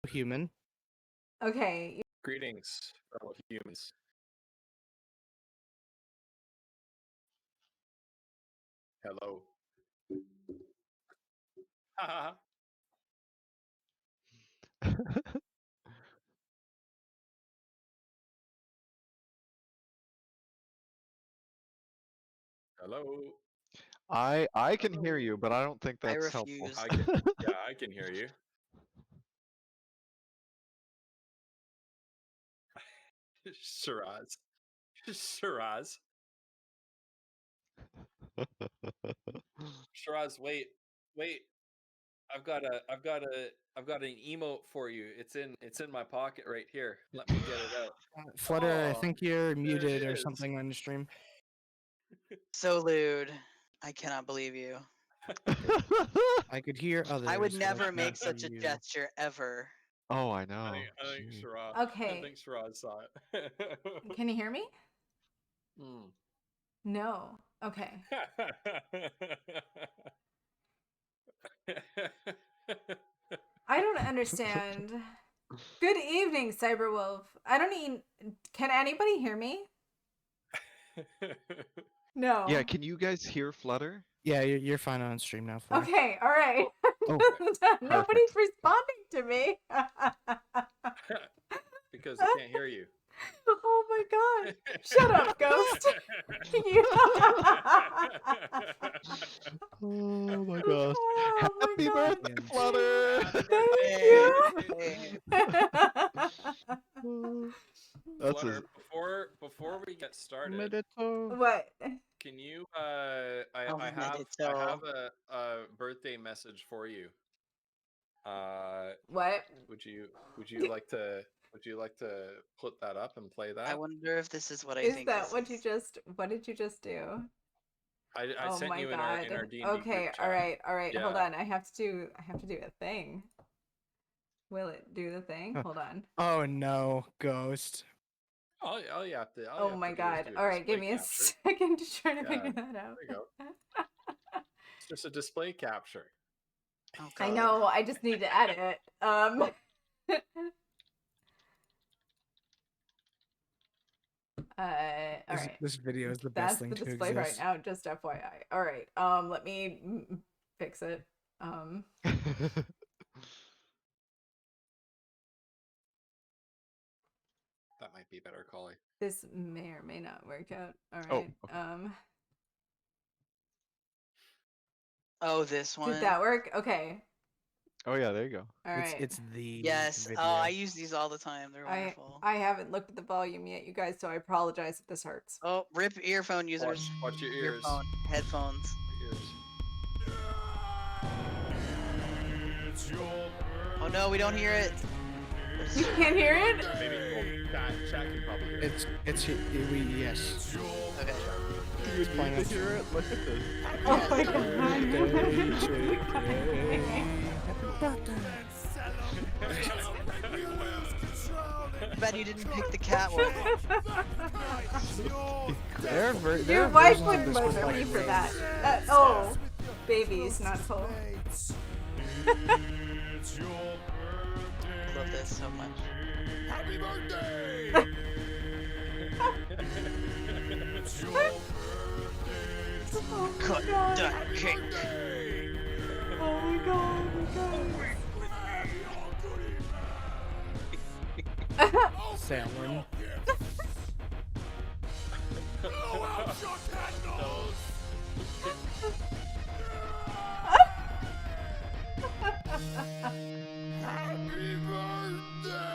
human. Okay. Greetings, fellow humans. Hello. Hello. I can hear you, but I don't think I that's helpful. refuse. I can hear you. Shiraz. Shiraz. Shiraz, wait. I've got an emote for you. It's in my pocket right here. Let me get it out. Flutter, I Oh, think you're it muted or is. something on the stream. So lewd. I cannot believe you. I could hear others. I would but never cannot make such a hear you. gesture ever. Oh, I know. I think Gee. Shiraz. Okay. I think Shiraz saw it. Can you hear me? Hmm. No. Okay. I don't understand. Good evening, Cyberwolf. Can anybody hear me? No. Yeah, can you guys hear Flutter? Yeah, you're fine on stream now. Flutter. Okay, all right. Oh, Nobody's responding to me. Because I can't hear you. Oh my god. Shut up, Ghost. Oh my gosh. Oh my Happy God. birthday, Flutter! That's Flutter, before we get started, Medito. What? can you I have a birthday message for you. What? Would you like to put that up and play that? I wonder if this is what I Is think. that this what is. what did you just do? I Oh sent my you god. in our D&D Okay, group chat. all right. Hold Yeah. on. I have to do a thing. Will it do the thing? Hold on. Oh no, Ghost. All you have to. Oh my god. Do All right, give me a capture. second to try to Yeah, figure that out. There you go. It's just a display capture. Oh, I God. know, I just need to edit. All right. This video is the best That's thing the to display right exist. now, just FYI. All right. Let me fix it. That might be better, Collie. This may or may not work out. All Oh, right. okay. Oh, this one. Did that work? Okay. Oh yeah, there you go. All right. It's the Yes. video. Oh, I use these all the time. They're wonderful. I haven't looked at the volume yet, you guys, so I apologize if this hurts. Oh, rip earphone users. Watch your ears. Earphone, headphones. Oh no, we don't hear it. You can't hear it? Maybe chat can probably hear it. Yes. Okay. You'd like to hear it? Look at this. Oh my god. Bet you didn't pick the cat one. Your wife wouldn't murder me for that. Oh, babies, not full. I love this so much. Happy birthday! Cut that cake. Oh my god, Salmon. Blow out your candles! Happy birthday!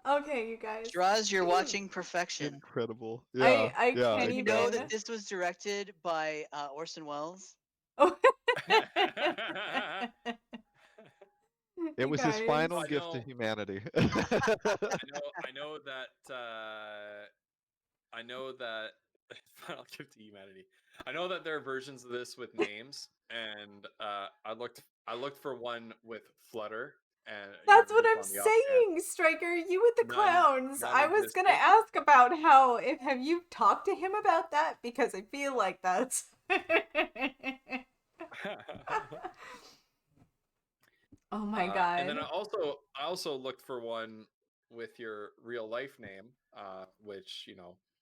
Okay, you guys. Draws, you're watching perfection. Incredible. Yeah. I yeah. can't Did you even. know that this was directed by Orson Welles? Oh. It was his guys. final I gift to know. humanity. I know that final gift to humanity. I know that there are versions of this with names, and I looked for one with Flutter, and That's you what just I'm on the offhand. saying, Striker. You with the None- clowns. none I was existed. gonna ask about have you talked to him about that, because I feel like that's. Oh my god. And then I also looked for one with your real life name, which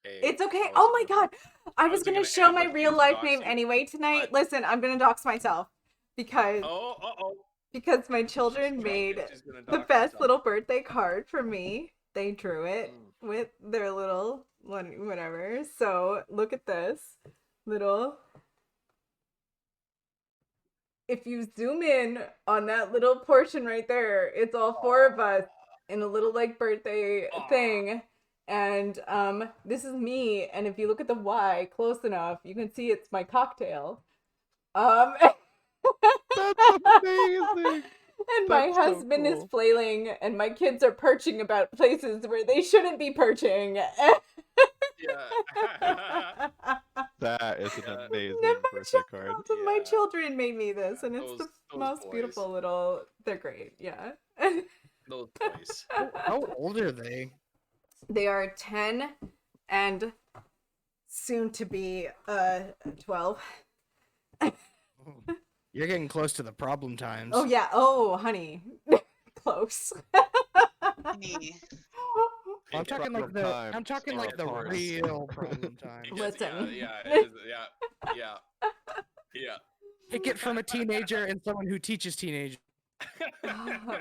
It's okay. I Oh my wasn't gonna- god. I I was wasn't gonna gonna show end my with real you, life dox name you, anyway tonight. but- Listen, I'm gonna dox myself because Oh. my children She's made drunk and she's gonna the dox best herself. little birthday card for me. They drew it Mm. with their little whatever. So look at this little. If you zoom in on that little portion right there, it's all four of us in a little like birthday thing. And this is me, and if you look at the Y close enough, you can see it's my cocktail. That's amazing. And my That's so husband is cool. flailing, and my kids are perching about places where they shouldn't be perching. Yeah. That is an Yeah. amazing My birthday card. child, my Yeah. children made me this, and it's Those the most boys. beautiful little. They're great, yeah. Those boys. How old are they? They are 10 and soon to be 12. You're getting close to the problem times. Oh yeah. Oh, honey. Close. Me. I'm talking like Problem the. times I'm talking like the are hard. real problem times. Because, Listen. Yeah. Take it from a teenager and someone who teaches teenagers.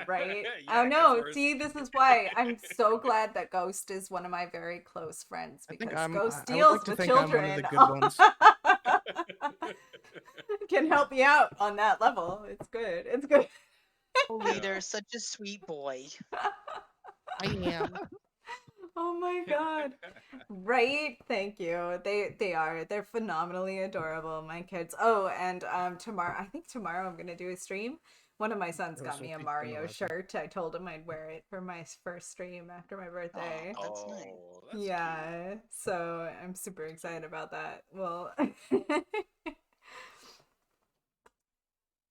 Right? Yeah, Oh it no, gets worse. see, this is why I'm so glad that Ghost is one of my very close friends, I think because I'm. Ghost I would deals like to with think I'm children. one of the good ones. Can help you out on that level. It's good. It's good. Leader, such a sweet boy. I am. Oh my god. Right? Thank you. They are. They're phenomenally adorable, my kids. Oh, and tomorrow, I think tomorrow I'm gonna do a stream. One of my sons Oh, got so me a keep Mario them alive. shirt. I told him I'd wear it for my first stream after my birthday. That's nice. That's Yeah, so I'm super excited about that. Well,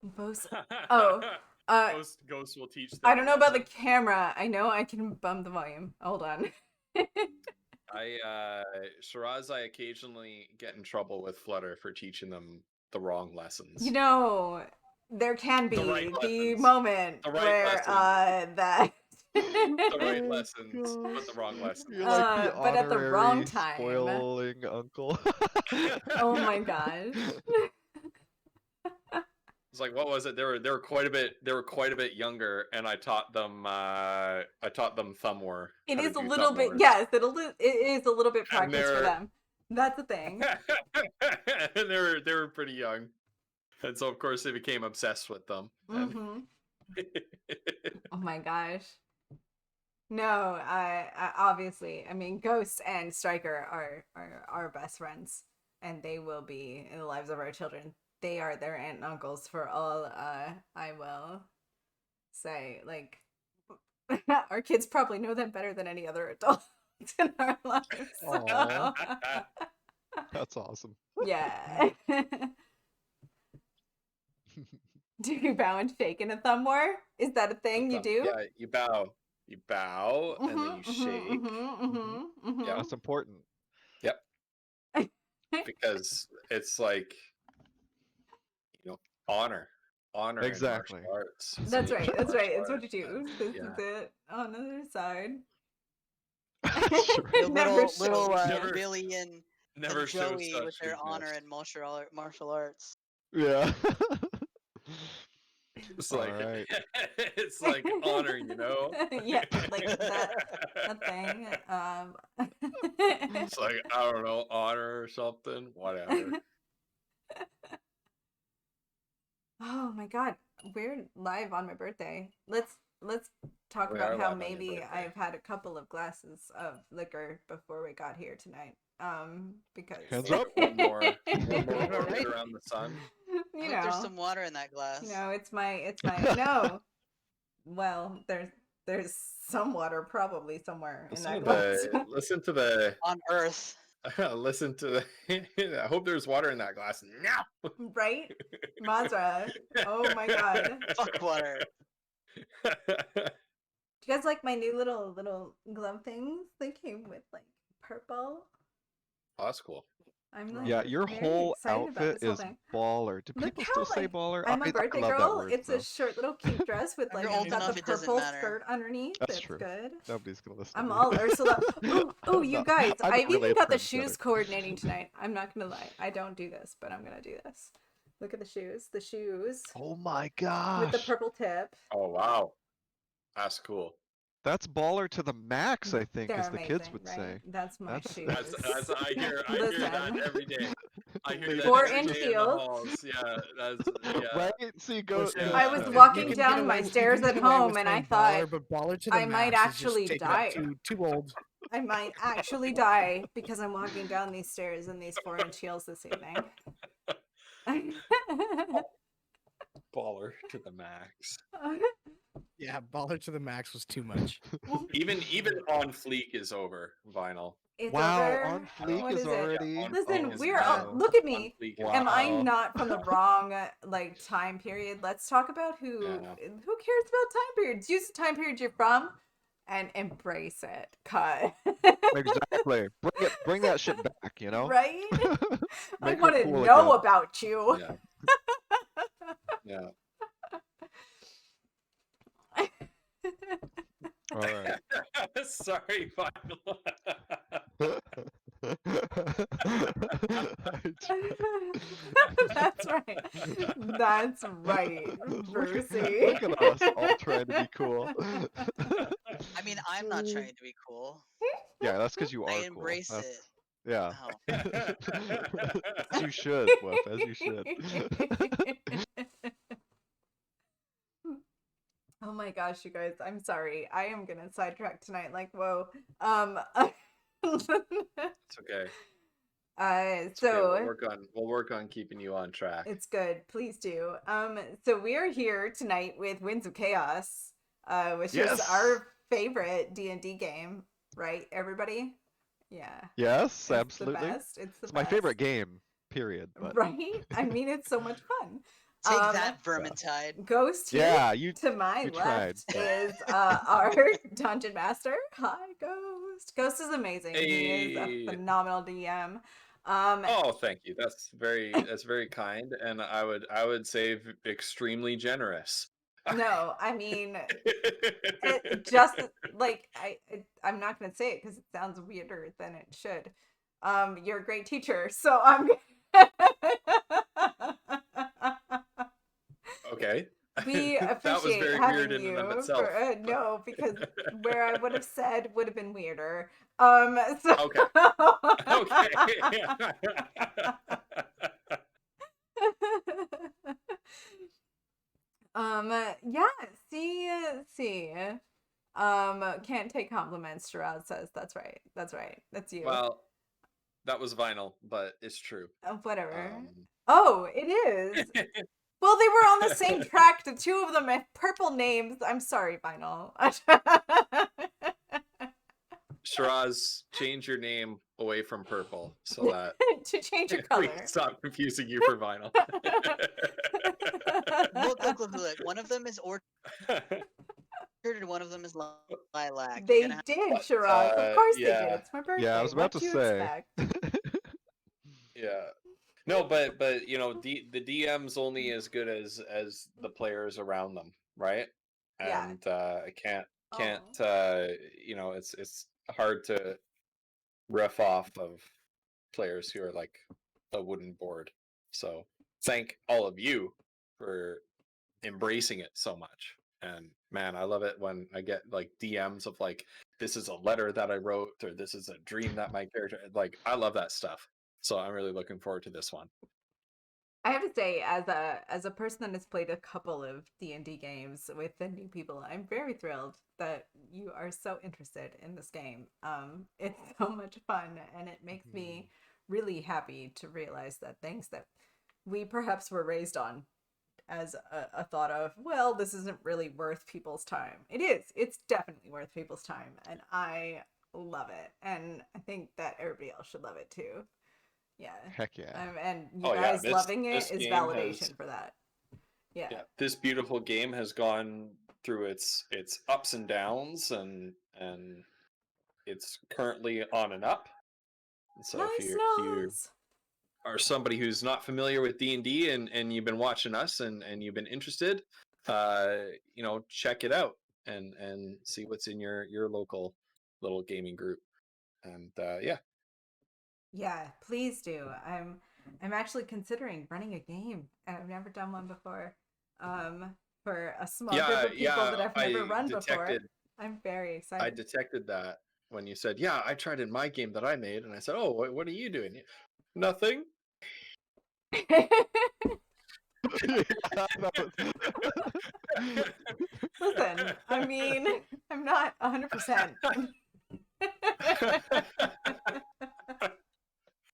Bose. cute. Oh, Ghost will teach them. I don't know about the lesson. camera. I know I can bump the volume. Hold on. Shiraz, I occasionally get in trouble with Flutter for teaching them the wrong lessons. You know, there can be The right the lessons. moment The right where lessons. that. the right Oh, lessons, but the wrong God. lessons. You're like the But at the wrong honorary time. spoiling uncle. Oh my gosh. It's like, what was it? They were quite a bit younger, and I taught them thumb war. It how to is a do little thumb bit, wars. yes, it is a little bit And practice for they're- them. That's the thing. And they were pretty young, and so of course they became obsessed with them. And- Hmm. Oh my gosh. No, I obviously, I mean, Ghost and Striker are our best friends, and they will be in the lives of our children. They are their aunt and uncles for all I will say. Like, our kids probably know them better than any other adult in our lives. Aw. That's awesome. Yeah. Do you bow and shake in a thumb war? Is that a thing you do? Yeah, you bow, and then you shake. Yeah. That's important. Because it's like, honor in Exactly. martial arts. That's See, right. That's right. It's martial what you do. arts, This yeah. is it. On the other side. Sure. The Never little Never- Billy and Never show Joey such with their honor weakness. and martial arts. Yeah. It's like Alright. it's like honor, Yeah, like that thing. It's like, I don't know, honor or something, whatever. Oh my god, we're live on my birthday. Let's talk We about are how live on your maybe birthday. I've had a couple of glasses of liquor before we got here tonight. Because Hands up. One more Alright. orbit around the sun. you Look, know, there's some water in that glass. no, it's my no. Well, there's some water probably somewhere in that glass. Listen to the On Earth. listen to the I hope there's water in that glass. No. Right? Mazra. Oh my god. Fuck water. Do you guys like my new little glove things? They came with like purple. Oh, that's cool. I'm like, Yeah, your very whole excited about outfit this whole is thing. baller. Do Look people how, still say like, baller? I'm I a birthday love that girl. word, It's though. a short little cute dress with When like you're old got enough, the it doesn't purple matter. skirt underneath. That's It's true. good. Nobody's gonna listen I'm to me. all Ursula. Oh, I'm you not- guys, I'm I've not really even a got the trendsetter. shoes coordinating tonight. I'm not gonna lie. I don't do this, but I'm gonna do this. Look at the shoes. The shoes Oh my with the gosh. purple tip. Oh wow, that's cool. That's baller to the max, I think, They're as the kids amazing, would right? say. That's my That's- shoes. That's I hear that Listen. every day. I hear Maybe that Four every inch day in the heels. halls. Yeah, that's yeah. Right? See, go. Listen, Yeah. I was You walking can down get my away- you stairs can at get away with home and I saying thought baller, but baller to the I might max is actually just taking die. it too old. I might actually die because I'm walking down these stairs in these 4-inch heels this evening. Baller to the max. Yeah, baller to the max was too much. Even on fleek is over vinyl. It's Wow, over. on fleek What is is it? already. on Listen, fleek is we're now. all, look at On me. fleek is Am I Wow. not from the wrong like time period? Let's talk about who Yeah. cares about time periods. Use the time period you're from and embrace it. Cut. Exactly. Bring that shit back, you know? Right? I Make her want to cool know again. about you. Yeah. Yeah. All right. Sorry, vinyl. That's right. That's right, Brucey. Look at us all trying to be cool. I mean, I'm not trying to be cool. Yeah, that's because you are I cool. embrace That's- it. Yeah. Oh. As you should, Wolf, as you should. Oh my gosh, you guys, I'm sorry. I am gonna sidetrack tonight. Like, whoa. It's okay. It's So okay. We'll work on keeping you on track. it's good. Please do. So we are here tonight with Winds of Chaos, which is Yes. our favorite D&D game, right? Everybody? Yeah. Yes, It's the absolutely. best. It's the It's my best. favorite game, period. But Right? I mean, it's so much fun. Take Um, that, Vermintide. Ghost here yeah, you to my you tried, left but- is our dungeon master. Hi, Ghost. Ghost is amazing. He is Hey. a phenomenal DM. Oh, thank you. That's very kind, and I would say extremely generous. No, I mean, just like I'm not gonna say it because it sounds weirder than it should. You're a great teacher, so I'm. Okay. We That was appreciate very having weird in you. and of itself. No, because where I would have said would have been weirder. So Okay. Okay. Yeah. See. Can't take compliments. Sherrod says that's right. That's right. That's you. Well, that was vinyl, but it's true. Whatever. Um, Oh, it is. Well, they were on the same track. The two of them have purple names. I'm sorry, Vinyl. Shiraz, change your name away from purple so that To change your we color. can stop confusing you for vinyl. Look. One of them is orchard and one of them is lilac. They You're gonna did, But, Shiraz. Of course they did. yeah. It's my birthday. Yeah, I was about What to do you say. expect? Yeah. No, but you know, the DM's only as good as the players around them, right? Yeah. And I can't Oh. you know, it's hard to riff off of players who are like a wooden board. So thank all of you for embracing it so much. And man, I love it when I get like DMs of like, this is a letter that I wrote, or this is a dream that my character, like, I love that stuff. So I'm really looking forward to this one. I have to say, as a person that has played a couple of D&D games with the new people, I'm very thrilled that you are so interested in this game. It's so much fun, and it makes me really happy to realize that things that we perhaps were raised on as a thought of, well, this isn't really worth people's time. It is. It's definitely worth people's time, and I love it. And I think that everybody else should love it too. Yeah. Heck yeah. And you Oh, yeah, guys this- loving it this is game validation has- for that. Yeah. Yeah, this beautiful game has gone through its ups and downs, and it's currently on and up. And so Nice if you nose. are somebody who's not familiar with D&D and you've been watching us and you've been interested, check it out and see what's in your local little gaming group. And Yeah, please do. I'm actually considering running a game, and I've never done one before. For a small group of people that I've never run before. I'm very excited. I detected that when you said, "Yeah, I tried in my game that I made," and I said, "Oh, what are you doing?" Nothing. Listen, I mean, I'm not 100%.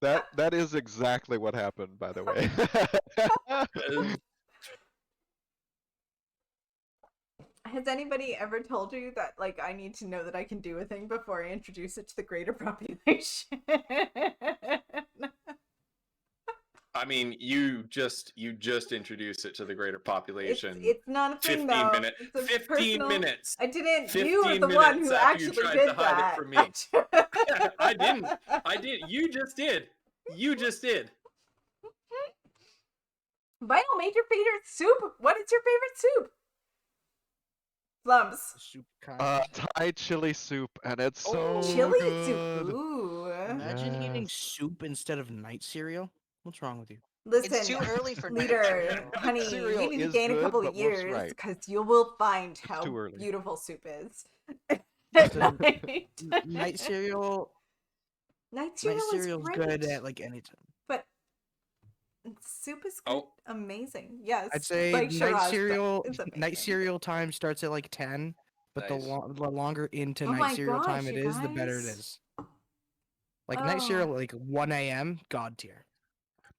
That is exactly what happened, by the way. Has anybody ever told you that, like, I need to know that I can do a thing before I introduce it to the greater population? I mean, you just introduced it to the greater population. It's not a thing, 15 though. minutes. It's a 15 personal... minutes. I didn't. 15 You were the one minutes who after you actually tried did to hide that. it from me. I didn't. I did. You just did. You just did. Vinyl made your favorite soup. What is your favorite soup? Flumps. Soup kind. Thai chili soup, and it's so Chili good. soup. Ooh. Imagine eating Yes. soup instead of night cereal. What's wrong with you? Listen, It's too early for night leader, cereal. honey, Cereal you need to is gain a good, couple but of Wolf's years right. because you will find how too early. beautiful soup is. Listen, At night. Night cereal. Night cereal is Cereal's great, good at like any time. but soup is good. Oh. Amazing. Yes, I'd say like Shiraz, night but cereal. it's Night amazing. cereal time starts at like 10, but Nice. the longer into Oh my night cereal time gosh, it you is, the better it guys. is. Like night cereal, Oh. like 1 a.m. God tier.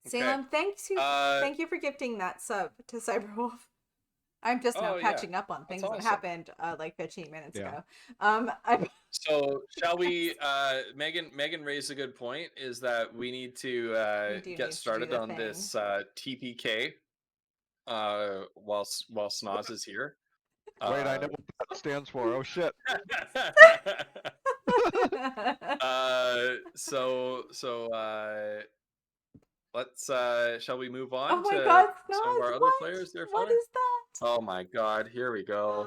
Salem, thank you for gifting that sub to Cyberwolf. I'm just now Oh, yeah. catching up on things that awesome. happened like 15 minutes Yeah. ago. So shall we? Megan raised a good point. Is that we need to We do need get to started do the on this TPK while Snoz is here. Wait, I know what that stands for. Oh shit. Let's shall we move on Oh my to god, some of Snoz, our other what? players there, What fella? is that? Oh my god, here we go.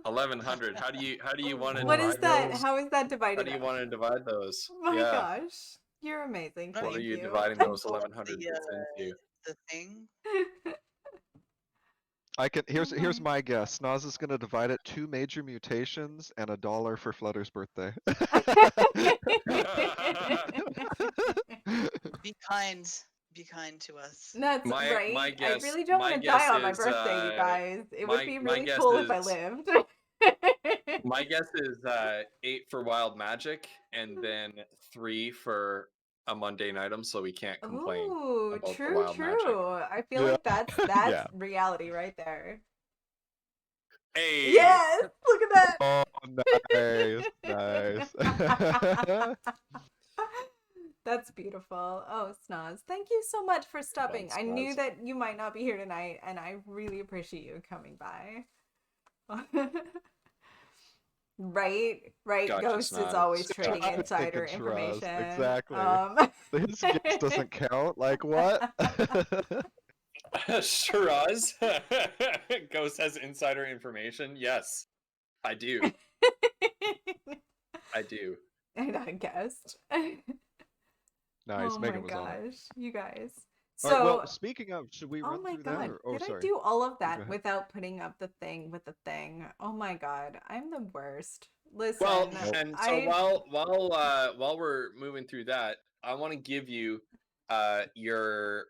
1100. How do you want to What divide is that? those? How is that divided How do you up? want to divide those? Oh my yeah. gosh. You're amazing. What Thank What are you you. dividing those Pull up 1100 the, bits into? The thing. Here's my guess. Snoz is gonna divide it 2 major mutations and $1 for Flutter's birthday. Be kind. Be kind to us. That's My- right. my guess- I really don't my want to die guess on my is, birthday, you guys. It my- would be my really guess cool if I is- lived. My guess is 8 for wild magic and then 3 for a mundane item, so we can't complain. Ooh, about the true, wild true. magic. I feel Yeah. like that's Yeah. reality right there. Hey. Yes, look at that. Oh, nice. That's beautiful. Oh, Snoz, thank you so much for stopping. I knew Snoz. that you might not be here tonight, and I really appreciate you coming by. Right. Gotcha, Ghost is Snoz. always Gotcha. trading I was insider thinking Shiraz, information. exactly. His guess doesn't count. Like what? Shiraz. Ghost has insider information. Yes, I do. I do. I'm not a guest. Nice. Oh Megan my was on it. gosh, you guys. All So, right, well, speaking of, should we oh run my through god, that? Or, did I sorry. do all of Go that ahead. without putting up the thing with the thing? Oh my god, I'm the worst. Listen, Well, and so I- while we're moving through that, I want to give you your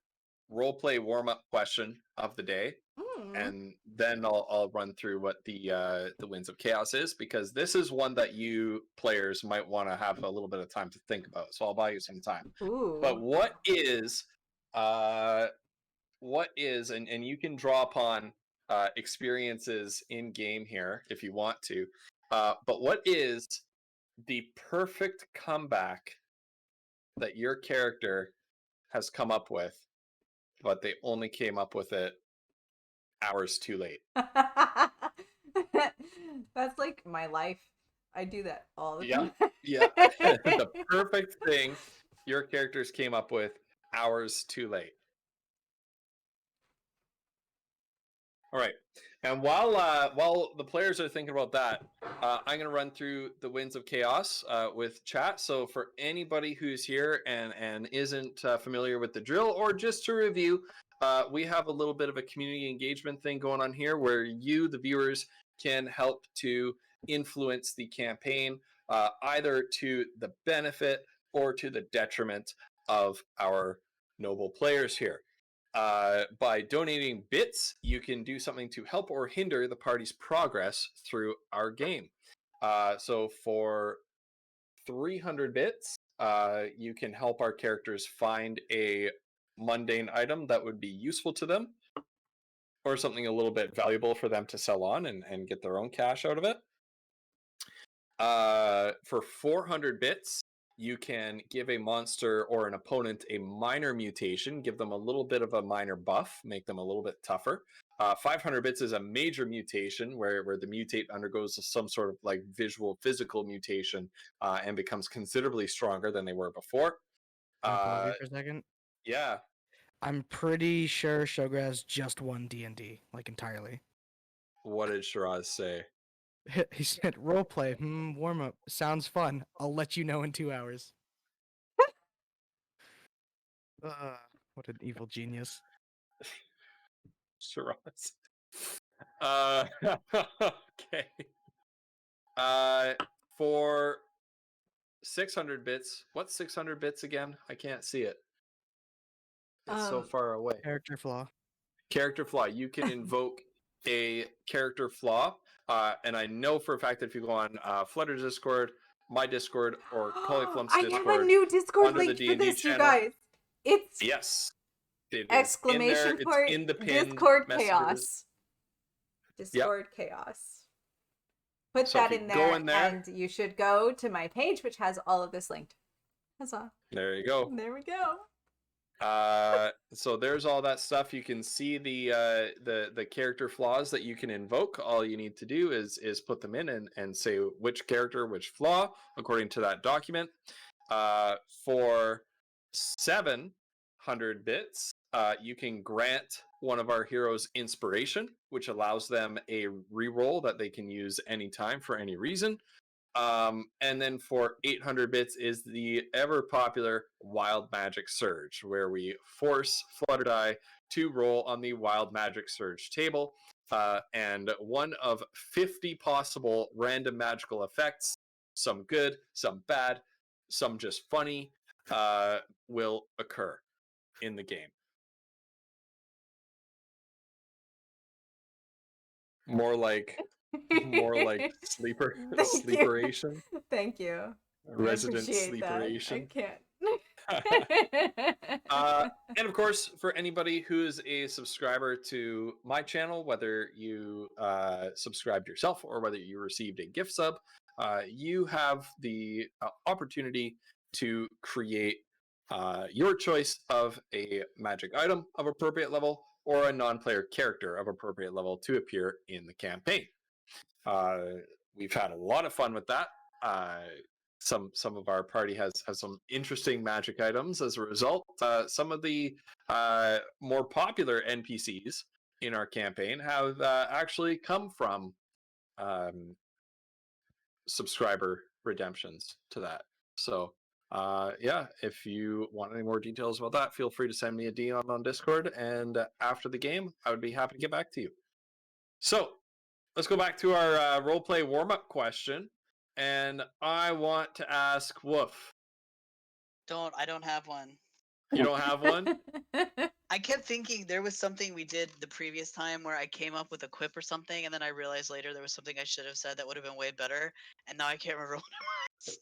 roleplay warm up question of the day, Mm. and then I'll run through what the Winds of Chaos is, because this is one that you players might want to have a little bit of time to think about. So I'll buy you some time. Ooh. But what is and you can draw upon experiences in game here if you want to, but what is the perfect comeback that your character has come up with, but they only came up with it hours too late? That's like my life. I do that all the Yeah. time. Yeah. The perfect thing your characters came up with, hours too late. All right. And while the players are thinking about that, I'm going to run through the Winds of Chaos with chat. So for anybody who's here and isn't familiar with the drill, or just to review, we have a little bit of a community engagement thing going on here where you, the viewers, can help to influence the campaign either to the benefit or to the detriment of our noble players here. By donating bits, you can do something to help or hinder the party's progress through our game. So for 300 bits, you can help our characters find a mundane item that would be useful to them, or something a little bit valuable for them to sell on and get their own cash out of it. For 400 bits, you can give a monster or an opponent a minor mutation, give them a little bit of a minor buff, make them a little bit tougher. 500 bits is a major mutation where the mutate undergoes some sort of like visual physical mutation and becomes considerably stronger than they were before. Can I pause you for a second? Yeah. I'm pretty sure Shograz just won D&D, like entirely. What did Shiraz say? He said, roleplay, warm up. Sounds fun. I'll let you know in 2 hours. What an evil genius. Shiraz. Okay. For 600 bits, what's 600 bits again? I can't see it. It's so far away. Character flaw. Character flaw. You can invoke a character flaw. And I know for a fact that if you go on Flutter's Discord, my Discord, or Polyflump's I Discord, have a new Discord under the link for D&D this, you channel. guys. It's yes, it is exclamation in there. point It's in the pinned Discord messages. chaos. Discord chaos. Put So that if in you go there, in there- and you should go to my page, which has all of this linked. Huzzah. There you go. There we go. So there's all that stuff. You can see the character flaws that you can invoke. All you need to do is put them in and say which character, which flaw, according to that document. For 700 bits, you can grant one of our heroes inspiration, which allows them a reroll that they can use anytime for any reason. And then for 800 bits is the ever popular Wild Magic Surge, where we force Flutterdie to roll on the Wild Magic Surge table. And one of 50 possible random magical effects, some good, some bad, some just funny, will occur in the game. More like sleeper Thank you. sleeperation. Thank you. Resident I appreciate that. sleeperation. I can't. And of course, for anybody who is a subscriber to my channel, whether you subscribed yourself or whether you received a gift sub, you have the opportunity to create your choice of a magic item of appropriate level or a non-player character of appropriate level to appear in the campaign. We've had a lot of fun with that. Some of our party has some interesting magic items as a result. Some of the more popular NPCs in our campaign have actually come from subscriber redemptions to that. So yeah, if you want any more details about that, feel free to send me a DM on Discord, and after the game, I would be happy to get back to you. So let's go back to our roleplay warm-up question. And I want to ask Woof. I don't have one. You don't have one? I kept thinking there was something we did the previous time where I came up with a quip or something, and then I realized later there was something I should have said that would have been way better, and now I can't remember what it was.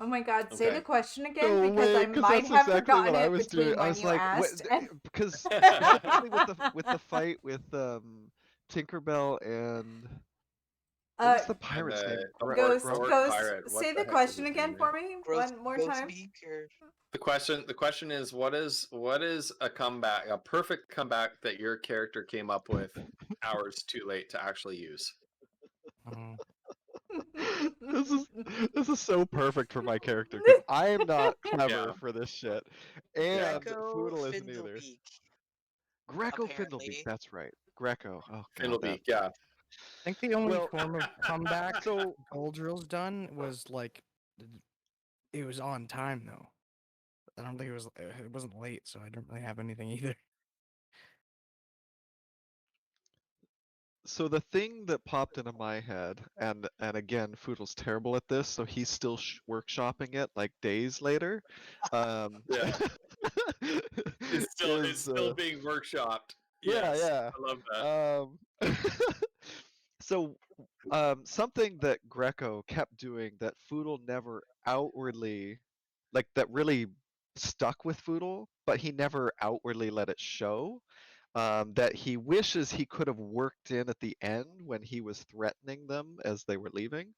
Oh my god, say Okay. the question again, No because way, I 'cause might that's have exactly forgotten what I it was between doing. when I was you like, asked and... because specifically with the fight with Tinkerbell and what was the pirate's name? Ghost, Orc Ghost, pirate. What say the the heck was question his again name? for me one more time. The question is what is a comeback, a perfect comeback that your character came up with hours too late to actually use? This is so perfect for my character because I am not clever Yeah. for this shit, and Greco Foodle isn't either. Findlebeak. Greco Findlebeak, apparently. that's right. Greco. Oh god, that. Fiddlebeak, yeah. I think the only Well, form of comeback so Goldrill's done was like it was on time though. I don't think it wasn't late, so I don't really have anything either. so the thing that popped into my head, and again, Foodle's terrible at this, so he's still workshopping it like days later. Yeah. It's is, still being workshopped. yeah, Yes, yeah. I love that. So something that Greco kept doing that Foodle never outwardly, like that really stuck with Foodle, but he never outwardly let it show, that he wishes he could have worked in at the end when he was threatening them as they were leaving.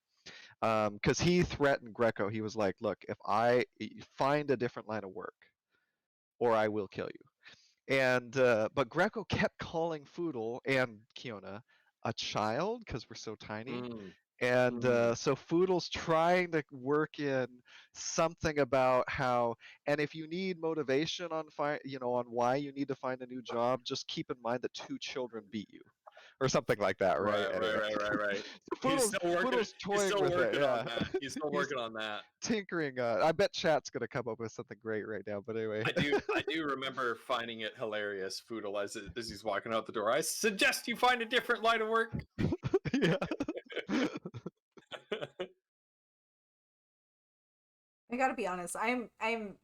Because he threatened Greco. He was like, look, if I find a different line of work, or I will kill you. And but Greco kept calling Foodle and Kiona a child because we're so tiny. Mm, And so Foodle's trying to work in something about how, and if you need motivation on on why you need to find a new job, just keep in mind that 2 children beat you, or something like that, right? right. So He's still working. Foodle's He's toying still with it, working yeah. on that. He's still He's working on that. tinkering. I bet chat's gonna come up with something great right now. But anyway, I do remember finding it hilarious, Foodle, as he's walking out the door. I suggest you find a different line of work. yeah. I gotta be honest, I'm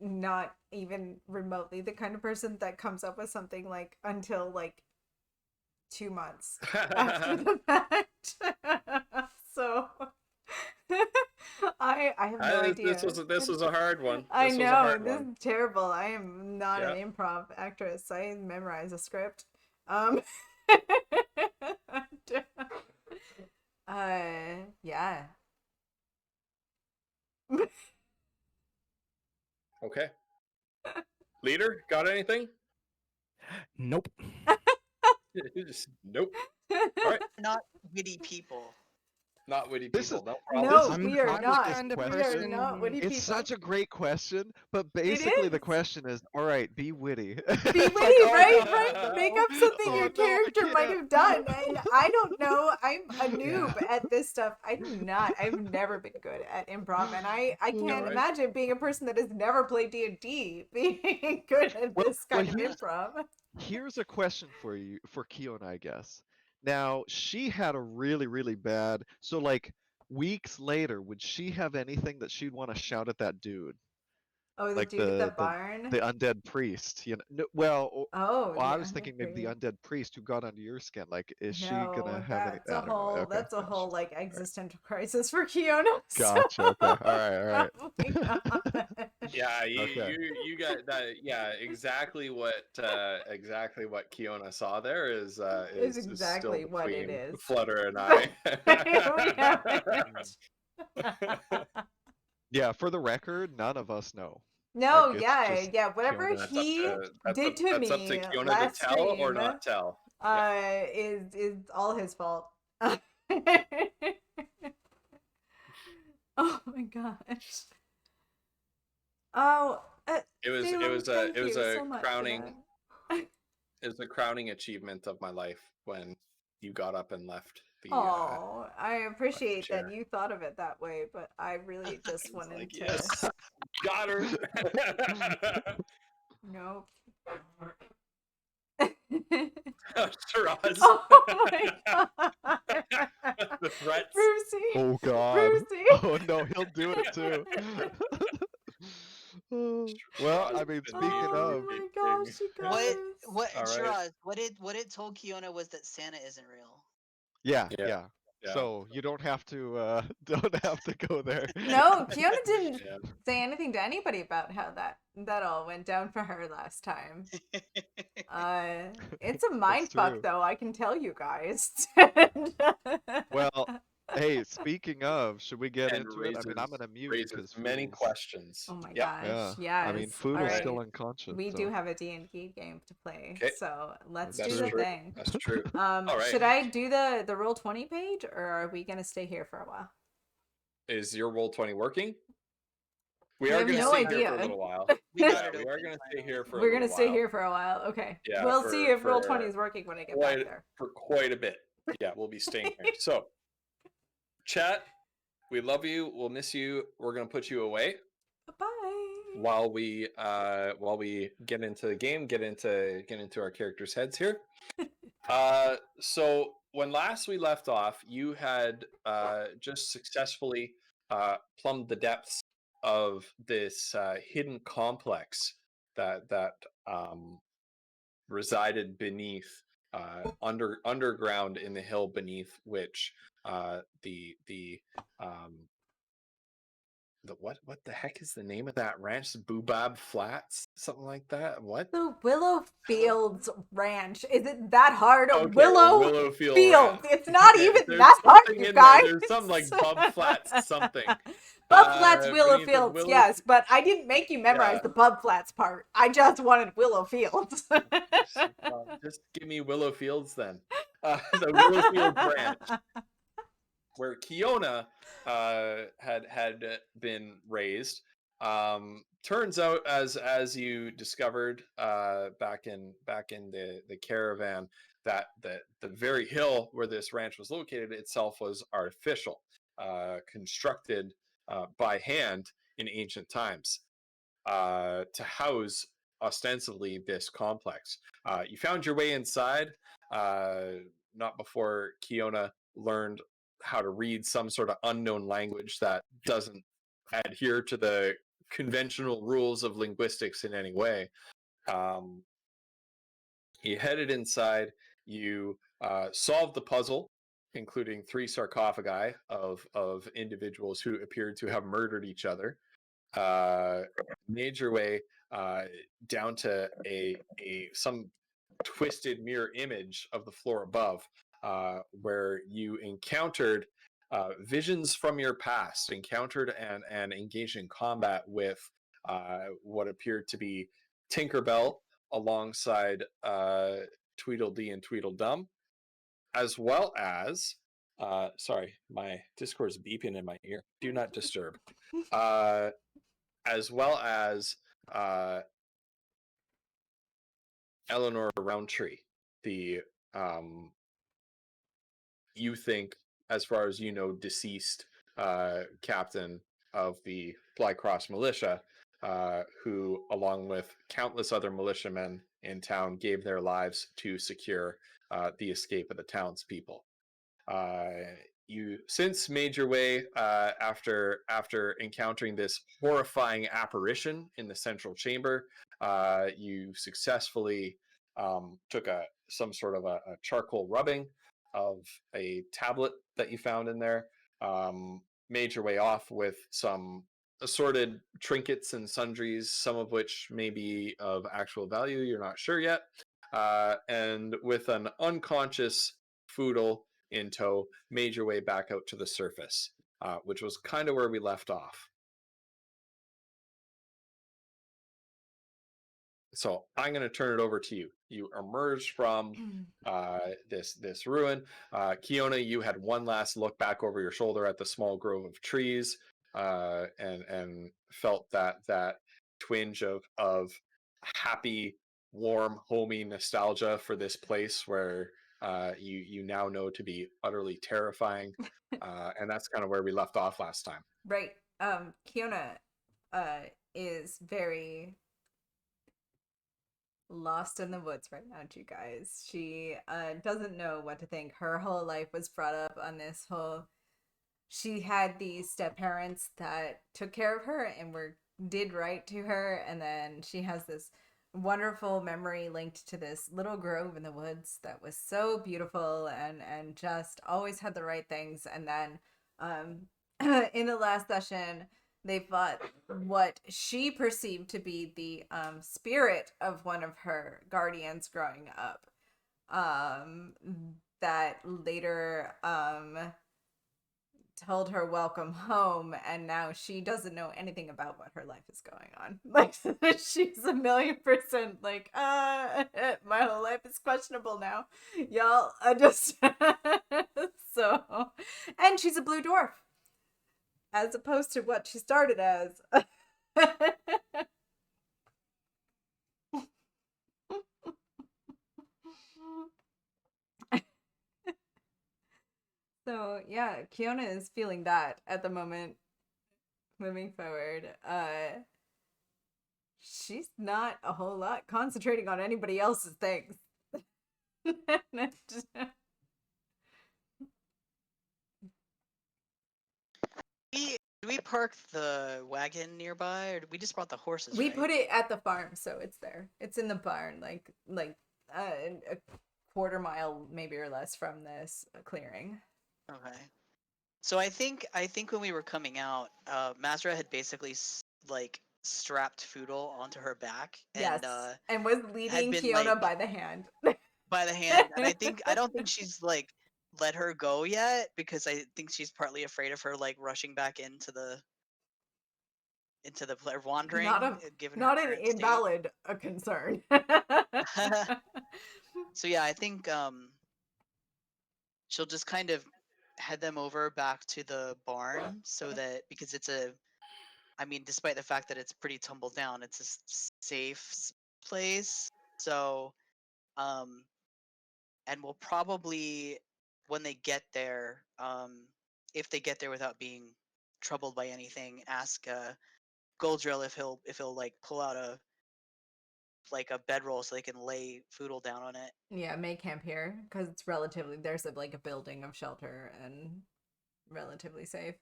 not even remotely the kind of person that comes up with something like until like 2 months after the fact. So I have no idea. This was a hard one. I This was a know, hard this one. is terrible. I am not Yeah. an improv actress. I memorize a script. Yeah. Okay. Leader, got anything? Nope. Just, nope. All right. Not witty people. Not witty This people. is- No No, problem. I'm we are not not. the kind of We are person- not witty It's people. such a great question, but basically the is. question is, all right, be witty. Be It's witty, like, oh, right? no, Right? Make up something oh, your no, I character might can't. have done. And I don't know. I'm a noob Yeah. at this stuff. I've never been good at improv, and I can't right. imagine being a person that has never played D&D being good at Well- this kind well, of here's- improv. Here's a question for you, for Kiona, I guess. Now, she had a really, really bad, so like weeks later, would she have anything that she'd want to shout at that dude? Oh, the Like dude at the barn? the undead priest, No, well, Oh, I the was thinking maybe the undead undead priest who got under your skin. Like, is she No, gonna have any? that's I a don't know. whole Okay, that's a gotcha. whole like existential crisis for Kiona. Gotcha. Okay. All right. Probably not. Yeah, Okay. you got that. Yeah, exactly what Kiona saw there is exactly still what it between is. Flutter and I. We haven't. Yeah. For the record, none of us know. No, Like, it's yeah, just yeah. Whatever Kiona. That's he that's did up to to me Kiona last to tell or stream, not tell. is all his fault. Oh my gosh. Oh, It was Salem, it was a thank it was you a so much for crowning that. it was a crowning achievement of my life when you got up and left the Oh, I appreciate that chair. you thought of it that way, but I really just I was wanted like, to. yes, got her. Nope. Shiraz. Oh my god. The threats. Brucey. Oh God. Brucey. Oh no, he'll do it too. Oh, well, I mean, speaking Oh of, my gosh, you guys. What All right. Shiraz, what it told Kiona was that Santa isn't real. yeah. Yeah. So you don't have to go there. No, Kiona didn't Yeah. say anything to anybody about how that all went down for her last time. It's a mind true. fuck though, I can tell you guys. Well, hey, speaking of, should we get And into it? I mean, I'm raises- gonna mute Raises because many questions. Oh my Yep. gosh. Yeah. Yes. I mean, Foodle's Alright. still unconscious. We so. do have a D&D game to play, Okay. so let's That's do the true. thing. That's true. Should Alright. I do the Roll20 page, or are we gonna stay here for a while? is your Roll20 working? We We are have going to no stay here for idea. a little while. We got Yeah, it we are open, going to stay finally. here for a We're little gonna stay while. here for a while. Okay. Yeah, We'll see if for Roll20 is working when I get back there. for quite a bit. Yeah, we'll be staying here. So, chat, we love you. We'll miss you. We're going to put you away Bye. while we get into the game, get into our characters' heads here. So when last we left off, you had just successfully plumbed the depths of this hidden complex that resided beneath underground in the hill beneath which what the heck is the name of that ranch? Boobab Flats, something like that. What? The Willow Fields Ranch. Is it that hard? Okay, Willow Willowfield Fields. Ranch. It's not even There's that hard, something you in guys. there. There's something like Bub Flats something. Bub Flats, Willow beneath the Fields, Willow- yes, but I didn't make you memorize Yeah. the Bub Flats part. I just wanted Willow Fields. Just give me Willow Fields then. The Willowfield Ranch, where Kiona had been raised. Turns out, as you discovered back in the caravan, that the very hill where this ranch was located itself was artificial, constructed by hand in ancient times to house ostensibly this complex. You found your way inside, not before Kiona learned how to read some sort of unknown language that doesn't adhere to the conventional rules of linguistics in any way. You headed inside. You solved the puzzle, including 3 sarcophagi of individuals who appeared to have murdered each other. Made your way down to some twisted mirror image of the floor above, where you encountered visions from your past, encountered and engaged in combat with what appeared to be Tinkerbell alongside Tweedledee and Tweedledum, as well as sorry, my Discord's beeping in my ear. Do not disturb. As well as Eleanor Roundtree, the you think, as far as you know, deceased captain of the Flycross militia, who, along with countless other militiamen in town, gave their lives to secure the escape of the townspeople. You since made your way after encountering this horrifying apparition in the central chamber. You successfully took some sort of a charcoal rubbing of a tablet that you found in there. Made your way off with some assorted trinkets and sundries, some of which may be of actual value. You're not sure yet. And with an unconscious Foodle in tow, made your way back out to the surface, which was kind of where we left off. So I'm going to turn it over to you. You emerged from this ruin. Kiona, you had one last look back over your shoulder at the small grove of trees, and felt that twinge of happy, warm, homey nostalgia for this place where you now know to be utterly terrifying. And that's kind of where we left off last time. Right. Kiona is very lost in the woods right now, you guys. She doesn't know what to think. Her whole life was brought up on this whole... She had these step parents that took care of her and did right to her, and then she has this wonderful memory linked to this little grove in the woods that was so beautiful and just always had the right things. And then in the last session, they fought what she perceived to be the spirit of one of her guardians growing up, that later told her welcome home, and now she doesn't know anything about what her life is going on. Like, she's 1,000,000% like, my whole life is questionable now, y'all. I just so, and she's a blue dwarf. as opposed to what she started as. So yeah, Kiona is feeling that at the moment. Moving forward, she's not a whole lot concentrating on anybody else's things. Do we park the wagon nearby, or we just brought the horses? We right? put it at the farm, so it's there. It's in the barn, like a quarter mile maybe or less from this clearing. Okay. So I think when we were coming out, Mazra had basically like strapped Foodle onto her back Yes, and and was leading been, Kiona like, by the hand. by the hand, and I don't think she's like let her go yet, because I think she's partly afraid of her like rushing back into the wandering, given her not an current state. invalid concern. So yeah, I think she'll just kind of head them over back to the barn, so that, because I mean, despite the fact that it's pretty tumbled down, it's a safe place. So, and we'll probably, when they get there, if they get there without being troubled by anything, ask Goldrill if he'll like pull out a bedroll so they can lay Foodle down on it. Yeah, may camp here because it's there's like a building of shelter and relatively safe.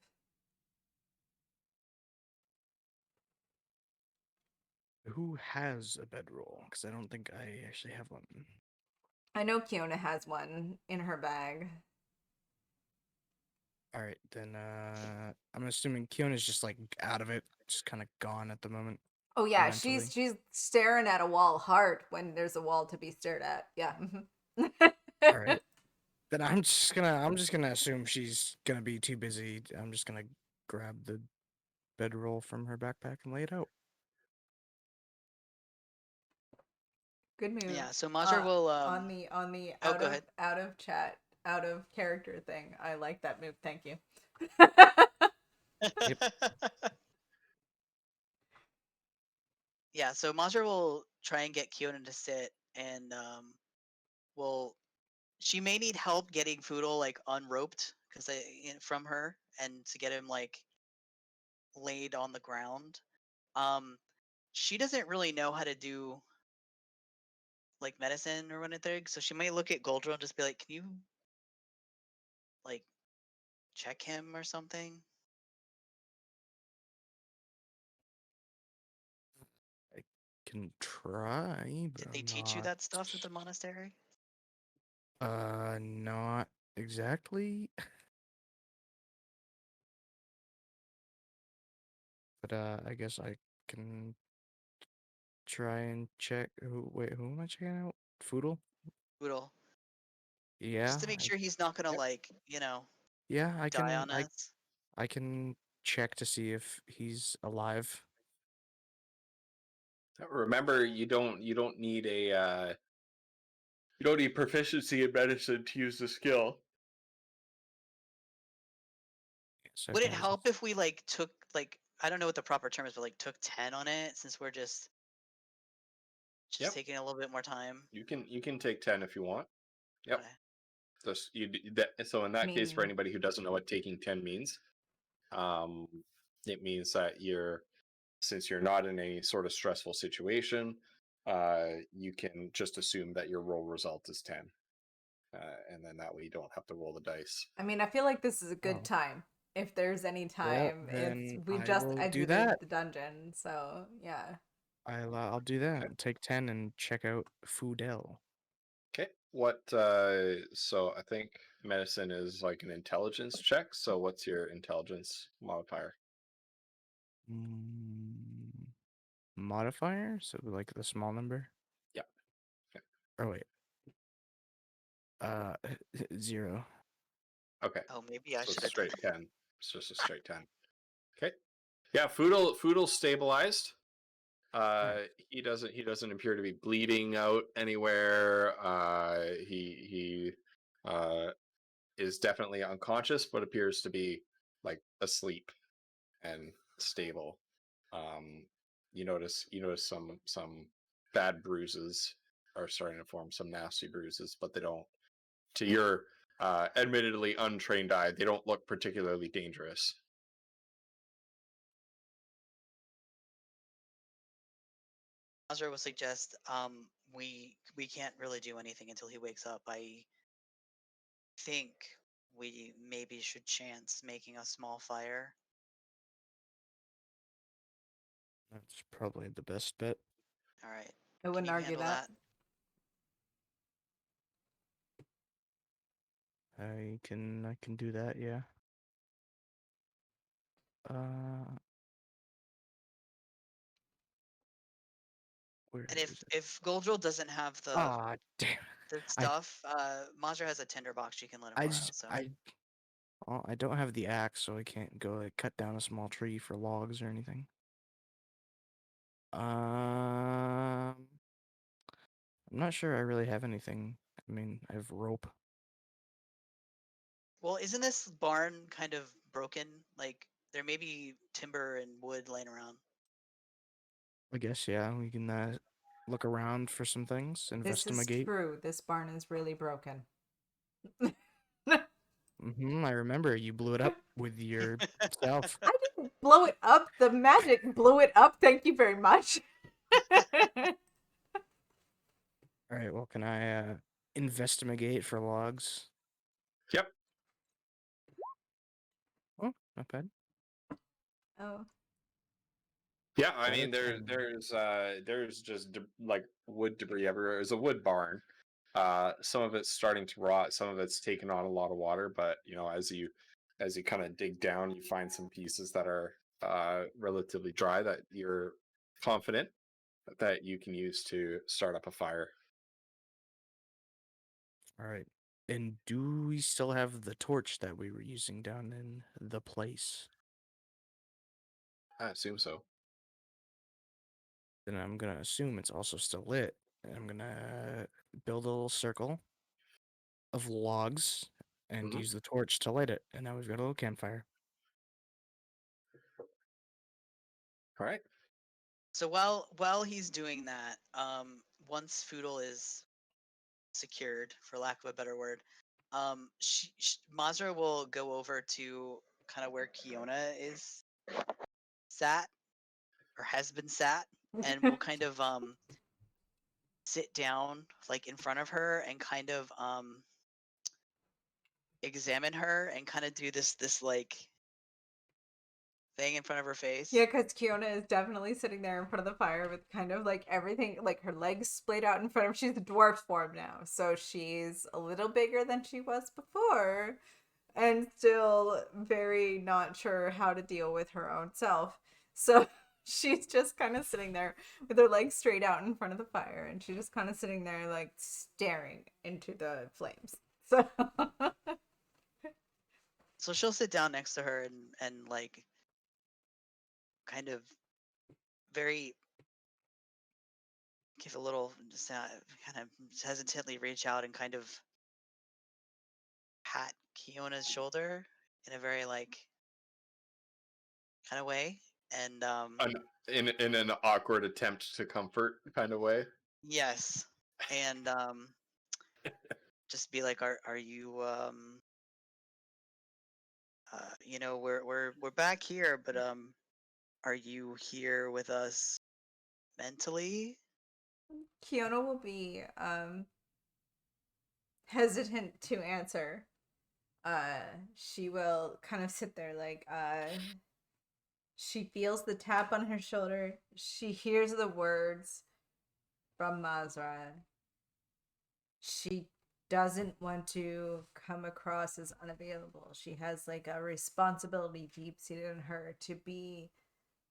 Who has a bedroll? Because I don't think I actually have one. I know Kiona has one in her bag. All right, then I'm assuming Kiona's just like out of it, just kind of gone at the moment. Oh yeah, mentally. she's staring at a wall hard when there's a wall to be stared at. Yeah. All right. Then I'm just gonna assume she's gonna be too busy. I'm just gonna grab the bedroll from her backpack and lay it out. Good move. Yeah, so Mazra will on the Oh, go ahead. out of chat, out of character thing. I like that move. Thank you. Yeah, so Mazra will try and get Kiona to sit, and she may need help getting Foodle like unroped from her, and to get him like laid on the ground. She doesn't really know how to do like medicine or anything, so she might look at Goldrill and just be like, "Can you like check him or something?" I can try, but Did they I'm teach you not. that stuff at the monastery? Not exactly. But I guess I can try and check. Wait, who am I checking out? Foodle? Foodle. Yeah. Just to make sure he's not gonna like, Yeah, I die can. on us. I can check to see if he's alive. Remember, you don't need you don't need proficiency in medicine to use the skill. So Would it okay, help if we like took like, I don't know what the proper term is, but like took 10 on it, since we're just Yep. taking a little bit more time? You can take 10 if you want. Yep. Okay. So in that case, for mean- anybody who doesn't know what taking 10 means, it means that since you're not in any sort of stressful situation, you can just assume that your roll result is 10. And then that way you don't have to roll the dice. I mean, I feel like this is a good Oh. time. If there's any time, then we've I just will do exited that. the dungeon, so yeah. I'll do that. Take 10 and check out Foodle. Okay. So I think medicine is like an intelligence check. So what's your intelligence modifier? Modifier, so like the small number. Yeah. Okay. Oh wait. 0. Okay. Oh, maybe I So should it's a have straight 10. It's just a straight 10. Okay. Yeah, Foodle's stabilized. He doesn't appear to be bleeding out anywhere. He is definitely unconscious, but appears to be like asleep and stable. You notice some bad bruises are starting to form, some nasty bruises, but they don't, to your admittedly untrained eye, they don't look particularly dangerous. Azra would suggest we can't really do anything until he wakes up. I think we maybe should chance making a small fire. That's probably the best bet. All right. I Can wouldn't you argue handle that. I can do that, yeah. Where And is it? if Goldrill doesn't have Ah, damn. the I stuff, Mazra has a tinderbox she can let him I borrow. just So well, I don't have the axe, so I can't go like cut down a small tree for logs or anything. I'm not sure I really have anything. I mean, I have rope. well, isn't this barn kind of broken? Like there may be timber and wood laying around. I guess, yeah, we can look around for some things, This is investigate. true. This barn is really broken. I remember you blew it up with your self. I didn't blow it up. The magic blew it up. Thank you very much. All right, well, can I investigate for logs? Yep. Oh, not bad. Oh. Yeah, I Got mean it, there's just like wood debris everywhere. There's a wood barn. Some of it's starting to rot, some of it's taken on a lot of water, but as you kind of dig down, you find some pieces that are relatively dry that you're confident that you can use to start up a fire. All right. And do we still have the torch that we were using down in the place? I assume so. Then I'm gonna assume it's also still lit. And I'm gonna build a little circle of logs and Mhm. use the torch to light it. And now we've got a little campfire. All right. So while he's doing that, once Foodle is secured, for lack of a better word, Mazra will go over to kind of where Kiona is sat or has been sat, and will kind of sit down like in front of her and kind of examine her and kind of do this like thing in front of her face. Yeah, because Kiona is definitely sitting there in front of the fire with kind of like everything, like her legs splayed out in front of her. She's a dwarf form now, so she's a little bigger than she was before, and still very not sure how to deal with her own self. So she's just kind of sitting there with her legs straight out in front of the fire, and she's just kind of sitting there like staring into the flames. So So she'll sit down next to her and like kind of very give a little just kind of hesitantly reach out and kind of pat Kiona's shoulder in a very like kind of way, and In an awkward attempt to comfort kind of way. yes, and just be like, are you we're back here, but are you here with us mentally? Kiona will be hesitant to answer. She will kind of sit there like she feels the tap on her shoulder. She hears the words from Mazra. She doesn't want to come across as unavailable. She has like a responsibility deep seated in her to be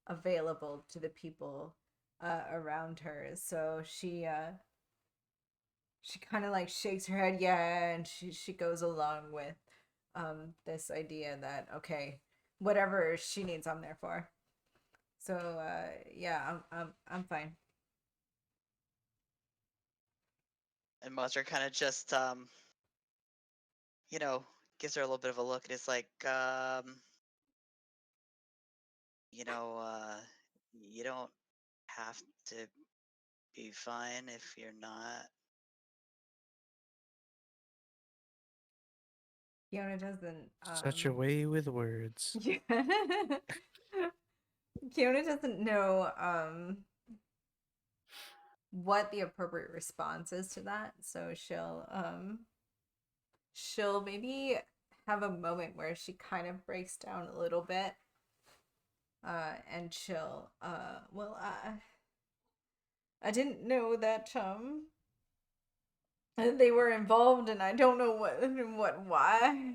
available to the people around her. So she kind of like shakes her head, yeah, and she goes along with this idea that okay, whatever she needs, I'm there for. So yeah, I'm fine. And Mazra kind of just gives her a little bit of a look, and it's like you don't have to be fine if you're not. Kiona doesn't. Such a way with words. Yeah. Kiona doesn't know what the appropriate response is to that, so she'll maybe have a moment where she kind of breaks down a little bit, and she'll I didn't know that they were involved, and I don't know why.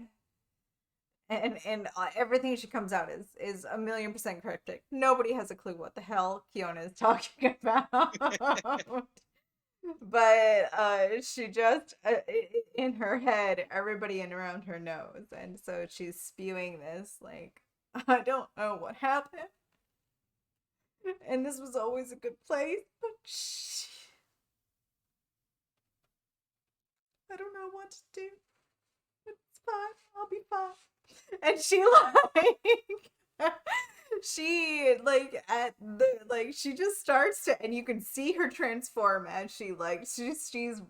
And everything she comes out is 1,000,000% cryptic. Nobody has a clue what the hell Kiona is talking about. But she just in her head, everybody in around her knows, and so she's spewing this like, I don't know what happened, and this was always a good place, but I don't know what to do. It's fine. I'll be fine. And she she just starts to, and you can see her transform as she's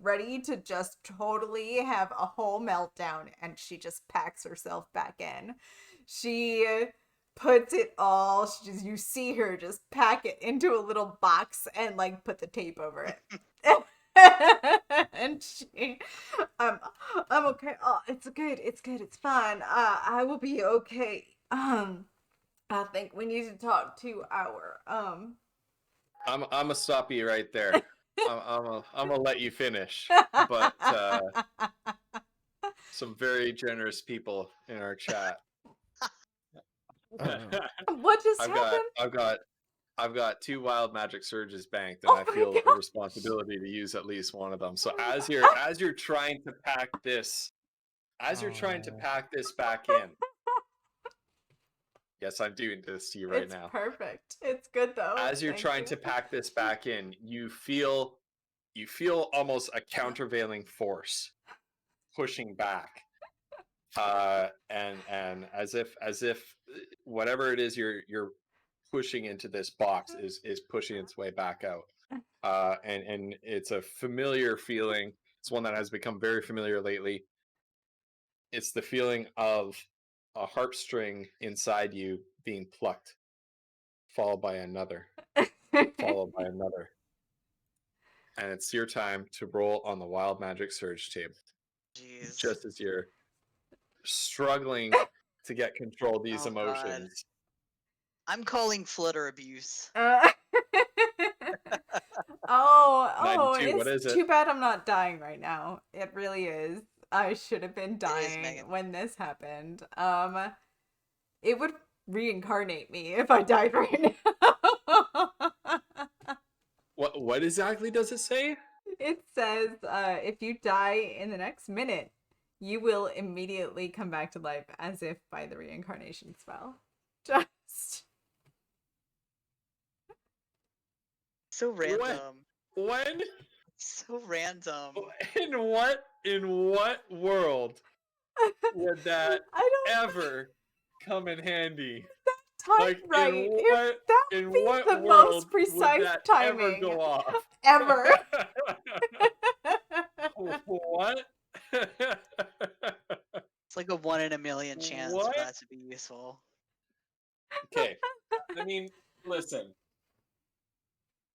ready to just totally have a whole meltdown, and she just packs herself back in. She puts it all, you see her just pack it into a little box and like put the tape over it. And she, I'm okay. Oh, it's good. It's fine. I will be okay. I think we need to talk to our I'm gonna stop you right there. I'm gonna let you finish. But some very generous people in our chat. What just happened? I've got 2 wild magic surges banked, and Oh I my feel a gosh. responsibility to use at least one of them. So Oh as my you're trying to pack this, back in. Yes, I'm doing this to you right It's now. perfect. It's good though. As you're Thank trying you. to pack this back in, you feel almost a countervailing force pushing back, and as if whatever it is you're pushing into this box is pushing its way back out, and it's a familiar feeling. It's one that has become very familiar lately. It's the feeling of a heartstring inside you being plucked, followed by another, followed by another. And it's your time to roll on the wild magic surge table. Jeez. Just as you're struggling to get control of these Oh, God. emotions. I'm calling flutter abuse. Oh, 92, what it's is it? too bad I'm not dying right now. It really is. I should have been is, dying Megan. when this happened. It would reincarnate me if I died right now. What exactly does it say? It says, if you die in the next minute, you will immediately come back to life as if by the reincarnation spell. Just So random. When? So random. In what world would that I don't ever come in handy? time Like, right. in Be what the world most precise would that timing ever go off? ever. What? It's like a 1 in a million chance What? for that to be useful. Okay. I mean, listen.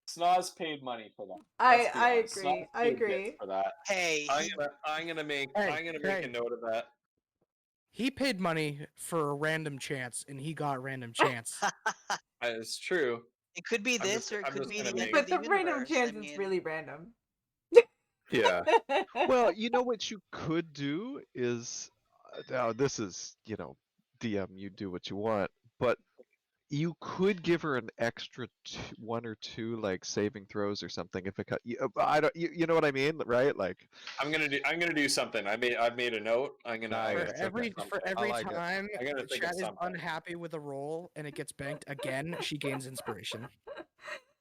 Snoz paid money for that. Let's be I honest. agree. Snoz I paid agree. bits for that. Hey, I'm gonna make Hey, a note of that. He paid money for a random chance, and he got random chance. It's true. it could be I'm this just- or it I'm could just be gonna the make- end But of the the random universe. chance I is mean, really random. Yeah. Well, you know what you could do is, now this is, DM, you do what you want, but you could give her an extra 1 or 2 like saving throws or something if it cut. I don't. You know what I mean, right? Like, I'm gonna do something. I've made a note. I'm gonna Nice. For think every of something. for every like it. time I gotta the think of chat is something. unhappy with a roll and it gets banked again, she gains inspiration.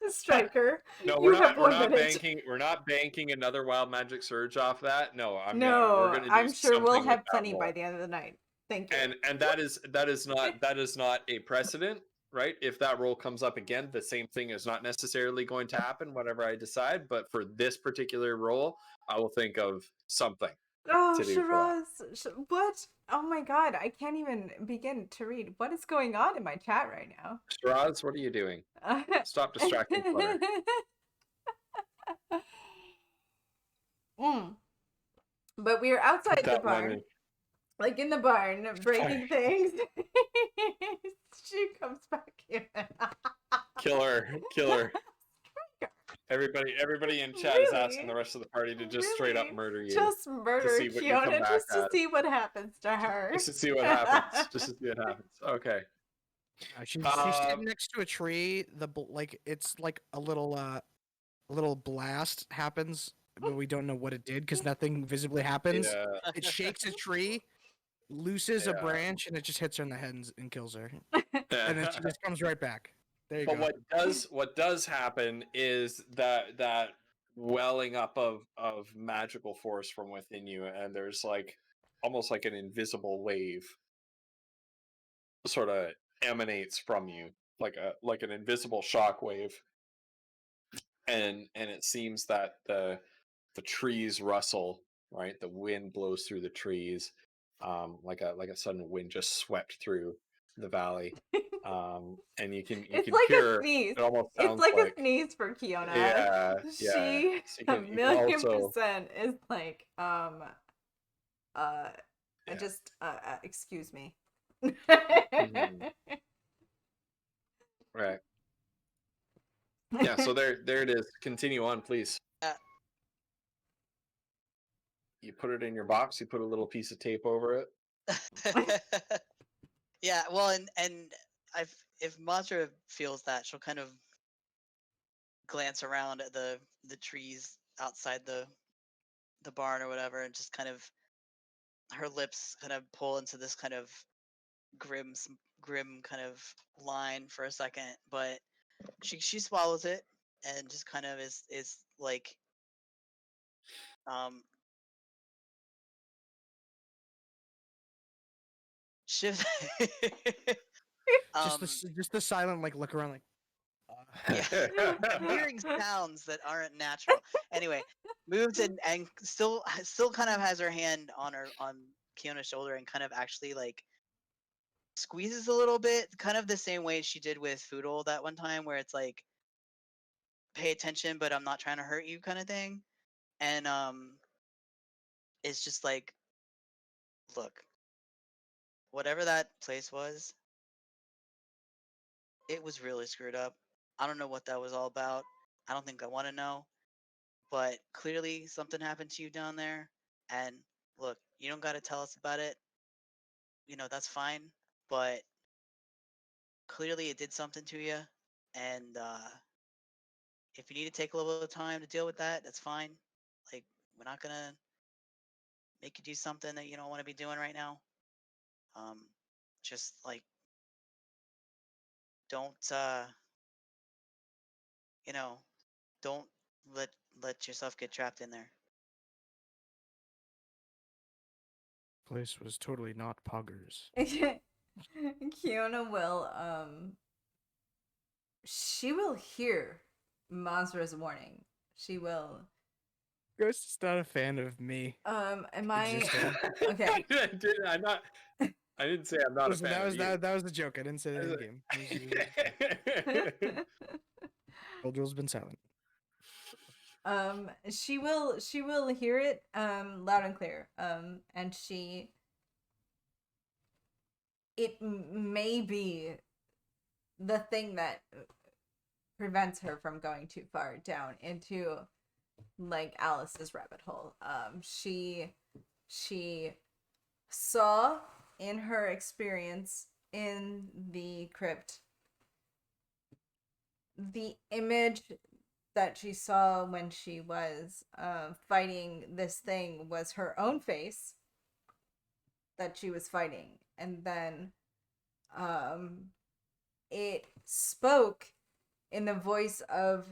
Striker, No, you we're have not. We're 1 not minute. banking. We're not banking another wild magic surge off that. No, we're No, gonna do I'm sure we'll something with have that plenty roll. by the end of the night. Thank you. And that is not a precedent, right? If that roll comes up again, the same thing is not necessarily going to happen, whatever I decide. But for this particular roll, I will think of something Oh, to do for that. Shiraz, what? Oh my god, I can't even begin to read. What is going on in my chat right now? Shiraz, what are you doing? Stop distracting Flutter. Mm. But we are outside the That one barn, in. like in the barn, breaking things. She comes back in. Kill her. Everybody in chat is asking Really? the rest of the party to just straight up Really? murder you. Just murder see what you come Kiona back just to at. see what happens to her. Just to see what happens. Just to see what happens. Okay. She's Um, sitting next to a tree. Like it's like a little blast happens, but we don't know what it did because nothing visibly happens. Yeah. It shakes a tree, looses a Yeah. branch, and it just hits her in the head and kills her. And then she just comes right back. There you But go. what does happen is that welling up of magical force from within you, and there's like almost like an invisible wave sort of emanates from you, like an invisible shock wave, and it seems that the trees rustle, right? The wind blows through the trees, like a sudden wind just swept through the valley, and you can It's can like hear. a sneeze. It almost It's sounds like like a sneeze for Kiona. yeah. She So you a can million also percent is like Yeah. just excuse me. right. Yeah. So there it is. Continue on, please. You put it in your box. You put a little piece of tape over it. Yeah, well, and if Mantra feels that, she'll kind of glance around at the trees outside the barn or whatever, and just kind of her lips kind of pull into this kind of grim kind of line for a second, but she swallows it and just kind of is like shift. Just the silent like look around like. Yeah, hearing sounds that aren't natural. Anyway, moves and still kind of has her hand on Kiona's shoulder and kind of actually like squeezes a little bit, kind of the same way she did with Foodle that one time, where it's like, pay attention, but I'm not trying to hurt you, kind of thing. And it's just like, look, whatever that place was, it was really screwed up. I don't know what that was all about. I don't think I want to know. But clearly something happened to you down there. And look, you don't got to tell us about it. You know, that's fine. But clearly it did something to you. And if you need to take a little bit of time to deal with that, that's fine. Like, we're not going to make you do something that you don't want to be doing right now. Just like, don't, you know, don't let yourself get trapped in there. Place was totally not poggers. Kiona will she will hear Mazra's warning. She will Ghost is not a fan of me. am I Existing. okay. I didn't say I'm not a fan of you. That was the joke. I didn't say that in game. Goldrill's been silent. She will hear it loud and clear. And it may be the thing that prevents her from going too far down into like Alice's rabbit hole. She saw in her experience in the crypt the image that she saw when she was fighting this thing was her own face that she was fighting, and then it spoke in the voice of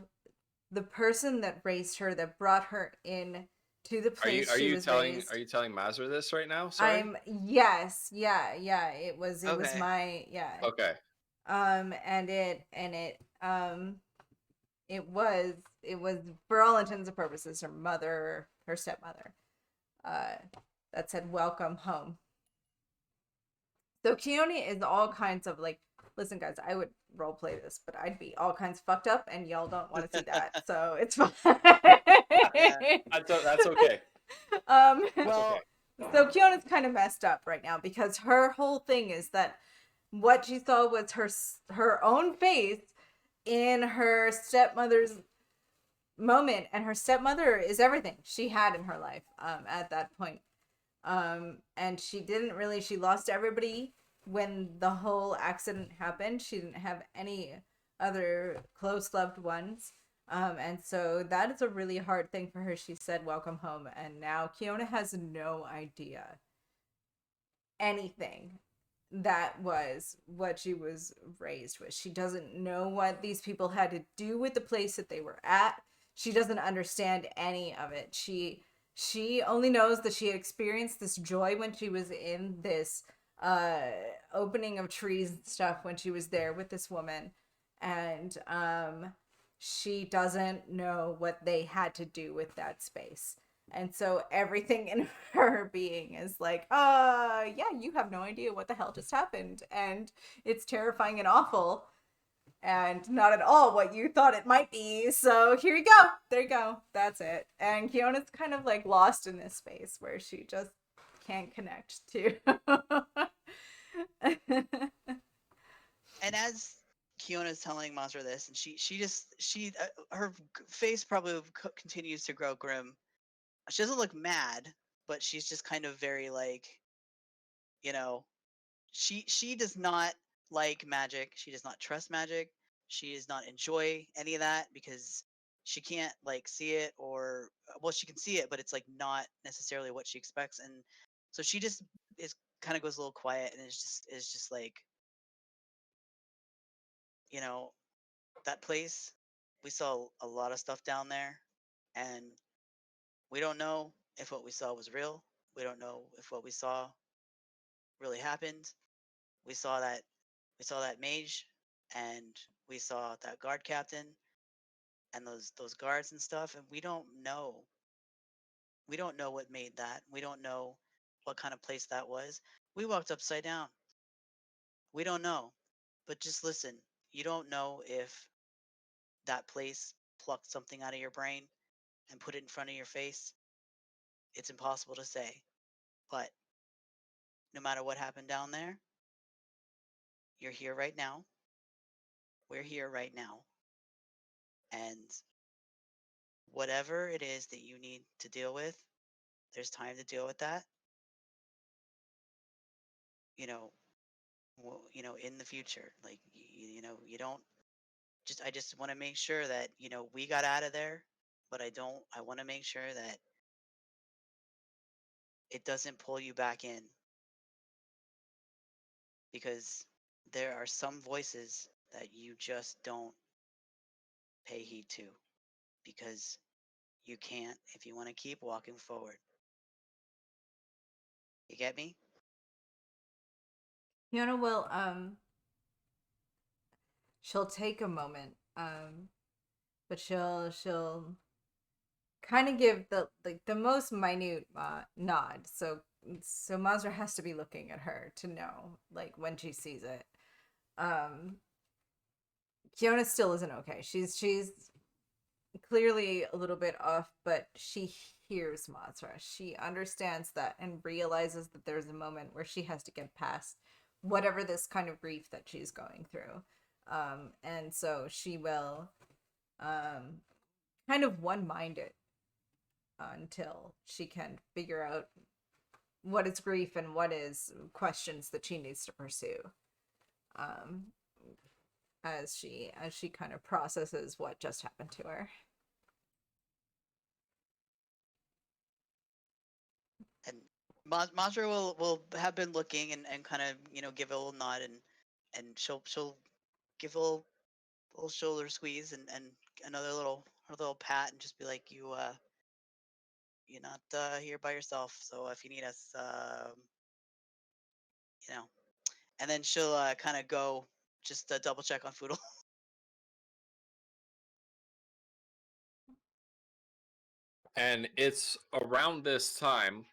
the person that raised her, that brought her in to the place Are she you was telling raised. Are you telling Mazur this right now? Sorry. Yes, yeah. It was Okay. my yeah. Okay. And it was for all intents and purposes her stepmother, that said welcome home. So Keone is all kinds of like, listen guys, I would role play this, but I'd be all kinds fucked up and y'all don't want to see that. So it's fine. That's okay. Um That's Well, okay. so Keona's kind of messed up right now because her whole thing is that what she saw was her own face in her stepmother's moment, and her stepmother is everything she had in her life at that point. And she lost everybody when the whole accident happened. She didn't have any other close loved ones. And so that is a really hard thing for her. She said welcome home, and now Keone has no idea anything that was what she was raised with. She doesn't know what these people had to do with the place that they were at. She doesn't understand any of it. She only knows that she experienced this joy when she was in this opening of trees and stuff when she was there with this woman, and she doesn't know what they had to do with that space. And so everything in her being is like, yeah, you have no idea what the hell just happened. And it's terrifying and awful and not at all what you thought it might be. So here you go. There you go. That's it. And Keona's kind of like lost in this space where she just can't connect to. And as Kiona's telling Mazra this, and her face probably continues to grow grim. She doesn't look mad, but she's just kind of very like, you know, she does not like magic. She does not trust magic. She does not enjoy any of that because she can't like see it, or well, she can see it, but it's like not necessarily what she expects, and so she just is kind of goes a little quiet, and is just like, you know, that place, we saw a lot of stuff down there, and we don't know if what we saw was real. We don't know if what we saw really happened. We saw that mage, and we saw that guard captain, and those guards and stuff, and we don't know. We don't know what made that. We don't know what kind of place that was. We walked upside down. We don't know. But just listen. You don't know if that place plucked something out of your brain and put it in front of your face. It's impossible to say. But no matter what happened down there, you're here right now. We're here right now. And whatever it is that you need to deal with, there's time to deal with that. You know, in the future, like you don't just. I just want to make sure that we got out of there, but I don't. I want to make sure that it doesn't pull you back in, because there are some voices that you just don't pay heed to, because you can't if you want to keep walking forward. You get me? Keona will she'll take a moment, but she'll kind of give the most minute nod. So Mazra has to be looking at her to know like when she sees it. Keona still isn't okay. She's clearly a little bit off, but she hears Mazra. She understands that and realizes that there's a moment where she has to get past whatever this kind of grief that she's going through. And so she will kind of one-mind it until she can figure out what is grief and what is questions that she needs to pursue. As she kind of processes what just happened to her. And Mazra will have been looking and kind of give a little nod, and she'll give a little shoulder squeeze and another little pat, and just be like, you're not here by yourself, so if you need us, and then she'll kind of go just double check on Foodle. And it's around this time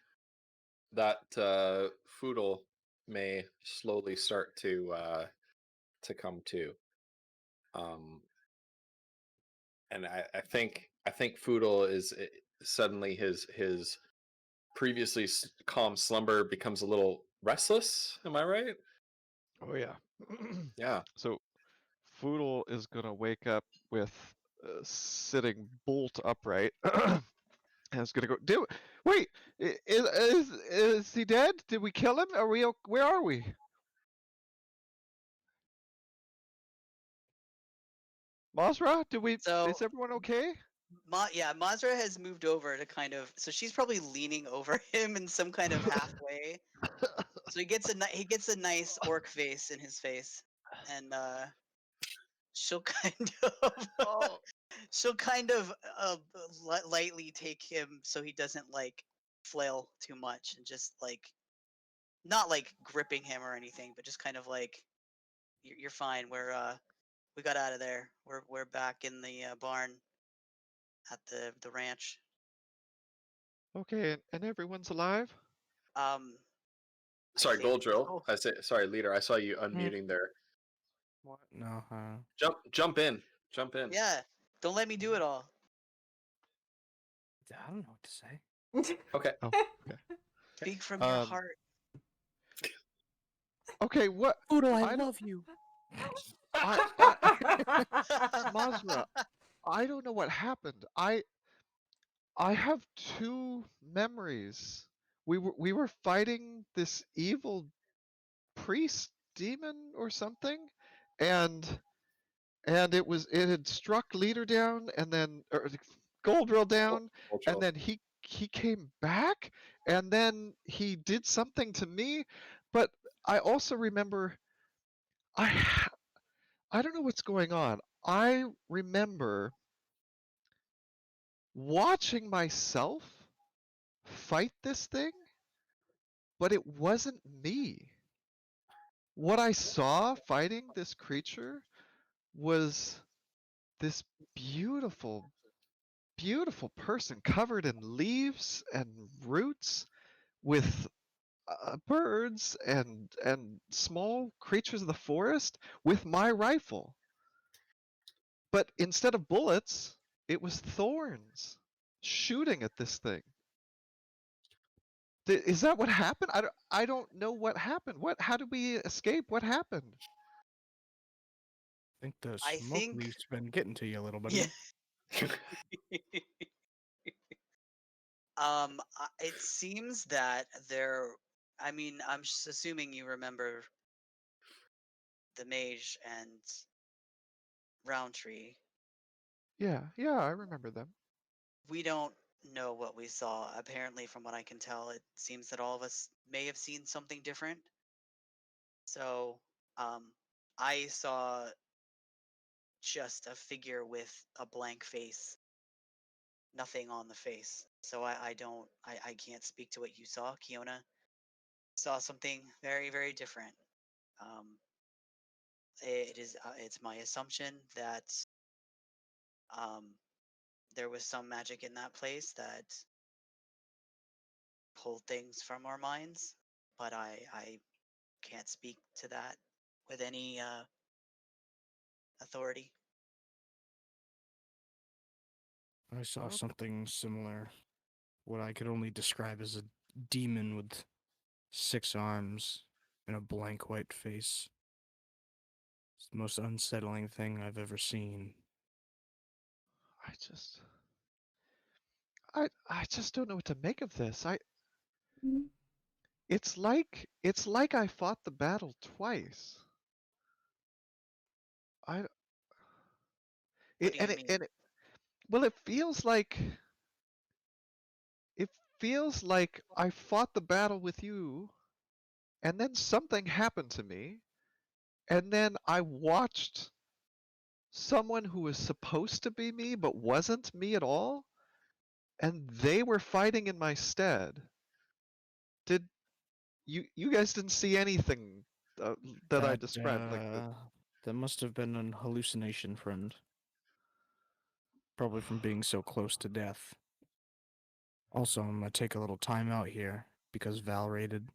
that Foodle may slowly start to come to. And I think Foodle is suddenly his previously calm slumber becomes a little restless. Am I right? Oh yeah. Yeah. So Foodle is gonna wake up with sitting bolt upright. And it's gonna go. Wait, is he dead? Did we kill him? Are we? Where are we? Mazra, did we? So- Is everyone okay? Mazra has moved over to kind of, so she's probably leaning over him in some kind of halfway. So he gets a nice orc face in his face, and she'll kind of Oh. she'll kind of lightly take him so he doesn't like flail too much, and just like not like gripping him or anything, but just kind of like you're fine. We got out of there. We're back in the barn at the ranch. Okay, and everyone's alive? I Sorry, think Goldrill. so. I say sorry, leader. I saw you unmuting there. What? No. Jump in. Jump in. Yeah, don't let me do it all. I don't know what to say. Okay. Oh, okay. Speak from your Um, heart. Okay, what? Foodle, I I don't- love you. Mazra, I don't know what happened. I have two memories. We were fighting this evil priest demon or something, and it had struck leader down, and then Goldrill down, and then he came back, and then he did something to me. But I also remember I don't know what's going on. I remember watching myself fight this thing, but it wasn't me. What I saw fighting this creature was this beautiful, beautiful person covered in leaves and roots with birds and small creatures of the forest with my rifle. But instead of bullets, it was thorns shooting at this thing. Is that what happened? I don't know what happened. How did we escape? What happened? I think the I smoke think- leaf's been getting to you a little bit. Yeah. It seems that there. I mean, I'm just assuming you remember the mage and Roundtree. Yeah, I remember them. We don't know what we saw. Apparently, from what I can tell, it seems that all of us may have seen something different. So, I saw just a figure with a blank face, nothing on the face. So I can't speak to what you saw. Kiona saw something very, very different. It's my assumption that there was some magic in that place that pulled things from our minds, but I can't speak to that with any authority. I saw Okay. something similar. What I could only describe as a demon with 6 arms and a blank white face. It's the most unsettling thing I've ever seen. I just don't know what to make of this. It's like I fought the battle twice. What do you mean? Well, it feels like I fought the battle with you, and then something happened to me, and then I watched someone who was supposed to be me but wasn't me at all, and they were fighting in my stead. Did you guys didn't see anything that I described like the That must have been an hallucination, friend. Probably from being so close to death. Also, I'm gonna take a little time out here because Val raided.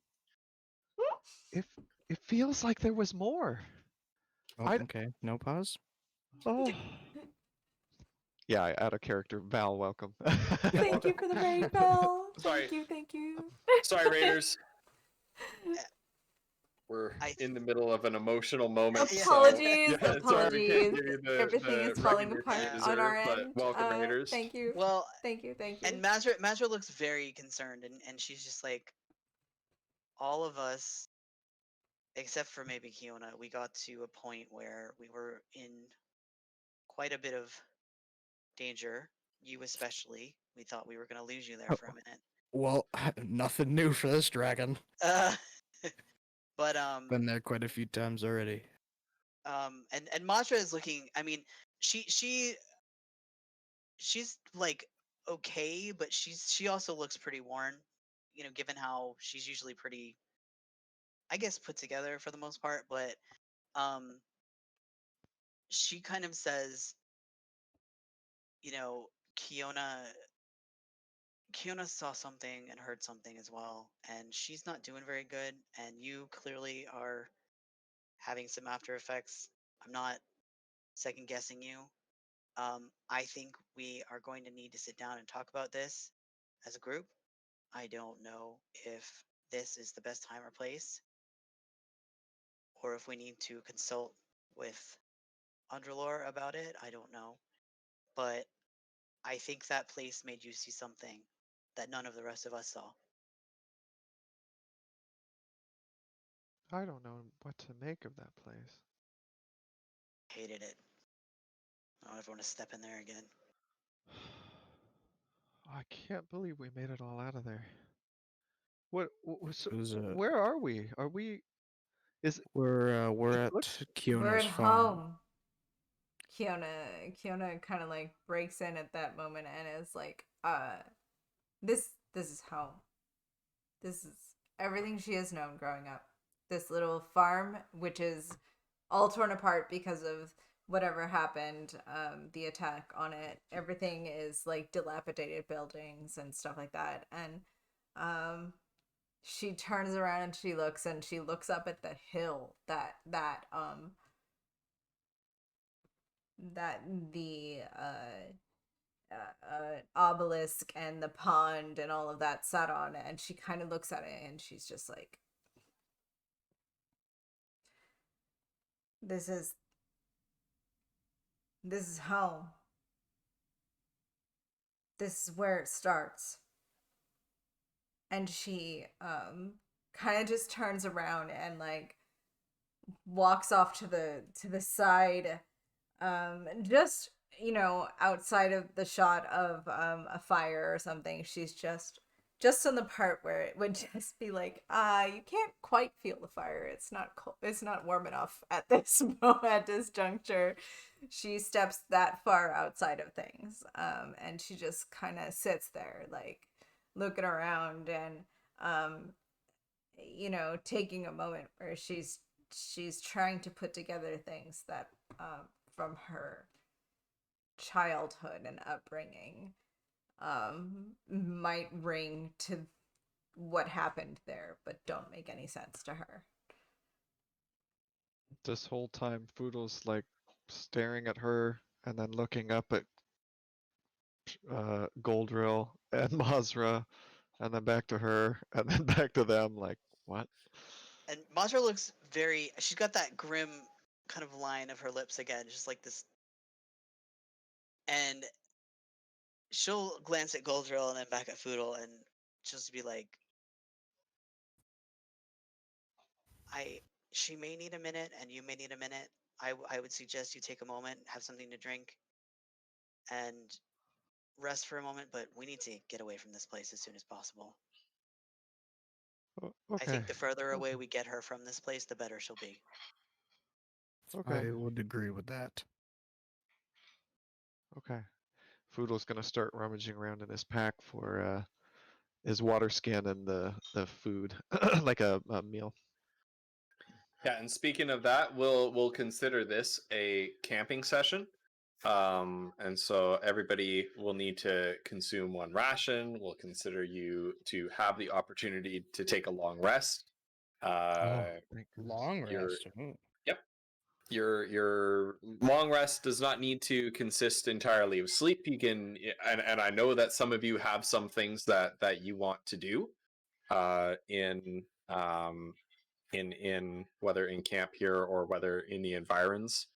If it feels like there was more. Oh, I- okay. No pause. Oh. Yeah, out of character. Val, welcome. Thank you for the raid, Bell. Sorry. Thank you. Sorry, Raiders. We're I- in the middle of an emotional moment. so- Apologies, yeah, sorry we apologies. can't give you Everything the is falling recognition you apart on our deserve, end. But welcome, Raiders. Thank you. Well, Thank you. and Mazra looks very concerned, and she's just like, all of us, except for maybe Kiona, we got to a point where we were in quite a bit of danger. You especially. We thought we were gonna lose you there for a minute. Well, nothing new for this dragon. Uh, but Been there quite a few times already. and Mazra is looking. I mean, she's like okay, but she also looks pretty worn. You know, given how she's usually pretty, I guess, put together for the most part. But she kind of says, you know, Kiona saw something and heard something as well, and she's not doing very good. And you clearly are having some after effects. I'm not second guessing you. I think we are going to need to sit down and talk about this as a group. I don't know if this is the best time or place, or if we need to consult with Underlore about it. I don't know. But I think that place made you see something that none of the rest of us saw. I don't know what to make of that place. Hated it. I don't ever want to step in there again. I can't believe we made it all out of there. What? So, It was, where are we? Are we? Is We're It at looks- We're Kiona's at farm. home. Kiona kind of like breaks in at that moment and is like, this is home. This is everything she has known growing up. This little farm, which is all torn apart because of whatever happened, the attack on it. Everything is like dilapidated buildings and stuff like that. And she turns around and she looks up at the hill that the obelisk and the pond and all of that sat on, and she kind of looks at it and she's just like, this is home. This is where it starts. And she kind of just turns around and like walks off to the side, just, you know, outside of the shot of a fire or something. She's just on the part where it would just be like, you can't quite feel the fire. It's not cold. It's not warm enough at this at this juncture. She steps that far outside of things, and she just kind of sits there, like looking around and you know, taking a moment where she's trying to put together things that from her childhood and upbringing might ring to what happened there, but don't make any sense to her. this whole time Foodle's like staring at her and then looking up at Goldrill and Mazra, and then back to her, and then back to them. Like, what? And Mazra looks very. She's got that grim kind of line of her lips again, just like this. And she'll glance at Goldrill and then back at Foodle, and she'll just be like, she may need a minute, and you may need a minute. I would suggest you take a moment, have something to drink, and rest for a moment. But we need to get away from this place as soon as possible. Okay. I think the further away we get her from this place, the better she'll be. Okay. I would agree with that. Okay. Foodle's gonna start rummaging around in his pack for his water skin and the food, like a meal. Yeah, and speaking of that, we'll consider this a camping session. And so everybody will need to consume one ration. We'll consider you to have the opportunity to take a long rest. Long Your rest. Ooh. your long rest does not need to consist entirely of sleep. You can, and I know that some of you have some things that you want to do in in whether in camp here or whether in the environs.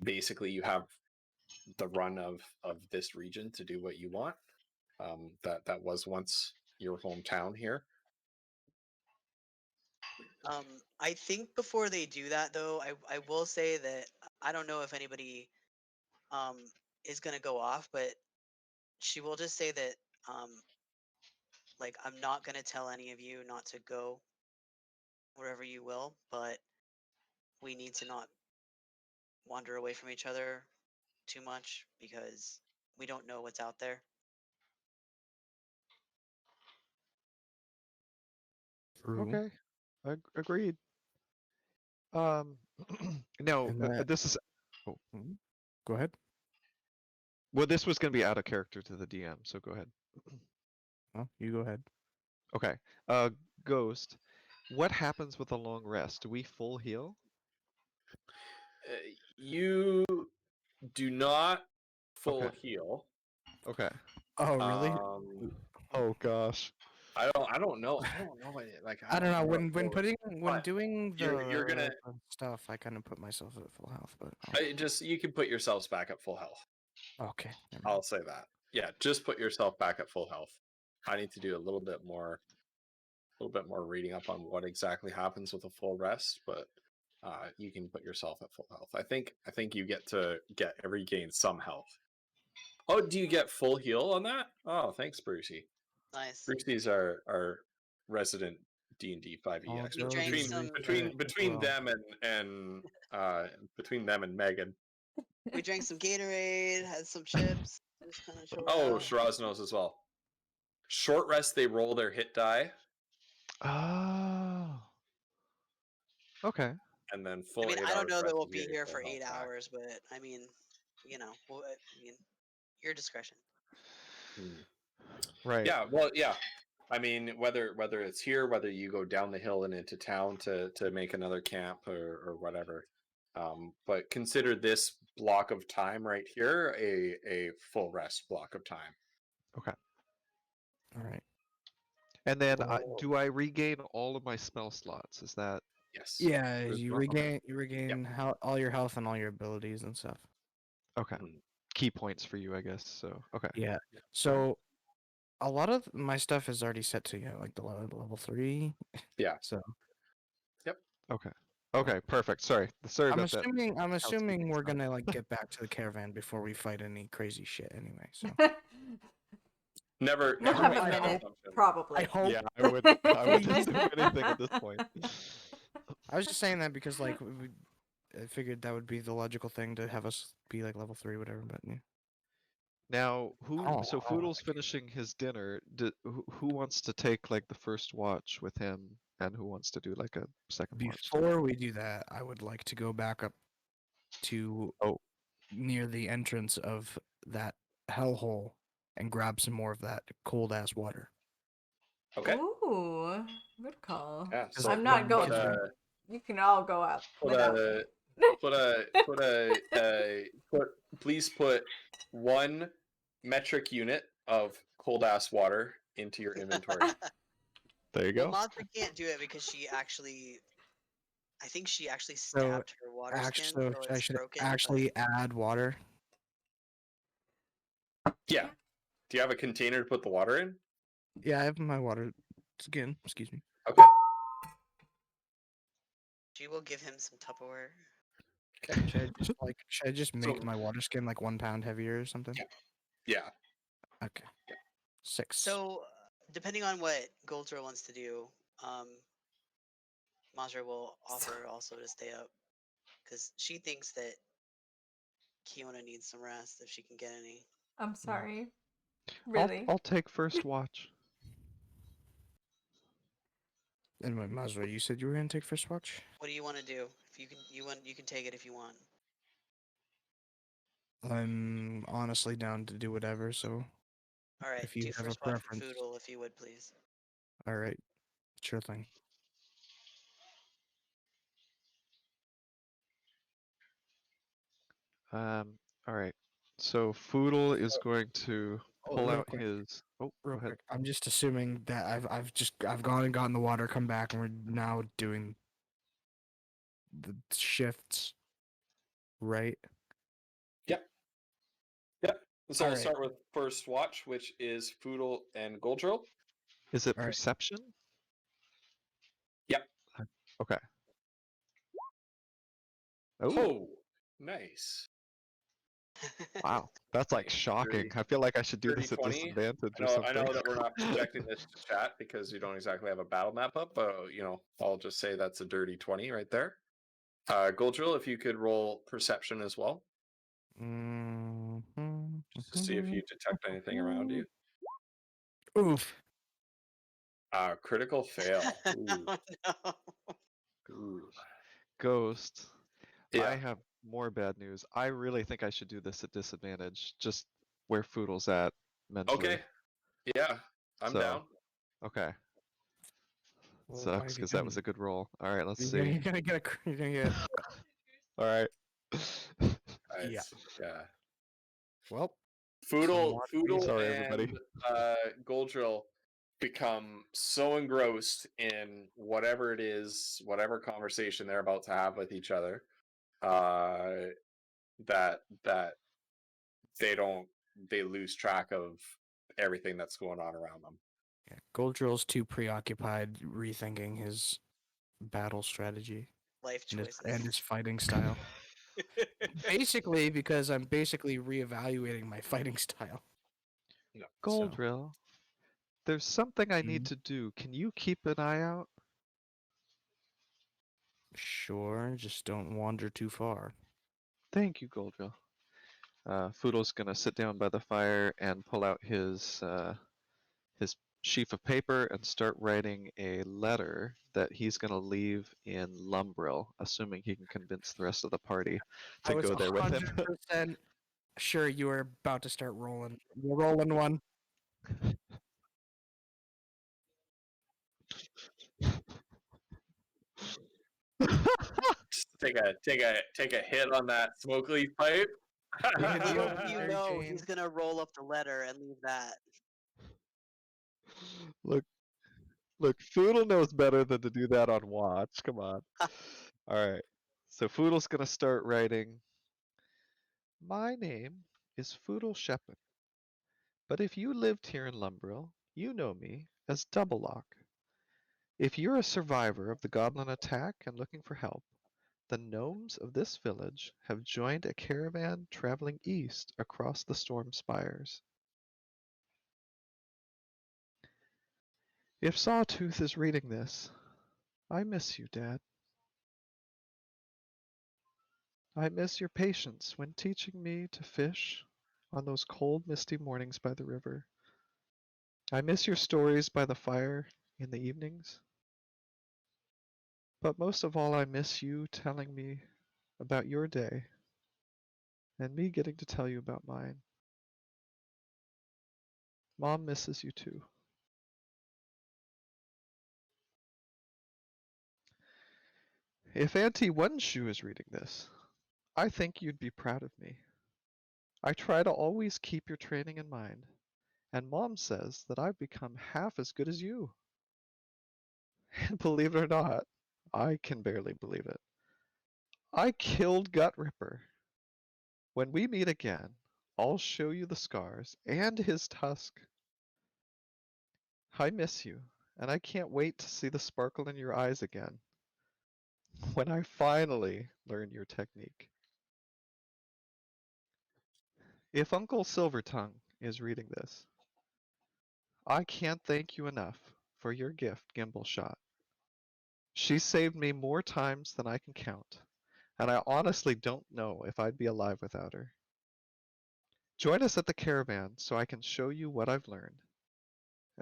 Basically, you have the run of this region to do what you want. That was once your hometown here. I think before they do that, though, I will say that I don't know if anybody um is gonna go off, but she will just say that like I'm not gonna tell any of you not to go wherever you will, but we need to not wander away from each other too much because we don't know what's out there. True. Okay, agreed. Um, no, And that- this is Go ahead. well, this was going to be out of character to the DM, so go ahead. Oh, you go ahead. Okay, Ghost, what happens with a long rest? Do we full heal? You do not full Okay. heal. Okay. Oh, really? Oh gosh. I don't know. I don't know. Like I don't know. how When it goes. But doing you're gonna the stuff, I kind of put myself at full health. But you can put yourselves back at full health. okay. Never mind. I'll say that. Yeah, just put yourself back at full health. I need to do a little bit more reading up on what exactly happens with a full rest, but you can put yourself at full health. I think you get to regain some health. Oh, do you get full heal on that? Oh, thanks, Brucey. Nice. Brucey's our resident D&D 5e Oh, expert. drank Between some- between well. them and between them and Megan. We drank some Gatorade, had some chips, just kind of chilled Oh, out. Shiraz knows as well. Short rest, they roll their hit die, Oh. Okay. and then full. I mean, 8 I don't hours know that rest, we'll you be get your here full for health 8 back. hours, but I mean, your discretion. Right. Yeah, well, yeah. I mean, whether it's here, whether you go down the hill and into town to make another camp or whatever, but consider this block of time right here a full rest block of time. Okay. All right. And then Oh. do I regain all of my spell slots? Is that Yes. Yeah, Good you stuff. Okay. regain all your health and all your abilities and stuff. Okay? Mhm. Key points for you, I guess. So okay. Yeah. So a lot of my stuff is already set to like the level 3. Yeah. So Okay. Okay. Perfect. Sorry. Sorry I'm about that. assuming we're stuff. gonna like get back to the caravan before we fight any crazy shit anyway. So Never We'll have make a that minute, assumption. probably. I hope. Yeah, I wouldn't assume anything at this point. I was just saying that because like I figured that would be the logical thing to have us be like level 3, whatever. But yeah. Now, so Oh. Foodle's finishing his dinner. Who wants to take like the first watch with him, and who wants to do like a second watch? Before we do that, I would like to go back up to near the entrance of that hellhole and grab some more of that cold ass water. Okay. Ooh, good call. Yeah. Because So I'm not going. Put You can all go up without me. please put 1 metric unit of cold ass water into your inventory. There you Well, go. Monster can't do it because I think she actually So, stabbed her water skin, so I it's should broken. but- actually add water. Yeah. Do you have a container to put the water in? Yeah, I have my water skin. Excuse me. Okay. She will give him some Tupperware. Should I just make So- my water skin like 1 pound heavier or something? Yeah. Okay. 6. So, depending on what Goldra wants to do, Mazra will offer also to stay up because she thinks that Kiona needs some rest if she can get any. I'm sorry. Really? I'll take first watch. Anyway, Mazra, you said you were gonna take first watch? What do you want to do? If you can take it if you want. I'm honestly down to do whatever, so All right, if you do have a first watch for preference. Foodle if you would, please. Alright, sure thing. All right. So Foodle is going to pull real out quick, his. Oh, Real go ahead. quick, I'm just assuming that I've gone and gotten the water, come back, and we're now doing the shifts, right? Yep. So we'll Alright. start with first watch, which is Foodle and Goldrill. Is it All right. perception? Yep. Okay. Oh, Oh, nice. wow. That's like Nice. shocking. 30 I feel like I should do this at 30-20. disadvantage I or know, something. I know that we're not projecting this to chat because you don't exactly have a battle map up, but I'll just say that's a dirty 20 right there. Goldrill, if you could roll perception as well, just to see if you detect anything around you. Oof. Critical fail. Ooh. Oh no. Ooh. Ghost. Yeah. I have more bad news. I really think I should do this at disadvantage, just where Foodle's at mentally. Okay. Yeah, I'm So, down. Okay. Well, Sucks why because that was a good roll. All right, let's You're see. gonna get you're gonna get. All right. Yeah. Yeah. Well, Foodle, Somewhat. Foodle, Sorry, and everybody. Goldrill become so engrossed in whatever it is, whatever conversation they're about to have with each other, that they lose track of everything that's going on around them. yeah, Goldrill's too preoccupied rethinking his battle strategy Life and choices. his fighting style. Basically, because I'm basically reevaluating my fighting style. No, Goldrill, there's something I need Mhm. to do. Can you keep an eye out? Sure, just don't wander too far. Thank you, Goldrill. Foodle's gonna sit down by the fire and pull out his sheaf of paper and start writing a letter that he's gonna leave in Lumbrill, assuming he can convince the rest of the party I to was go there with him. 100% sure you were about to start rolling. You're rolling one. Just take a hit on that smoke leaf pipe. Yeah, the Little old do you Mary know, Jane. he's gonna roll up the letter and leave that. Look, Foodle knows better than to do that on watch. Come on. All right. So Foodle's gonna start writing. My name is Foodle Shepherd, but if you lived here in Lumbrill, you know me as Double Lock. If you're a survivor of the goblin attack and looking for help, the gnomes of this village have joined a caravan traveling east across the storm spires. If Sawtooth is reading this, I miss you, Dad. I miss your patience when teaching me to fish on those cold, misty mornings by the river. I miss your stories by the fire in the evenings. But most of all, I miss you telling me about your day and me getting to tell you about mine. Mom misses you too. If Auntie One Shoe is reading this, I think you'd be proud of me. I try to always keep your training in mind, and Mom says that I've become half as good as you. And believe it or not, I can barely believe it. I killed Gut Ripper. When we meet again, I'll show you the scars and his tusk. I miss you, and I can't wait to see the sparkle in your eyes again when I finally learn your technique. If Uncle Silvertongue is reading this, I can't thank you enough for your gift, Gimbal Shot. She saved me more times than I can count, and I honestly don't know if I'd be alive without her. Join us at the caravan so I can show you what I've learned.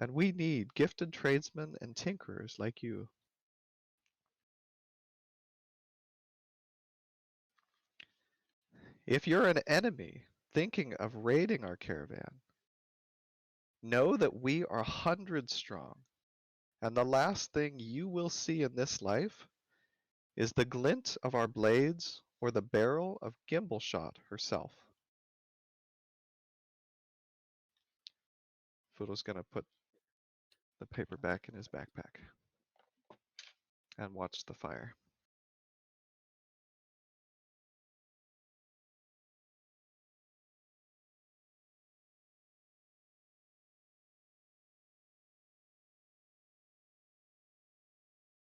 And we need gifted tradesmen and tinkerers like you. If you're an enemy thinking of raiding our caravan, know that we are 100 strong, and the last thing you will see in this life is the glint of our blades or the barrel of Gimbleshot herself. Fudo's gonna put the paper back in his backpack and watch the fire.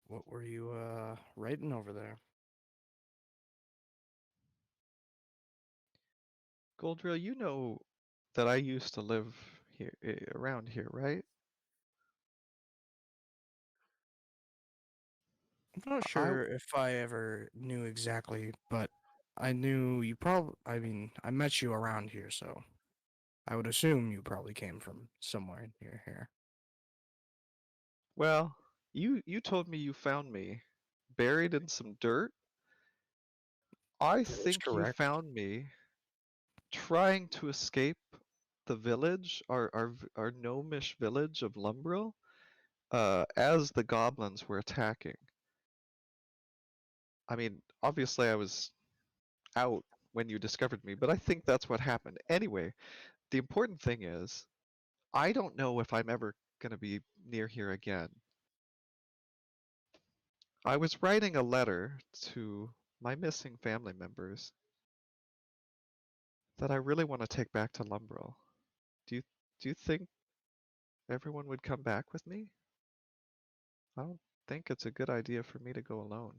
What were you writing over there? Goldrill, you know that I used to live here, around here, right? I'm not sure if I ever knew exactly, but I knew you probably. I mean, I met you around here, so I would assume you probably came from somewhere near here. Well, you told me you found me buried in some dirt. I That's think you correct. found me trying to escape the village, our gnomish village of Lumbril, as the goblins were attacking. I mean, obviously I was out when you discovered me, but I think that's what happened. Anyway, the important thing is, I don't know if I'm ever gonna be near here again. I was writing a letter to my missing family members that I really want to take back to Lumbril. Do you do you think everyone would come back with me? I don't think it's a good idea for me to go alone.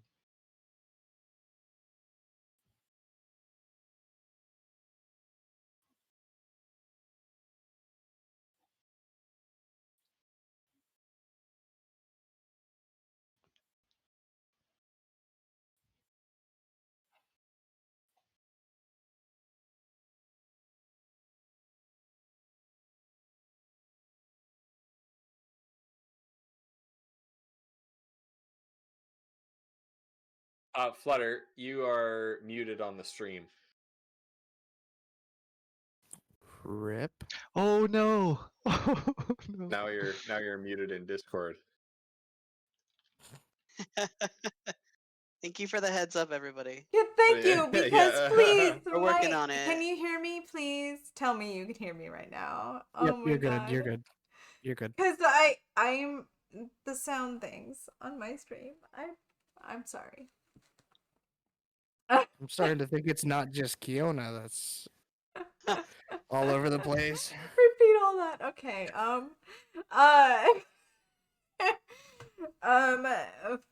Flutter, you are muted on the stream. Rip. Oh no! Oh no! Now you're muted in Discord. Thank you for the heads up, everybody. Yeah, thank Yeah, you. Because yeah. please, We're working my- on it. Can you hear me? Please tell me you can hear me right now. Yep, Oh my you're god. good. You're good. You're good. Because I'm the sound things on my stream. I'm sorry. I'm starting to think it's not just Kiona that's all over the place. Repeat all that. Okay. Uh.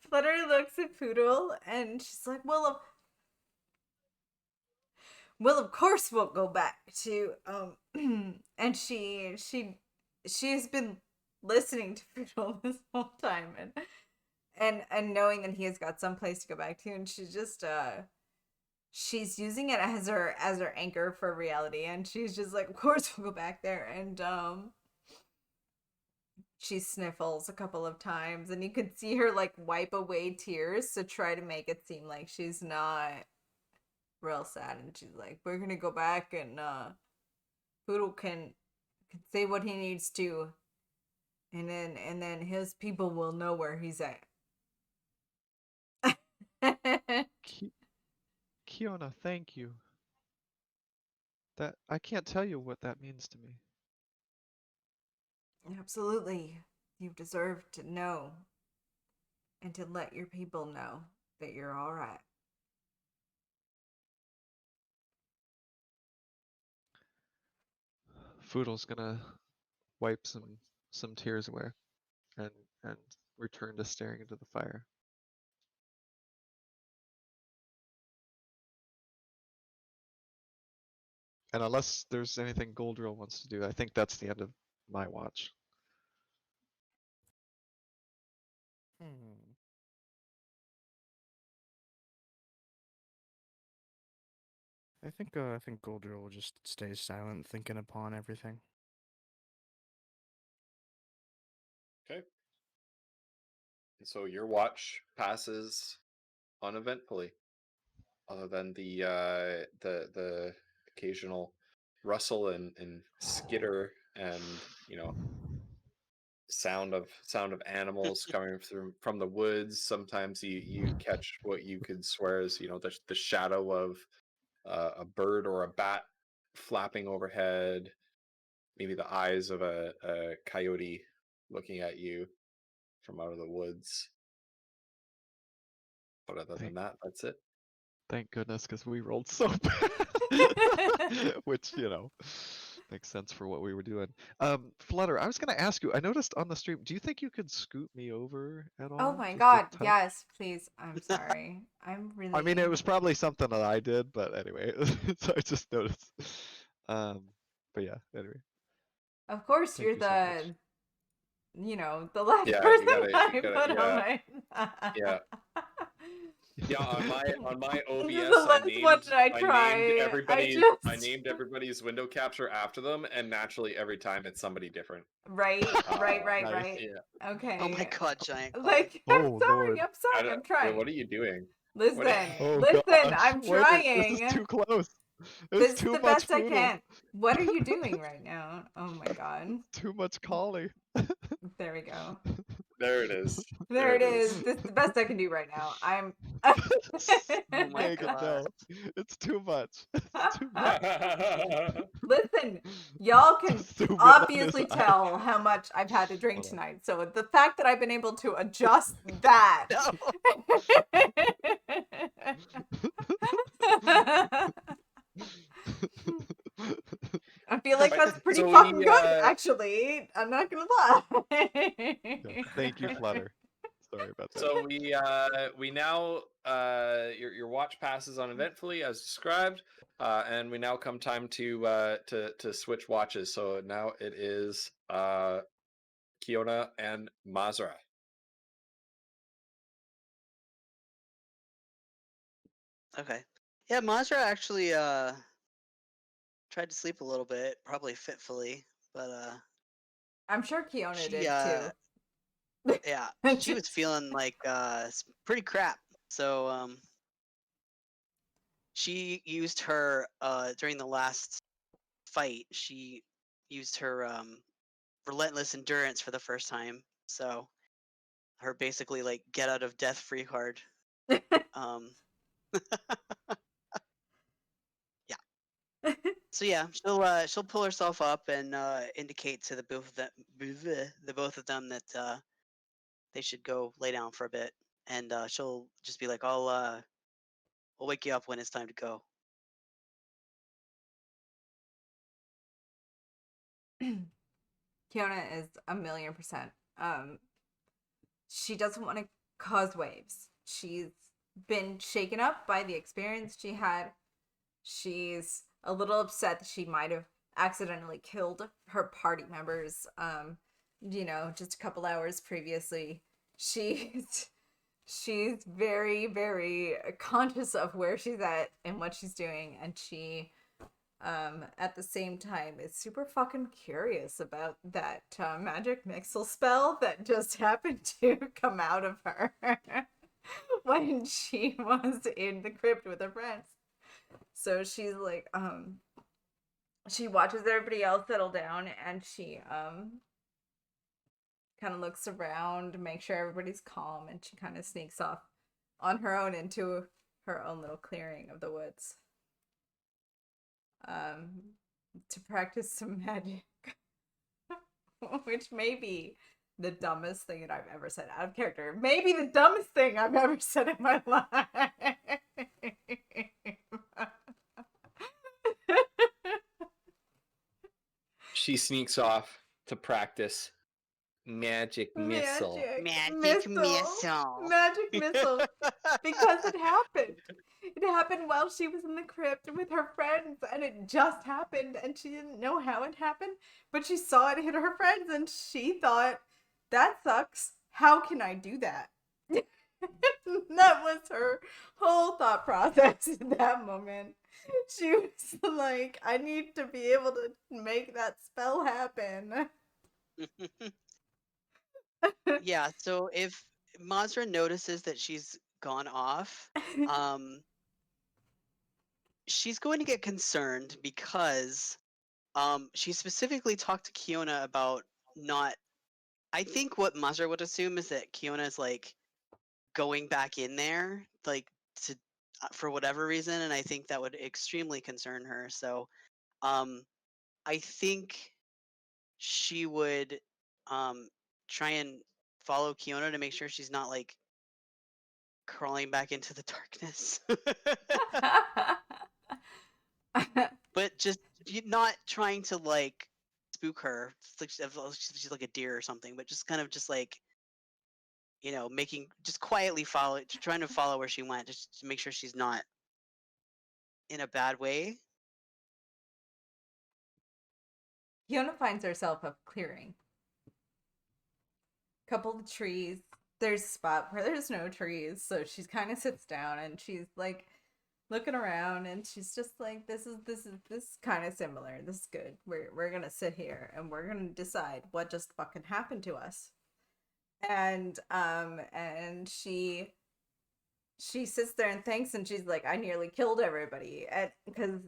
Flutter looks at Poodle and she's like, well, of course we'll go back to and she's been listening to Poodle this whole time and knowing that he has got some place to go back to, and she's just she's using it as her anchor for reality, and she's just like, of course we'll go back there, and she sniffles a couple of times, and you could see her like wipe away tears to try to make it seem like she's not real sad, and she's like, we're gonna go back, and Poodle can say what he needs to, and then his people will know where he's at. Kiona, thank you. That I can't tell you what that means to me. Absolutely. You deserve to know and to let your people know that you're all right. Foodle's gonna wipe some tears away and and return to staring into the fire. And unless there's anything Goldrill wants to do, I think that's the end of my watch. Hmm. I think Goldrill will just stay silent, thinking upon everything. Okay. And so your watch passes uneventfully. other than the occasional rustle and skitter and sound of animals coming from the woods. Sometimes you catch what you could swear is the shadow of a bird or a bat flapping overhead. Maybe the eyes of a coyote looking at you from out of the woods. But other than that, that's it. Thank goodness, because we rolled so bad. Which, makes sense for what we were doing. Flutter, I was going to ask you, I noticed on the stream, do you think you could scoot me over at all? Oh my just a god, touch? yes, please. I'm sorry. I'm really. I mean, it was probably something that I did, but anyway, so I just noticed. But yeah, anyway. Of course, Thank you're you so much. the last Yeah, person you I gotta, put on yeah, my. yeah. Yeah, on my This OBS, is the last one I try. I named everybody's window capture after them, and naturally every time it's somebody different. Right, right, Nice. Yeah. Okay. Oh my god, giant call. Like, Oh, I'm sorry, Lord. I'm sorry, I'm trying. What are you doing? Listen, Oh listen, gosh, I'm wait, trying. This is too close. This It's is too the much best I foodle. can. What are you doing right now? Oh my god. Too much collie. There we go. There it is. There it is. This is the best I can do right now. I'm. Oh my Megan, god. no. It's too much. It's too much. Listen, y'all can Zoom in on obviously his eye. tell how much I've had to drink Hold on. tonight. So the fact that I've been able to adjust that. I feel like Right, that's pretty so fucking we, good, actually. I'm not gonna lie. Yeah, thank you, Flutter. Sorry about that. So we now your watch passes on eventfully as described, and we now come time to switch watches. So now it is Kiona and Mazra. Okay. Yeah, Mazra actually tried to sleep a little bit, probably fitfully, but I'm sure Kiona she did too. yeah, she was feeling like pretty crap. So she used her during the last fight, she used her relentless endurance for the first time. So her basically like get out of death free card. Yeah. So yeah, she'll pull herself up and indicate to the both of them that they should go lay down for a bit, and she'll just be like, I'll wake you up when it's time to go. Kiona is 1,000,000%. She doesn't want to cause waves. She's been shaken up by the experience she had. She's a little upset that she might have accidentally killed her party members, just a couple hours previously. She's very, very conscious of where she's at and what she's doing, and she at the same time is super fucking curious about that magic missile spell that just happened to come out of her when she was in the crypt with her friends. So she's like, she watches everybody else settle down, and she kind of looks around, makes sure everybody's calm, and she kind of sneaks off on her own into her own little clearing of the woods. To practice some magic. Which may be the dumbest thing that I've ever said out of character. Maybe the dumbest thing I've ever said in my life. She sneaks off to practice magic missile. Magic missile. Magic missile. Because it happened. It happened while she was in the crypt with her friends, and it just happened, and she didn't know how it happened, but she saw it hit her friends, and she thought, that sucks. How can I do that? That was her whole thought process in that moment. She was like, I need to be able to make that spell happen. Yeah, so if Mazra notices that she's gone off, she's going to get concerned because she specifically talked to Kiona about not. I think what Mazra would assume is that Kiona is like going back in there, like to for whatever reason, and I think that would extremely concern her. So, I think she would try and follow Kiona to make sure she's not like crawling back into the darkness. But just not trying to like spook her. It's like she's like a deer or something, but just kind of just like making just quietly trying to follow where she went, just to make sure she's not in a bad way. Fiona finds herself a clearing. Couple of trees. There's a spot where there's no trees, so she kind of sits down and she's like looking around and she's just like, this is kind of similar. This is good. We're gonna sit here and we're gonna decide what just fucking happened to us. And she sits there and thinks, and she's like, I nearly killed everybody, and because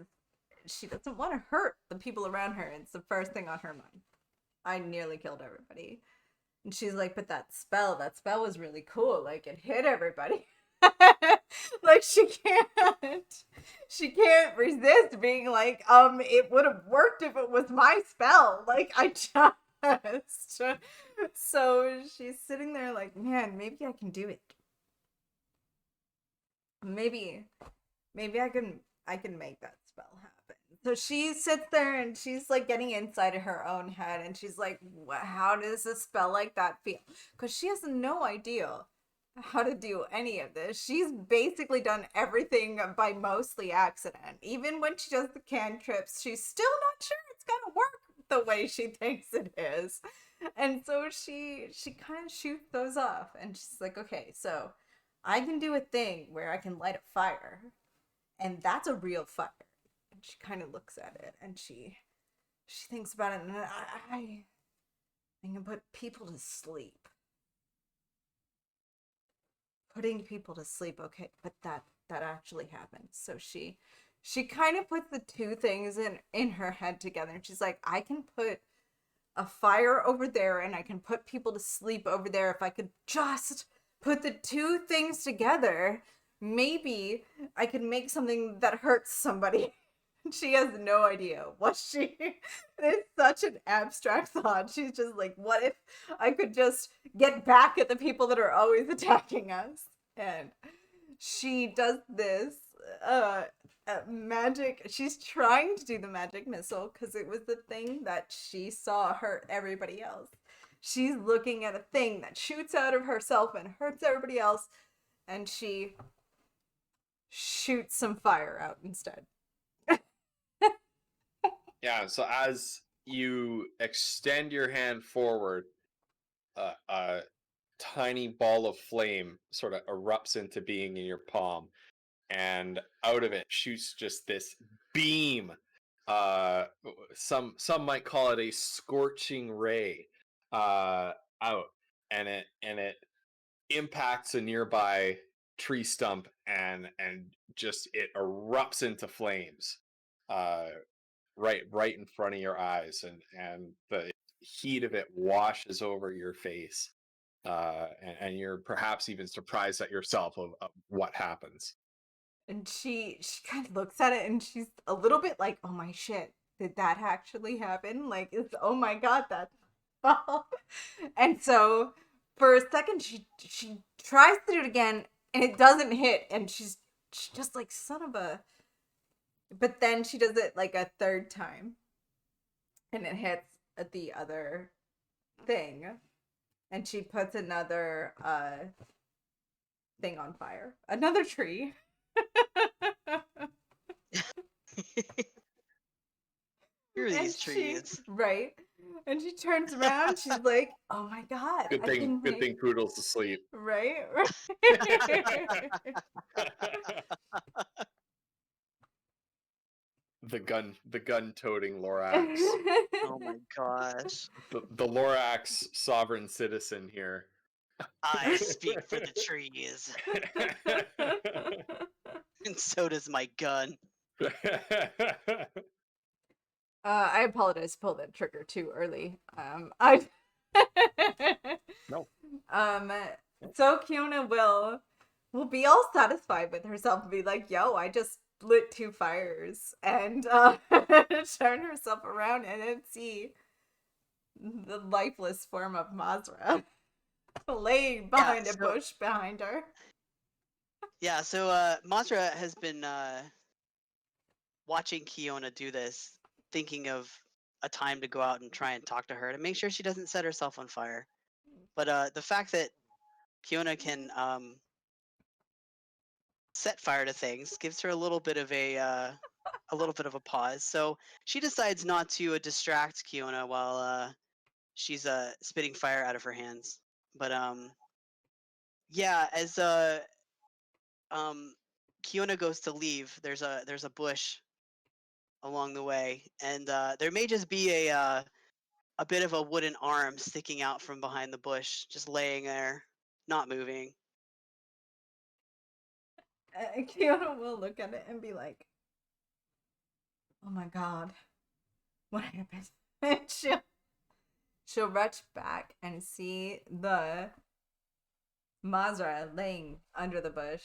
she doesn't want to hurt the people around her. It's the first thing on her mind. I nearly killed everybody. And she's like, but that spell was really cool. Like, it hit everybody. Like, she can't resist being like, it would have worked if it was my spell. Like, I just. So she's sitting there like, man, maybe I can do it. Maybe I can make that spell happen. So she sits there and she's like getting inside of her own head and she's like, how does a spell like that feel? Because she has no idea how to do any of this. She's basically done everything by mostly accident. Even when she does the cantrips, she's still not sure it's gonna work the way she thinks it is. And so she kind of shoots those off and she's like, okay, so I can do a thing where I can light a fire, and that's a real fire. And she kind of looks at it and she thinks about it, and I can put people to sleep. Putting people to sleep, okay, but that actually happens. So she kind of puts the two things in her head together, and she's like, I can put a fire over there and I can put people to sleep over there. If I could just put the two things together, maybe I could make something that hurts somebody. She has no idea what it's such an abstract thought. She's just like, what if I could just get back at the people that are always attacking us? And she does this magic. She's trying to do the magic missile because it was the thing that she saw hurt everybody else. She's looking at a thing that shoots out of herself and hurts everybody else, and she shoots some fire out instead. Yeah, so as you extend your hand forward, a tiny ball of flame sort of erupts into being in your palm, and out of it shoots just this beam. Some might call it a scorching ray out, and it impacts a nearby tree stump, and just it erupts into flames right in front of your eyes, and the heat of it washes over your face, and you're perhaps even surprised at yourself of what happens. And she kind of looks at it and she's a little bit like, oh my shit, did that actually happen? Like, it's, oh my god, that's and so for a second she tries to do it again and it doesn't hit, and she's just like, son of a. But then she does it like a third time and it hits at the other thing, and she puts another thing on fire, another tree. Here are And these trees. Right? And she turns around, she's like, oh my god. Good thing Poodle's asleep. Right? The gun-toting Lorax. Oh my gosh. The Lorax sovereign citizen here. I speak for the trees. And so does my gun. I apologize. Pulled that trigger too early. I. No. So Kiona will be all satisfied with herself and be like, "Yo, I just lit 2 fires," and turn herself around and then see the lifeless form of Mazra laying behind a so- bush behind her. Yeah, so Mazra has been watching Kiona do this, thinking of a time to go out and try and talk to her to make sure she doesn't set herself on fire. But the fact that Kiona can set fire to things gives her a little bit of a pause. So she decides not to distract Kiona while she's spitting fire out of her hands. But yeah, as Kiona goes to leave, there's a bush along the way, and there may just be a bit of a wooden arm sticking out from behind the bush, just laying there, not moving. Kiona will look at it and be like, "Oh my god, what happened?" And she'll rush back and see the Mazra laying under the bush.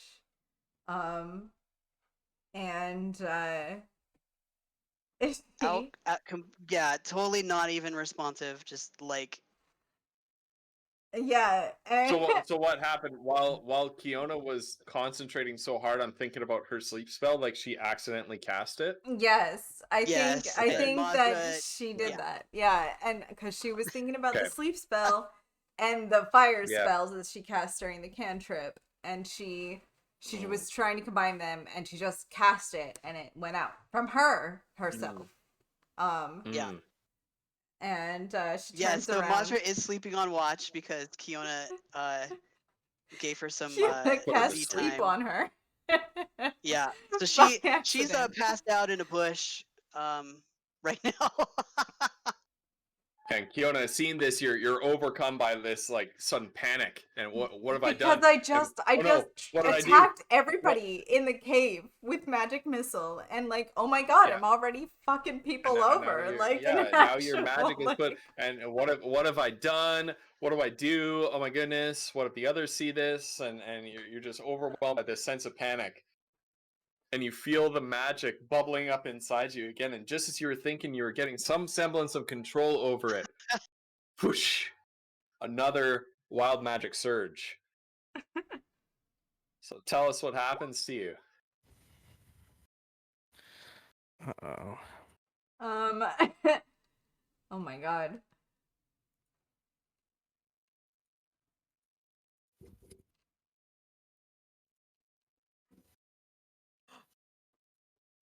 Yeah, totally not even responsive. Just like yeah, and So what happened while Kiona was concentrating so hard on thinking about her sleep spell, like she accidentally cast it? yes, I Yes, think and that Mazra- she did yeah. that. Yeah, and because she was thinking about the Okay. sleep spell and the fire Yeah. spells that she cast during the cantrip, and she was trying to combine them, and she just cast it, and it went out from herself. Yeah. Mm. And she Yeah, turns so around. Mazra is sleeping on watch because Kiona gave her some Kiona Put her to cast Z sleep. sleep time. on her. Yeah, so By she's accident. passed out in a bush right now. And Kiona, seeing this, you're overcome by this like sudden panic. And what have I done? Because I just oh no, what did I do? attacked everybody in the cave with magic missile, and like, oh my god, Yeah. I'm already fucking people Now over. you're- Like, yeah, in now your actual, magic is put. And what have I done? What do I do? Oh my goodness! What if the others see this? And you're just overwhelmed by this sense of panic. And you feel the magic bubbling up inside you again. And just as you were thinking you were getting some semblance of control over it, whoosh! Another wild magic surge. So tell us what happens to you. Uh-oh. oh my god.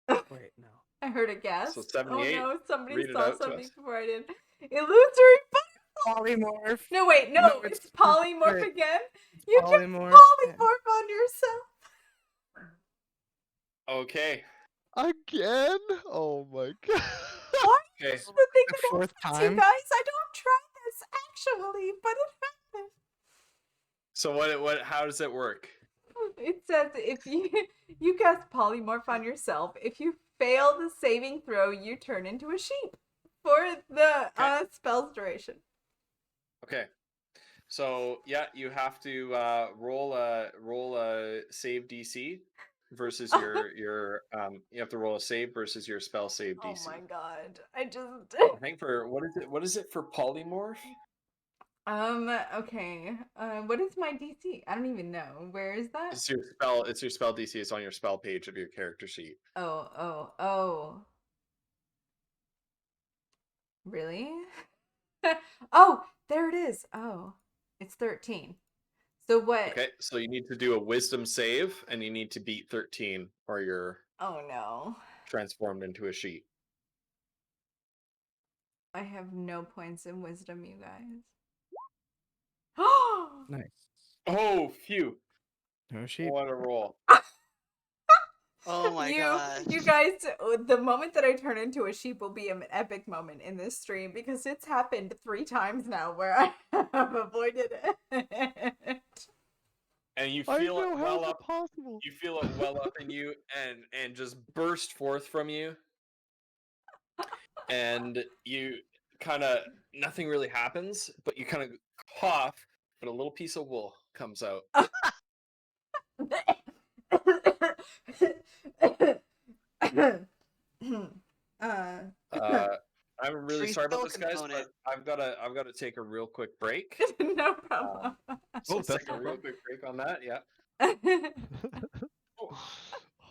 Wait, no. I heard a gasp. So 78. Oh no, somebody Read it saw out to something us. before I did. Illusory Polymorph. No, wait, no, No, it's it's polymorph different. again. You can Polymorph. polymorph on yourself. Okay. Again? Oh my god. What? Okay. The thing The that fourth happens, you time? guys, I don't try this actually, but it happened. So what how does it work? It says if you cast polymorph on yourself, if you fail the saving throw, you turn into a sheep for the Okay. spell's duration. Okay. So yeah, you have to roll a save DC versus your you have to roll a save versus your spell save Oh DC. my god, I just I think for what is it for polymorph? okay. What is my DC? I don't even know. Where is that? It's your spell DC. It's on your spell page of your character sheet. Oh. Really? Oh, there it is. Oh, it's 13. So what? Okay, so you need to do a wisdom save and you need to beat 13 or you're Oh no. transformed into a sheet. I have no points in wisdom, you guys. Nice. Oh, phew. No sheep. What a roll. Oh my god. You guys, the moment that I turn into a sheep will be an epic moment in this stream because it's happened 3 times now where I have avoided it. and you I feel know, it how well is it up. possible? You feel it well up in you, and just burst forth from you, and you kind of nothing really happens, but you kind of cough, but a little piece of wool comes out. I'm really sorry about Freestyle this, guys, but component. I've gotta take a real quick break. No problem. So Oh, let's that's take a no real problem. quick break on that. Yeah.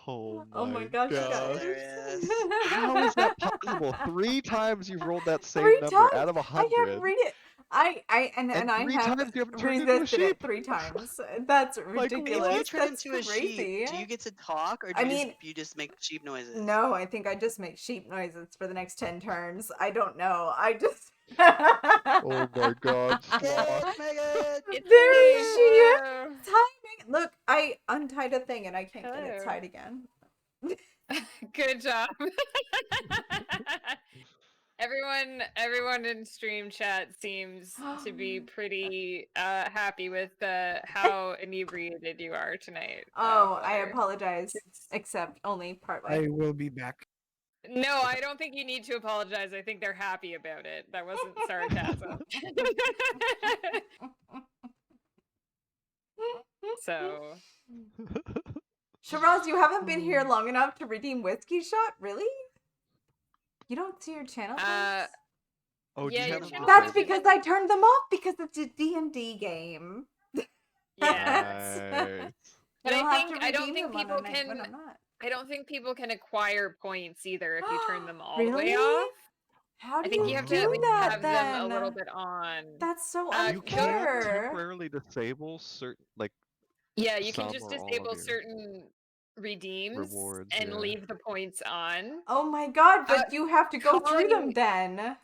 Oh Oh my my gosh, That's guys. hilarious. How is that possible? 3 times you've rolled that same 3 number times. out of I 100. have read it. And And I 3 have times you haven't turned into a resisted it sheep. 3 times. That's Like, If ridiculous. you turn That's into a crazy. sheep, do you get to talk, or do I you mean, you just make sheep noises? no, I think I just make sheep noises for the next 10 turns. I don't know. I just. Oh my god, sloth. Yes, Megan! There me. she is. Hello. Timing. Look, I untied a thing and I can't get it Hello. tied again. Good job. Everyone in stream chat seems to be pretty happy with how inebriated you are tonight. Oh, I Flutter. apologize. Except only partway. I will be back. No, I don't think you need to apologize. I think they're happy about it. That wasn't sarcasm. So, Shiraz, you haven't been here long enough to redeem whiskey shot? Really? You don't see your channel points? Oh, do Yeah, you your have channel That's points because I turned them off because it's a D&D game. yeah. But You'll have to I don't redeem think them on people a night when can. I'm not. I don't think people can acquire points either if you turn them all the Really? way off. How do I think you you have do to at least that have then? them a little bit on. That's so You You can't unfair. temporarily disable certain, like, Yeah, you can some just or all of disable your certain redeems rewards, and yeah. leave the points on. Oh my god, but you have to go through them Colin- then.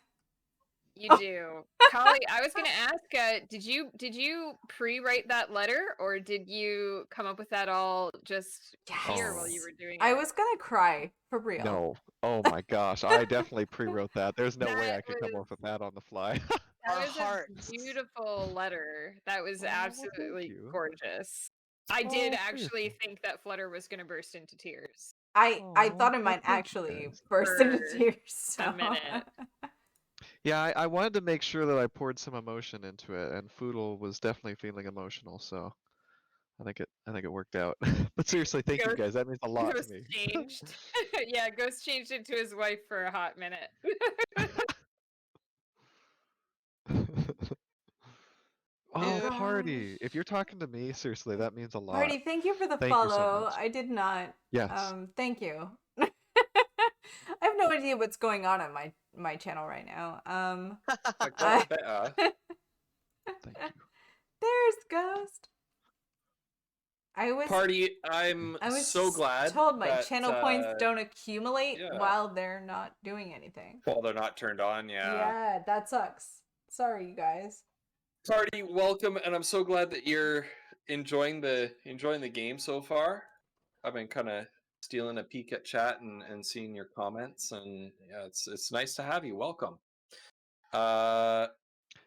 You do. Kali, I was gonna ask, did you pre-write that letter or did you come up with that all just here while you Yes. were doing it? I was gonna cry, for real. No. Oh my gosh, I definitely pre-wrote that. There's no way I That could come was- up with that on the fly. That Our was hearts. a beautiful letter. That was Oh, well, thank absolutely you. gorgeous. I did Oh, actually seriously. think that Flutter was gonna burst into tears I Aw, thought it well, might thank you actually guys. burst into For tears. a So. minute. Yeah, I wanted to make sure that I poured some emotion into it, and Foodle was definitely feeling emotional, so I think it worked out. But seriously, thank you Ghost- guys. That means a lot to Ghost me. changed. Yeah, Ghost changed into his wife for a hot minute. Oh, Ew. Party! If you're talking to me, seriously, that means a lot. Party, thank you for the Thank you so follow. much. I did not. Yes. Thank you. I have no idea what's going on my channel right now. I got better. Thank you. There's Ghost. I was Party, I'm I was so glad told my that, channel points don't accumulate yeah. while they're not doing anything. Well, they're not turned on. Yeah, that sucks. Sorry, you guys. Party, welcome, and I'm so glad that you're enjoying the game so far. I've been kind of stealing a peek at chat and seeing your comments, and yeah, it's nice to have you. Welcome.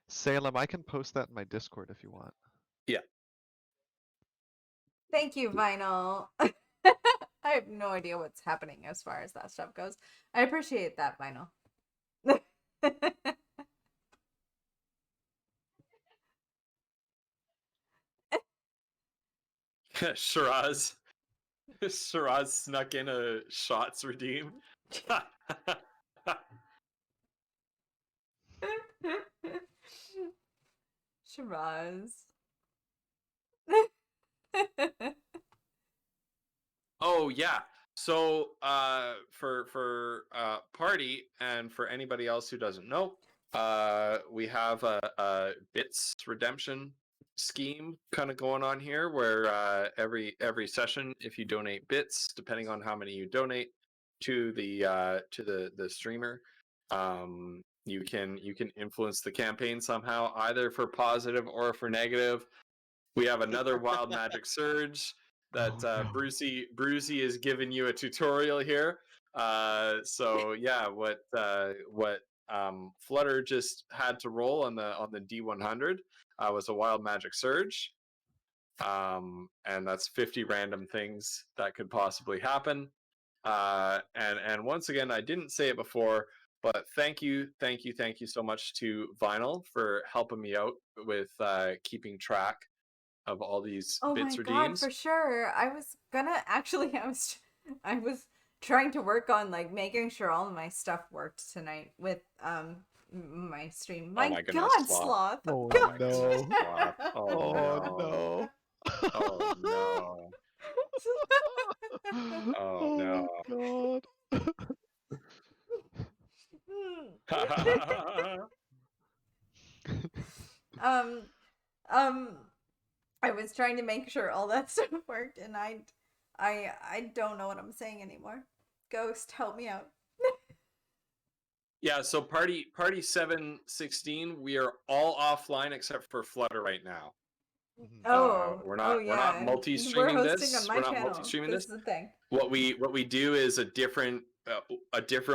Salem, I can post that in my Discord if you want. Thank you, Vinyl. I have no idea what's happening as far as that stuff goes. I appreciate that, Vinyl. Shiraz snuck in a shots redeem. Shiraz. Oh yeah. So for Party and for anybody else who doesn't know, we have a bits redemption scheme kind of going on here where every session, if you donate bits, depending on how many you donate to the streamer, you can influence the campaign somehow, either for positive or for negative. We have another Wild Magic Surge that Oh, no. Brucey is giving you a tutorial here. So yeah, what Flutter just had to roll on the D100 was a Wild Magic Surge. and that's 50 random things that could possibly happen. And once again, I didn't say it before, but thank you so much to Vinyl for helping me out with keeping track of all these Oh bits my god, redeems. for sure. I was gonna actually. I was trying to work on like making sure all of my stuff worked tonight with my stream. My, my goodness, god, Sloth. Sloth. Oh God. no. Sloth. Oh no. Oh no. Oh no. God. I was trying to make sure all that stuff worked, and I don't know what I'm saying anymore. Ghost, help me out. Yeah, so party 716, we are all offline except for Flutter right now. Oh, we're not multi-streaming We're hosting this. on my We're not channel. multi-streaming This this. is the thing. What we do is a different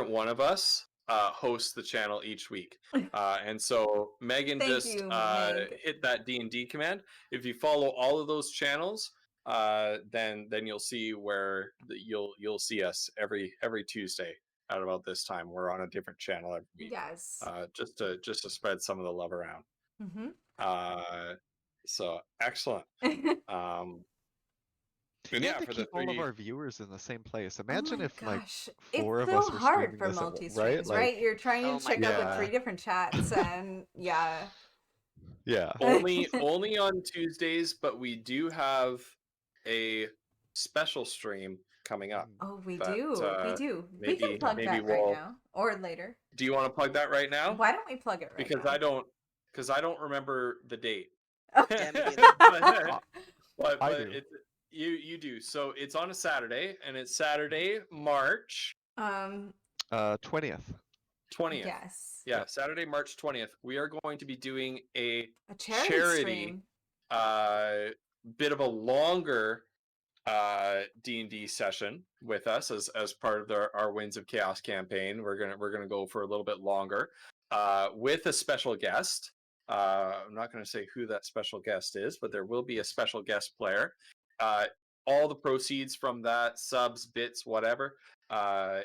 one of us hosts the channel each week. And so Megan Thank just you, Meg. hit that D&D command. If you follow all of those channels, then you'll see where you'll see us every Tuesday at about this time. We're on a different channel every week. Yes. Just to spread some of the love around. Mm-hmm. So excellent. And yeah, to for the keep all of 3D our viewers in the same place. Imagine oh my if like gosh. 4 it's of us so were hard streaming for this at once, multi-streams, right? right? Like, You're trying to Oh my check out God. the 3 different chats, and yeah. yeah. only on Tuesdays, but we do have a special stream coming up. Oh, we That, do. We do. We can maybe- plug maybe that right we'll- now or later. Do you want to plug that right now? Why don't we plug it right Because now? I don't remember the date. Yeah, me neither. but I do. it's you do. So it's on a Saturday, and it's Saturday, March 20th. 20th. yes. Yeah, Saturday, March 20th. We are going to be doing a A charity stream. bit of a longer D&D session with us as part of our Winds of Chaos campaign. We're gonna go for a little bit longer with a special guest. I'm not going to say who that special guest is, but there will be a special guest player. All the proceeds from that, subs, bits, whatever,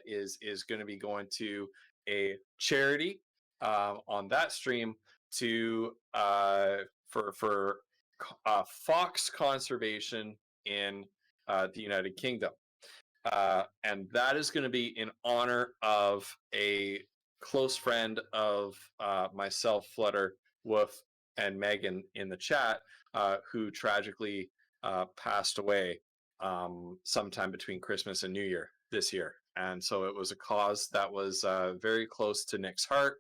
is going to be going to a charity on that stream to for fox conservation in the United Kingdom. And that is going to be in honor of a close friend of myself, Flutter, Wolf, and Megan in the chat, who tragically passed away sometime between Christmas and New Year this year. And so it was a cause that was very close to Nick's heart,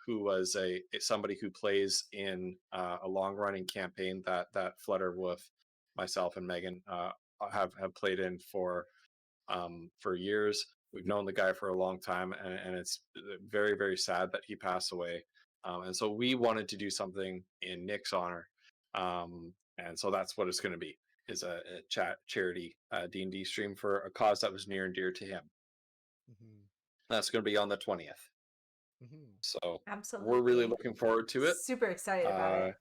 who was somebody who plays in a long-running campaign that Flutter, Wolf, myself, and Megan have played in for years. We've known the guy for a long time, and it's very, very sad that he passed away. And so we wanted to do something in Nick's honor, and so that's what it's going to be: is a charity D&D stream for a cause that was near and dear to him. That's going to be on the 20th. So Absolutely. we're really looking forward to it. Super excited about it.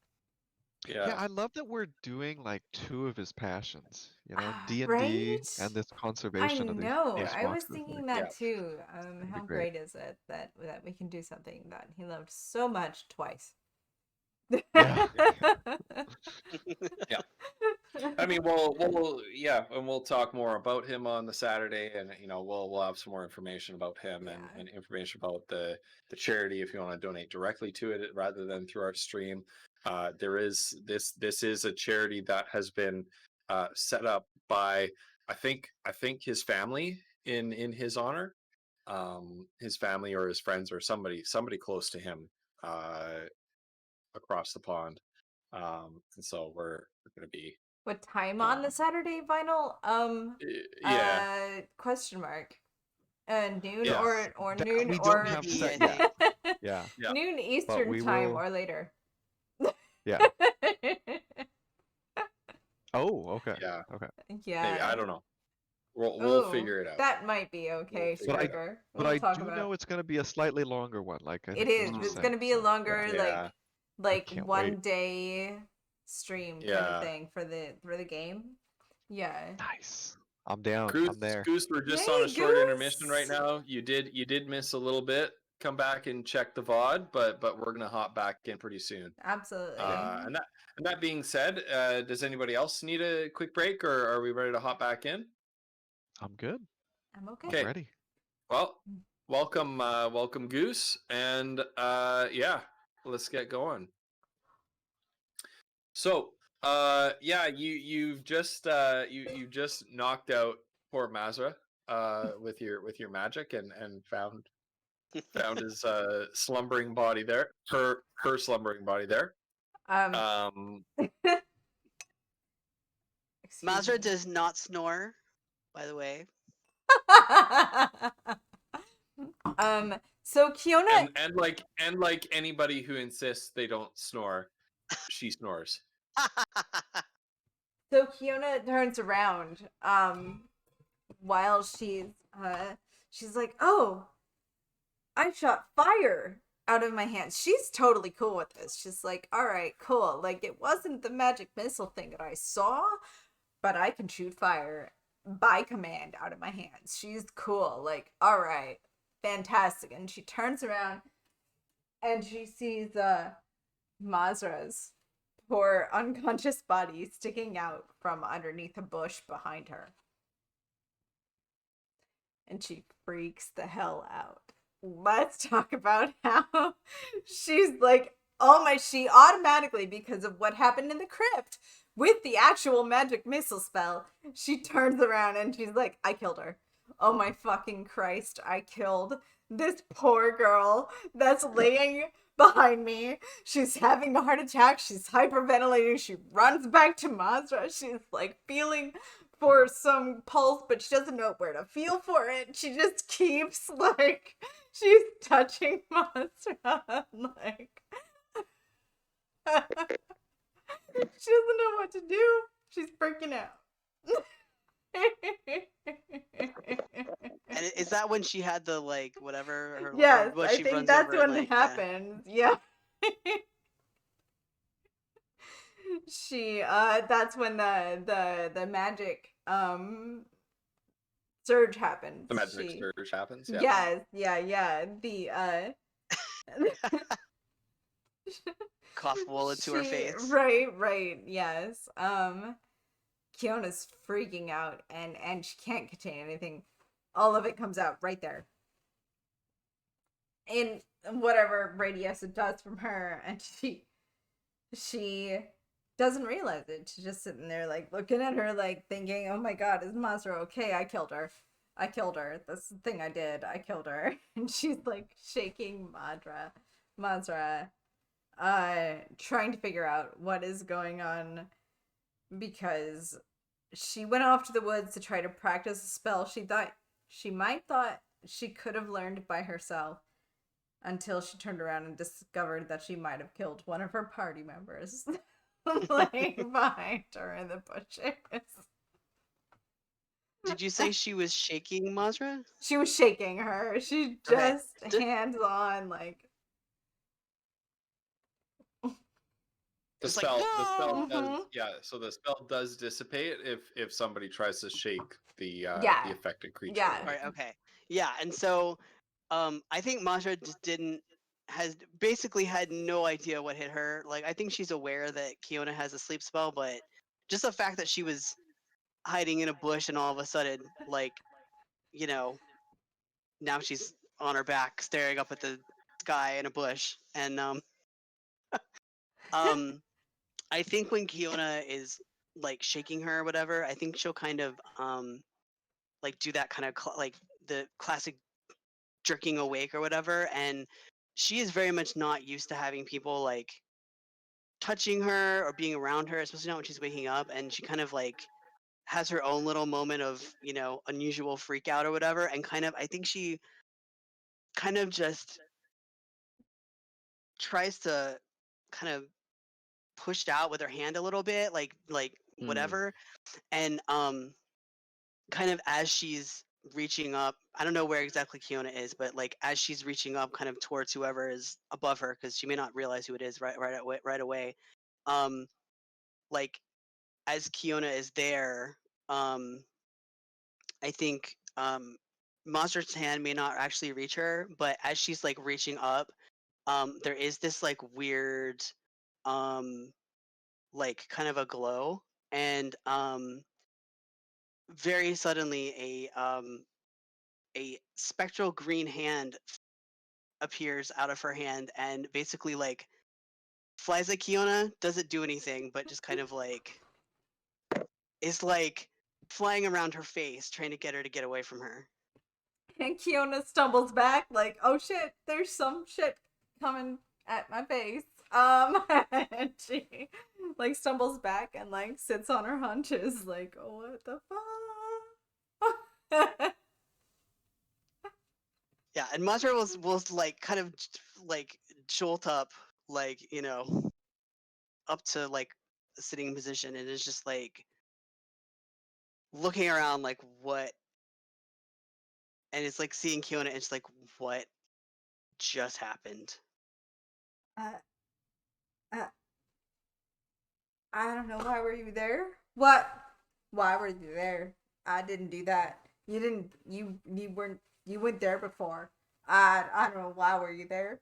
Yeah, I love that we're doing like 2 of his passions. You know, Ah, D&D right? and this I conservation of these. know. these I was foxes, thinking like, that too. be How great. great is it that we can do something that he loved so much twice? Yeah. Yeah. I mean, we'll yeah, and we'll talk more about him on the Saturday, and we'll have some more information about him Yeah. and information about the charity if you want to donate directly to it rather than through our stream. There is this is a charity that has been set up by I think his family in his honor, his family or his friends or somebody close to him across the pond. And so we're going to be What time on the Saturday, Vinyl? yeah. Question mark. Noon Yeah. or That noon we don't or have Maybe, set I yet. think. Yeah. Yeah. noon Eastern we time will- or later. Yeah. Oh, okay. Yeah. Okay. Yeah. Maybe I don't know. We'll Ooh, figure it out. That might be okay, figure it out. Striker. But We'll I talk do about know it's going to be a slightly longer one. Like I it think is. Liz was It's saying, gonna be a so, longer Yeah. like can't one wait. day stream kind Yeah. of thing for the game. Yeah. Nice. I'm down. Goose, I'm there. Goose, we're just Yay, on a short intermission right Goose! now. You did miss a little bit. Come back and check the VOD, but we're gonna hop back in pretty soon. Absolutely. And that being said, does anybody else need a quick break, or are we ready to hop back in? I'm good. I'm okay. Okay. I'm ready. Well, welcome Goose, and yeah, let's get going. So, yeah, you've just you just knocked out poor Mazra with your magic and found his slumbering body there, her slumbering body there. Excuse Mazra me. does not snore, by the way. So Kiona and like anybody who insists they don't snore, she snores. So Kiona turns around, while she's like, "Oh, I shot fire out of my hands." She's totally cool with this. She's like, "All right, cool. Like, it wasn't the magic missile thing that I saw, but I can shoot fire by command out of my hands." She's cool. Like, all right, fantastic. And she turns around and she sees Mazra's poor unconscious body sticking out from underneath a bush behind her. And she freaks the hell out. Let's talk about how she's like, she automatically, because of what happened in the crypt with the actual magic missile spell, she turns around and she's like, I killed her. Oh my fucking Christ, I killed this poor girl that's laying behind me. She's having a heart attack. She's hyperventilating. She runs back to Mazra. She's like feeling for some pulse, but she doesn't know where to feel for it. She just keeps like, she's touching Mazra, like, she doesn't know what to do. She's freaking out. And is that when she had the like whatever? Her, Yes, when I she think runs that's over, when like, it happens. Yeah. She that's when the magic surge happens. The magic surge happens. Yeah. Yeah. The Cough wool into her face. Right, yes. Kiona's freaking out and she can't contain anything. All of it comes out right there. In whatever radius it does from her, and she doesn't realize it. She's just sitting there like looking at her like thinking, oh my god, is Mazra okay? I killed her. That's the thing I did. I killed her. And she's like shaking Mazra, trying to figure out what is going on, because she went off to the woods to try to practice a spell she thought she could have learned by herself, until she turned around and discovered that she might have killed one of her party members laying behind her in the bushes. Did you say she was shaking Mazra? She was shaking her. She Okay. just hands on, like, The It's like, spell, "No!" does, yeah. So the spell does dissipate if somebody tries to shake the Yeah. the affected creature. Yeah. Right. Okay. Yeah. And so, I think Mazra just has basically had no idea what hit her. Like, I think she's aware that Kiona has a sleep spell, but just the fact that she was hiding in a bush and all of a sudden, like, you know, now she's on her back staring up at the sky in a bush, and I think when Kiona is like shaking her or whatever, I think she'll kind of like do that kind of like the classic jerking awake or whatever, and she is very much not used to having people like touching her or being around her, especially not when she's waking up, and she kind of like has her own little moment of, you know, unusual freak out or whatever, and kind of I think she kind of just tries to kind of push out with her hand a little bit, like whatever, and kind of as she's reaching up, I don't know where exactly Kiona is, but like as she's reaching up kind of towards whoever is above her, because she may not realize who it is right away, like as Kiona is there, I think Monster's hand may not actually reach her, but as she's like reaching up, there is this like weird, like kind of a glow, and very suddenly a spectral green hand appears out of her hand and basically like flies at Kiona. Doesn't do anything, but just kind of like is like flying around her face, trying to get her to get away from her. And Kiona stumbles back, like, oh shit, there's some shit coming at my face. And she like stumbles back and like sits on her haunches, like, oh, what the fuck? Yeah, and Mazra was like kind of like jolt up, like, you know, up to like a sitting position, and is just like looking around like what, and it's like seeing Kiona and it's like, what just happened? I don't know. Why were you there? What? Why were you there? I didn't do that. You didn't. You weren't. You went there before. I don't know. Why were you there?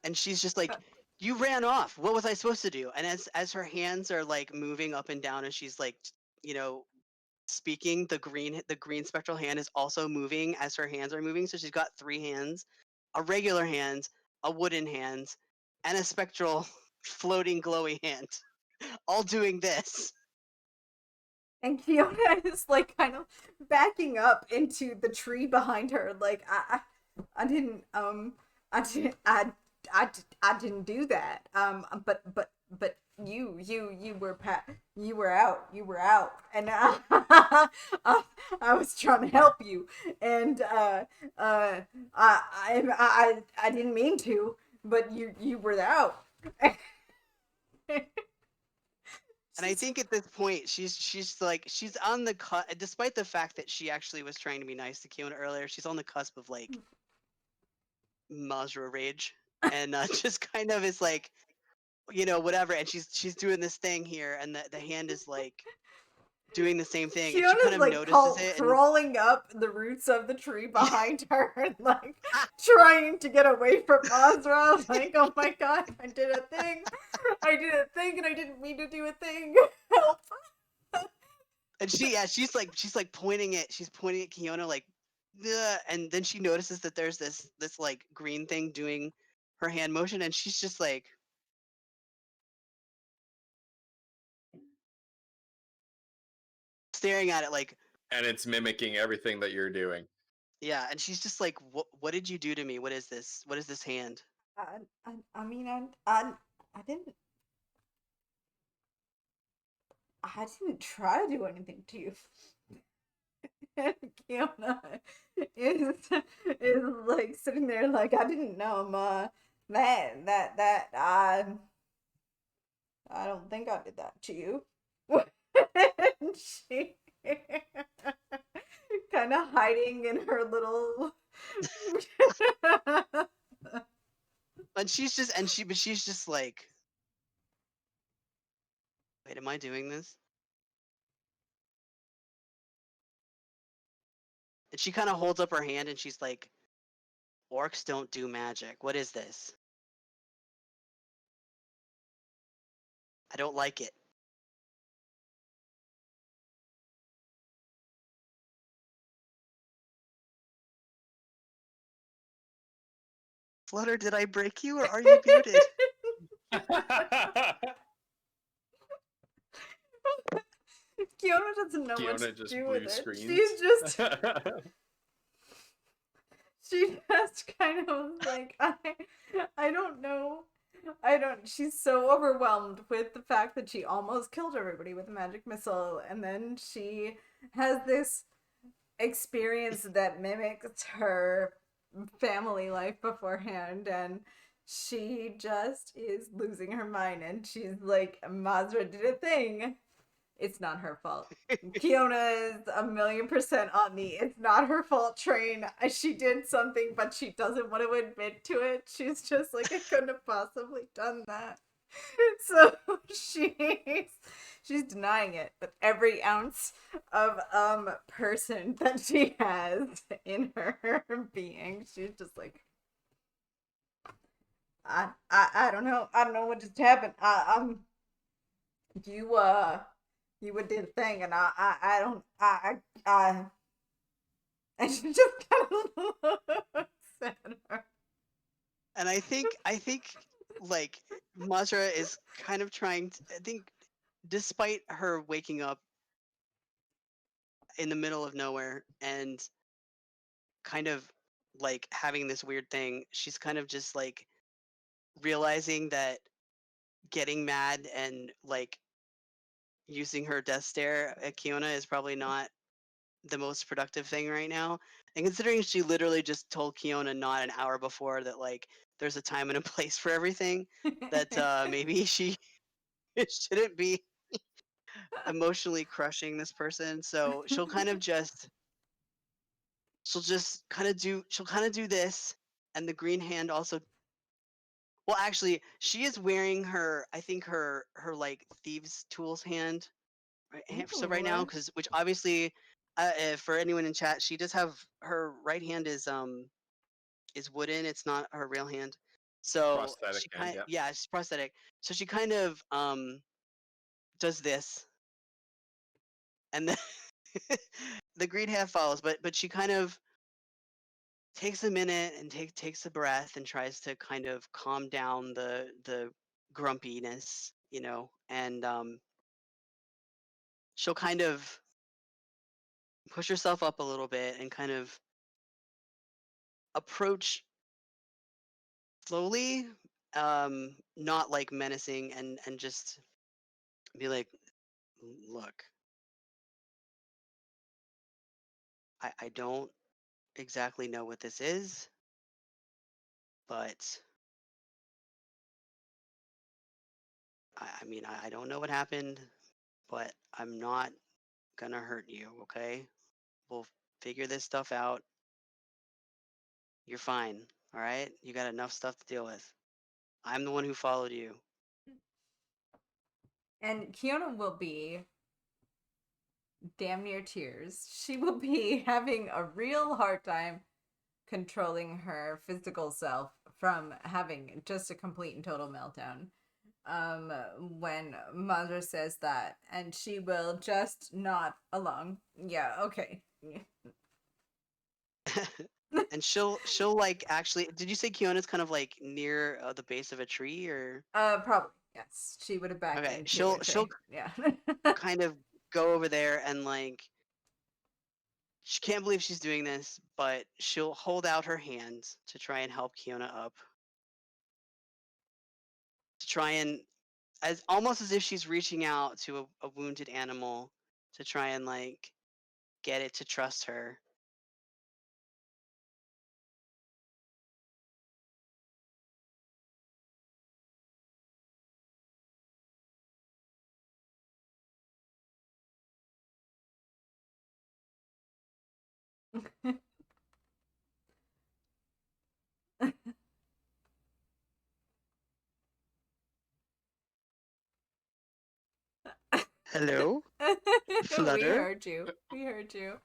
And she's just like, you ran off. What was I supposed to do? And as her hands are like moving up and down, and she's like, you know, speaking, the green spectral hand is also moving as her hands are moving. So she's got 3 hands, a regular hand, a wooden hand, and a spectral floating glowy hand, all doing this. And Kiona is like kind of backing up into the tree behind her, like I didn't do that. But you were out, and I was trying to help you, and I didn't mean to, but you were out. And I think at this point, she's like, she's on the despite the fact that she actually was trying to be nice to Kiona earlier, she's on the cusp of like Mazra rage, and just kind of is like, you know, whatever. And she's doing this thing here, and the hand is like doing the same thing, and she kind Fiona's of like notices it. And crawling up the roots of the tree behind her, and like trying to get away from Mazra. Like, oh my god, I did a thing, and I didn't mean to do a thing. Help! and she's like pointing at Kiona like, ugh, and then she notices that there's this like green thing doing her hand motion, and she's just like, staring at it like, And it's mimicking everything that you're doing. yeah, and she's just like, what did you do to me? What is this hand? I mean, I didn't try to do anything to you. Kiona is like sitting there like, I didn't know, that I don't think I did that to you. And she kind of hiding in her little And she's just like, wait, am I doing this? And she kind of holds up her hand and she's like, orcs don't do magic. What is this? I don't like it. Flutter, did I break you or are you muted? Kiona doesn't know what to Kiona just do blue with it. screens. She's just she just kind of like, I don't know. She's so overwhelmed with the fact that she almost killed everybody with a magic missile, and then she has this experience that mimics her family life beforehand, and she just is losing her mind, and she's like, Mazra did a thing. It's not her fault. Kiona is 1,000,000% on the it's not her fault train. She did something, but she doesn't want to admit to it. She's just like, I couldn't have possibly done that. So she's denying it, but every ounce of person that she has in her being, she's just like, I don't know. I don't know what just happened. You you would do the thing, and I don't and she just kind of looks at her. And I think like Mazra is kind of trying to, I think despite her waking up in the middle of nowhere and kind of like having this weird thing, she's kind of just like realizing that getting mad and like using her death stare at Kiona is probably not the most productive thing right now. And considering she literally just told Kiona not an hour before that like there's a time and a place for everything, that maybe she shouldn't be emotionally crushing this person. So she'll kind of just she'll kind of do this, and the green hand also. Well, actually, she is wearing her, I think her like thieves tools hand so right now, Ooh. because which obviously, for anyone in chat, she does have her right hand is wooden. It's not her real hand. So Prosthetic she hand, kind yeah. yeah, it's prosthetic. So she kind of does this, and then the green hand follows. But she kind of takes a minute and takes a breath and tries to kind of calm down the grumpiness, you know, and she'll kind of push herself up a little bit and kind of approach slowly, not like menacing, and just be like, look, I don't exactly know what this is, but I mean, I don't know what happened, but I'm not gonna hurt you, okay? We'll figure this stuff out. You're fine, all right? You got enough stuff to deal with. I'm the one who followed you. And Kiona will be damn near tears. She will be having a real hard time controlling her physical self from having just a complete and total meltdown. When Mother says that, and she will just nod along. Yeah, okay. And she'll like actually. Did you say Kiona's kind of like near the base of a tree, or? Probably yes. She would have backed Okay, into she'll a tree. Yeah. kind of go over there and like she can't believe she's doing this, but she'll hold out her hands to try and help Kiona up. To try and as almost as if she's reaching out to a wounded animal to try and like get it to trust her. Hello? We Flutter? heard you. We heard you.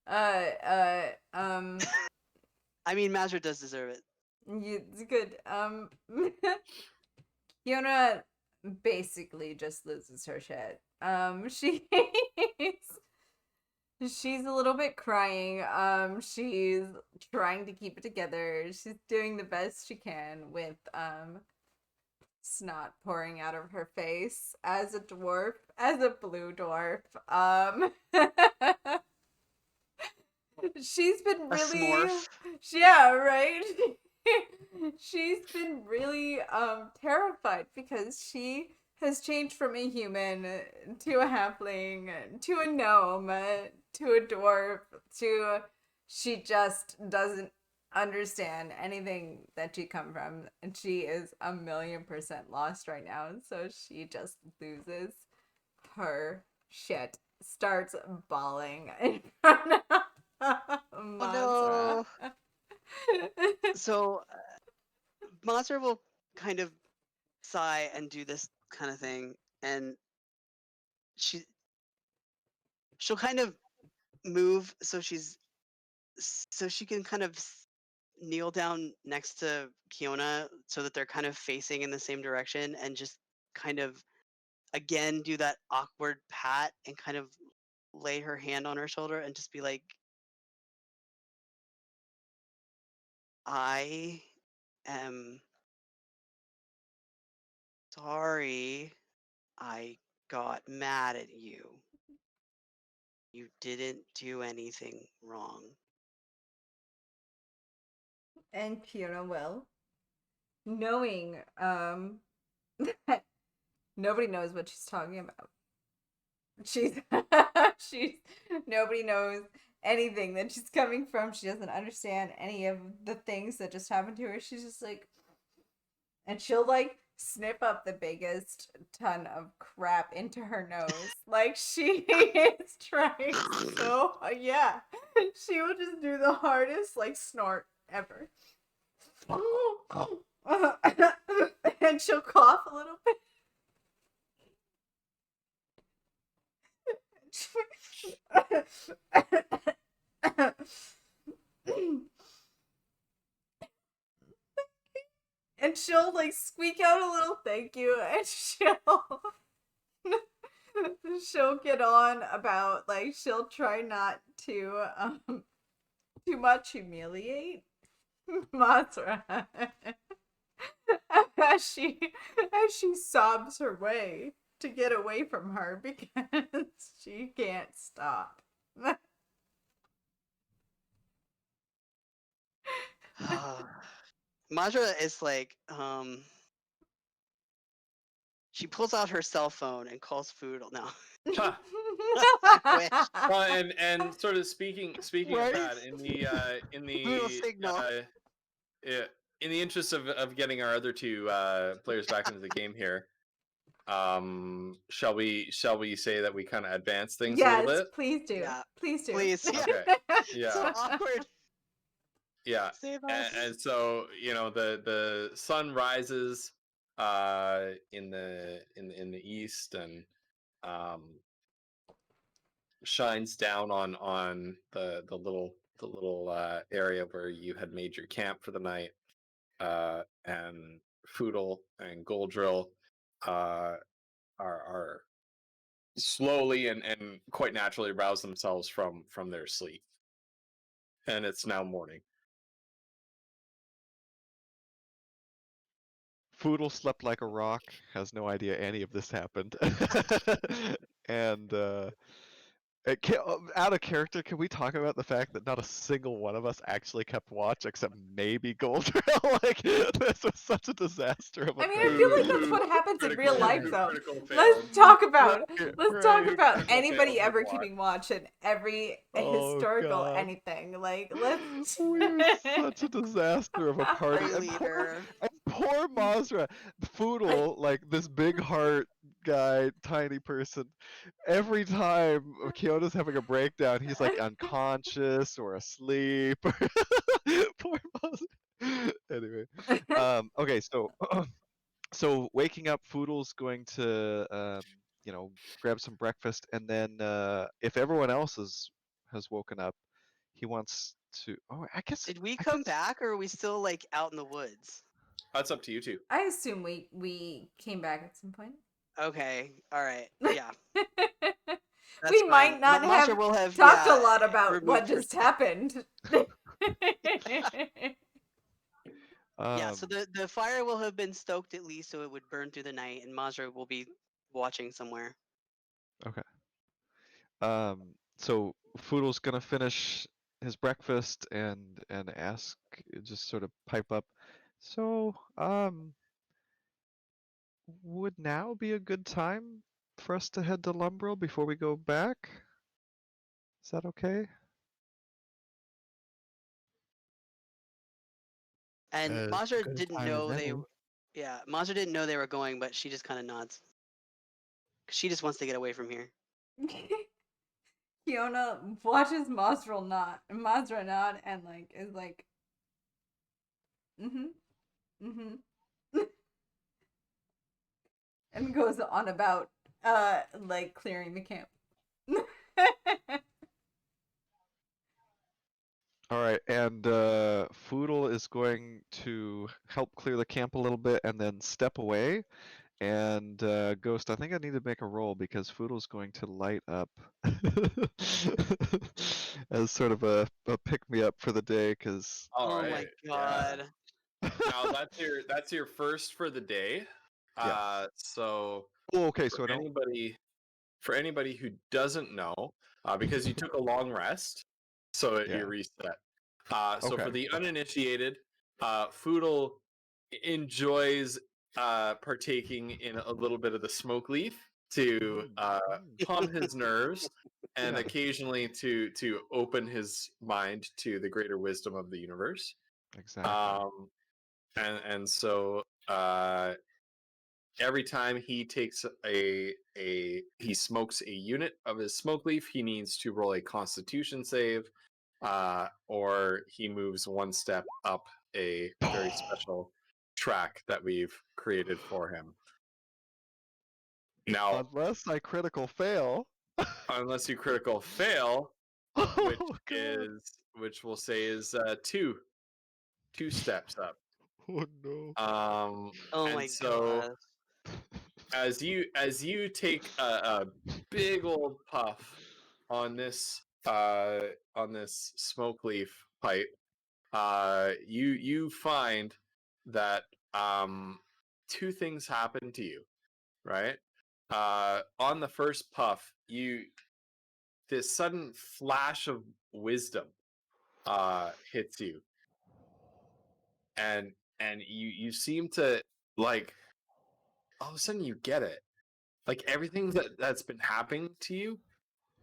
Uh, uh, um, I mean, Mazra does deserve it. it's good. Fiona basically just loses her shit. She's a little bit crying. She's trying to keep it together. She's doing the best she can with snot pouring out of her face as a dwarf, as a blue dwarf. She's been A really smorf. yeah, right. She's been really terrified because she has changed from a human to a halfling to a gnome to a dwarf to she just doesn't understand anything that she come from, and she is 1,000,000% lost right now, so she just loses her shit, starts bawling in front of Mazra. Oh no. So Mazra will kind of sigh and do this kind of thing, and she'll kind of move so she can kind of kneel down next to Kiona so that they're kind of facing in the same direction, and just kind of again do that awkward pat and kind of lay her hand on her shoulder and just be like, I am sorry I got mad at you. You didn't do anything wrong. And Kiona will, knowing that nobody knows what she's talking about. She's nobody knows anything that she's coming from. She doesn't understand any of the things that just happened to her. She's just like, and she'll like snip up the biggest ton of crap into her nose. Like she is trying so yeah. She will just do the hardest like snort ever. And she'll cough a little bit. And she'll like squeak out a little thank you, and she'll get on about like she'll try not to too much humiliate Mothra as she sobs her way to get away from her because she can't stop. Majra is like, she pulls out her cell phone and calls Foodle now. Huh. And sort of speaking Right? of that, in the Little signal. yeah, in the interest of getting our other two players back into the game here, shall we say that we kind of advance things a little Yes, bit? please do. Yeah, Please do. please. Okay. Yeah. So awkward. Yeah. Save us. And so, you know, the sun rises in the east and shines down on the little area where you had made your camp for the night. And Foodle and Goldrill are slowly and quite naturally rouse themselves from their sleep. And it's now morning. Foodle slept like a rock, has no idea any of this happened. And out of character, can we talk about the fact that not a single one of us actually kept watch except maybe Goldrill? Like, this was such a disaster of a I mean, I thing. feel like that's what happens in real life, though. Critical fail. Let's talk about Right. anybody Fail ever of watch. keeping watch in every Oh, historical God. anything. Like, let's. We were such a disaster of a party. Party leader. And poor Mazra, Foodle, like this big heart guy, tiny person. Every time Kyoto's having a breakdown, he's like unconscious or asleep. Poor Mazra. Anyway, okay, so waking up, Foodle's going to grab some breakfast, and then if everyone else has woken up, he wants to. Oh, I guess. Did we I come guess- back, or are we still like out in the woods? That's up to you two. I assume we came back at some point. Okay, all right, yeah. That's We fine. might not Masha have will have talked yeah, a lot about what removed just herself. happened. Yeah, so Um, the fire will have been stoked at least, so it would burn through the night, and Mazra will be watching somewhere. So Foodle's gonna finish his breakfast and ask, just sort of pipe up. So, would now be a good time for us to head to Lumbrel before we go back? Is that okay? And As Mazra good a didn't time as know they. any. Yeah, Mazra didn't know they were going, but she just kind of nods. 'Cause she just wants to get away from here. Kiona watches Mazra nod, and like is like, and goes on about like clearing the camp. All right, and Foodle is going to help clear the camp a little bit and then step away. And Ghost, I think I need to make a roll because Foodle's going to light up as sort of a pick me up for the day. Because All Oh right. my yeah. god. Now that's your first for the day. Yes. So oh, okay, so for I don't. anybody who doesn't know, because you took a long rest, so Yeah. you reset. So for Okay. the uninitiated, Foodle enjoys partaking in a little bit of the smoke leaf to calm his nerves and Yeah. occasionally to open his mind to the greater wisdom of the universe. Exactly. And so every time he takes he smokes a unit of his smoke leaf, he needs to roll a Constitution save, or he moves one step up a very special track that we've created for him. Now, Unless I critical fail. unless you critical fail, which Oh, God. which we'll say is two steps up. Oh no. Um, Oh and my so god. as you take a big old puff on this smoke leaf pipe, you find that two things happen to you, right? On the first puff, this sudden flash of wisdom hits you, and you seem to, like, all of a sudden you get it. Like everything that's been happening to you,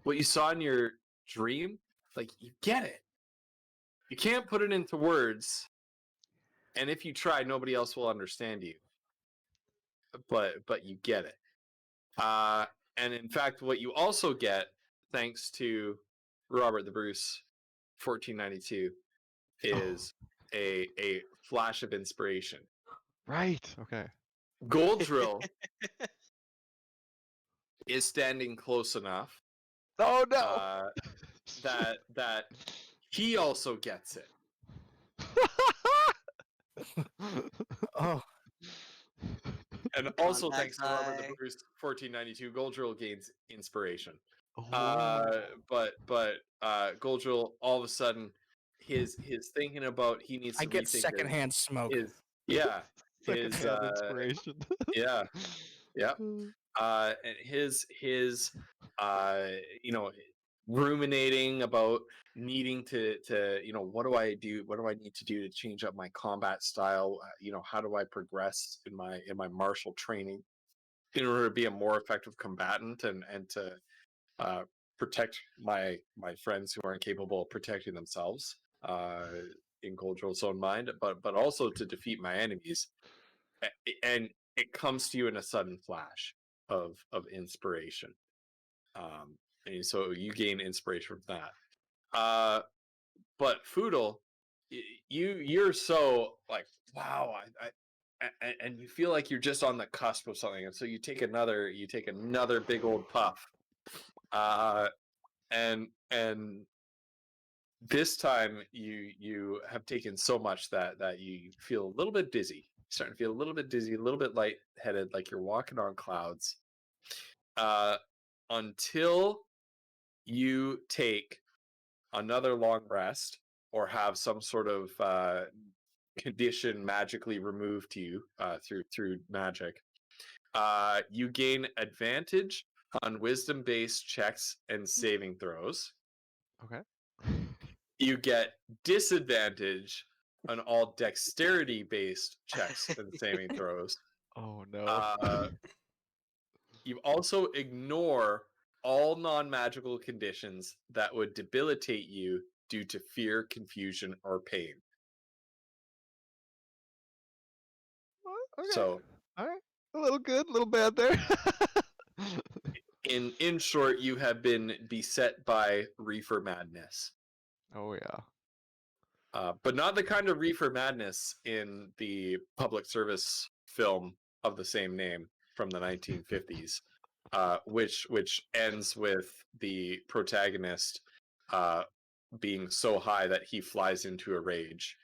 what you saw in your dream, like you get it. You can't put it into words, and if you try, nobody else will understand you. But you get it. And in fact, what you also get, thanks to Robert the Bruce, 1492, is a flash of inspiration. Right. Okay. Gold Drill is standing close enough Oh no. that he also gets it. Oh, And also, that thanks to Robert the guy. Bruce, 1492, Gold Drill gains inspiration. Oh. But Gold Drill, all of a sudden, his thinking about he needs to I get rethink secondhand smoke. his his Secondhand inspiration. yeah and his ruminating about needing to what do I need to do to change up my combat style, how do I progress in my martial training in order to be a more effective combatant and to protect my friends who aren't capable of protecting themselves in Gold Drill's own mind, but also to defeat my enemies. And it comes to you in a sudden flash of inspiration, and so you gain inspiration from that. But Foodle, you're so like, wow, and you feel like you're just on the cusp of something, and so you take another big old puff, and this time you have taken so much that you feel a little bit dizzy. You're starting to feel a little bit dizzy, a little bit lightheaded, like you're walking on clouds, until you take another long rest or have some sort of condition magically removed to you through magic. You gain advantage on wisdom-based checks and saving throws. Okay. You get disadvantage on all dexterity-based checks and saving throws. Oh no. You also ignore all non-magical conditions that would debilitate you due to fear, confusion, or pain. Okay. So, All right. A little good, a little bad there. in short, you have been beset by reefer madness. Oh yeah. But not the kind of reefer madness in the public service film of the same name. from the 1950s, which ends with the protagonist being so high that he flies into a rage.